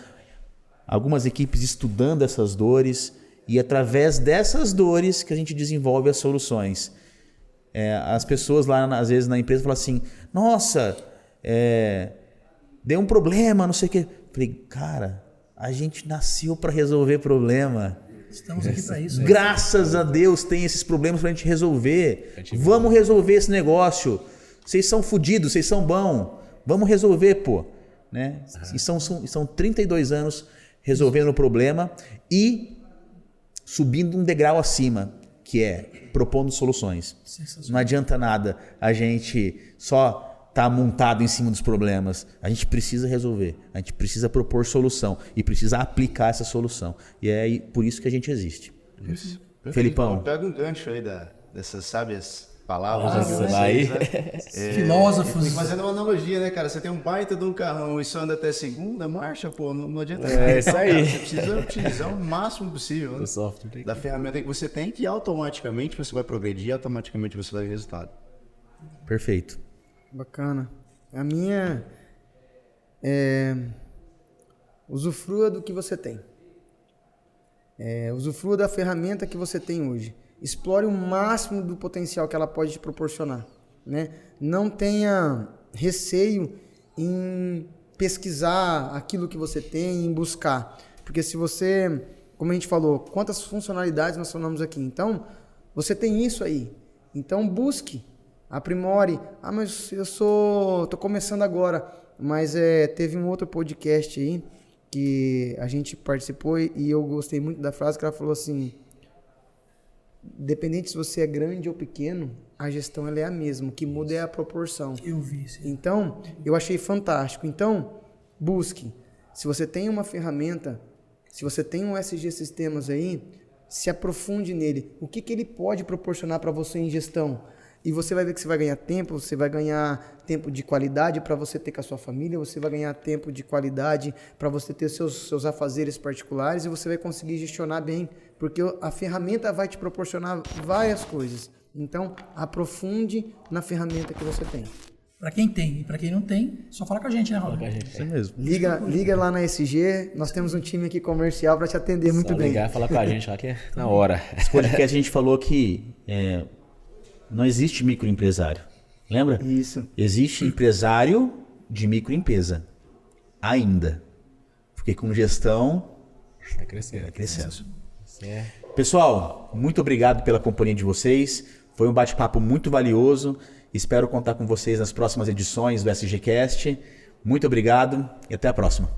Speaker 1: algumas equipes estudando essas dores, e através dessas dores que a gente desenvolve as soluções. As pessoas lá, às vezes, na empresa falam assim, nossa, deu um problema, não sei o quê. Falei, cara, a gente nasceu para resolver problema.
Speaker 4: Estamos aqui para isso.
Speaker 1: Graças a Deus tem esses problemas pra gente resolver. Vamos resolver esse negócio. Vocês são fodidos, vocês são bons. Vamos resolver, pô. Né? E são 32 anos resolvendo o problema e subindo um degrau acima, que é propondo soluções. Não adianta nada a gente só estar montado em cima dos problemas. A gente precisa resolver, a gente precisa propor solução e precisa aplicar essa solução. E é por isso que a gente existe.
Speaker 2: Isso.
Speaker 1: Felipão.
Speaker 2: Pega um gancho aí dessas sábias palavras de vocês,
Speaker 3: aí.
Speaker 2: né?
Speaker 4: Filósofos.
Speaker 2: E fazendo uma analogia, né, cara? Você tem um baita de um carrão e só anda até segunda marcha, pô, não adianta nada.
Speaker 3: É isso aí.
Speaker 2: Cara, você precisa utilizar o máximo possível, né?
Speaker 3: Do software.
Speaker 2: Da ferramenta que você tem, que automaticamente você vai progredir, automaticamente você vai ver resultado.
Speaker 1: Perfeito.
Speaker 5: Bacana. A minha usufrua do que você tem. Usufrua da ferramenta que você tem hoje. Explore o máximo do potencial que ela pode te proporcionar, né? Não tenha receio em pesquisar aquilo que você tem, em buscar. Porque se você, como a gente falou, quantas funcionalidades nós falamos aqui. Então, você tem isso aí. Então, busque, aprimore. Ah, mas tô começando agora. Mas teve um outro podcast aí que a gente participou e eu gostei muito da frase que ela falou assim: independente se você é grande ou pequeno, a gestão ela é a mesma, o que muda é a proporção.
Speaker 4: Eu vi, sim.
Speaker 5: Então, eu achei fantástico. Então, busque. Se você tem uma ferramenta, se você tem um SG Sistemas aí, se aprofunde nele. O que ele pode proporcionar para você em gestão? E você vai ver que você vai ganhar tempo, você vai ganhar tempo de qualidade para você ter com a sua família, você vai ganhar tempo de qualidade para você ter seus afazeres particulares e você vai conseguir gestionar bem, porque a ferramenta vai te proporcionar várias coisas. Então, aprofunde na ferramenta que você tem.
Speaker 4: Para quem tem e para quem não tem, só fala com a gente, né, Raul?
Speaker 1: Isso mesmo.
Speaker 5: Liga lá na SG, nós temos um time aqui comercial para te atender muito bem.
Speaker 6: Ligar, falar com a gente lá que é na hora.
Speaker 1: Esse podcast a gente falou que não existe microempresário. Lembra?
Speaker 5: Isso.
Speaker 1: Existe empresário de microempresa. Ainda. Porque com gestão
Speaker 6: Vai crescer.
Speaker 1: vai crescendo. Pessoal, muito obrigado pela companhia de vocês. Foi um bate-papo muito valioso. Espero contar com vocês nas próximas edições do SGCast. Muito obrigado e até a próxima.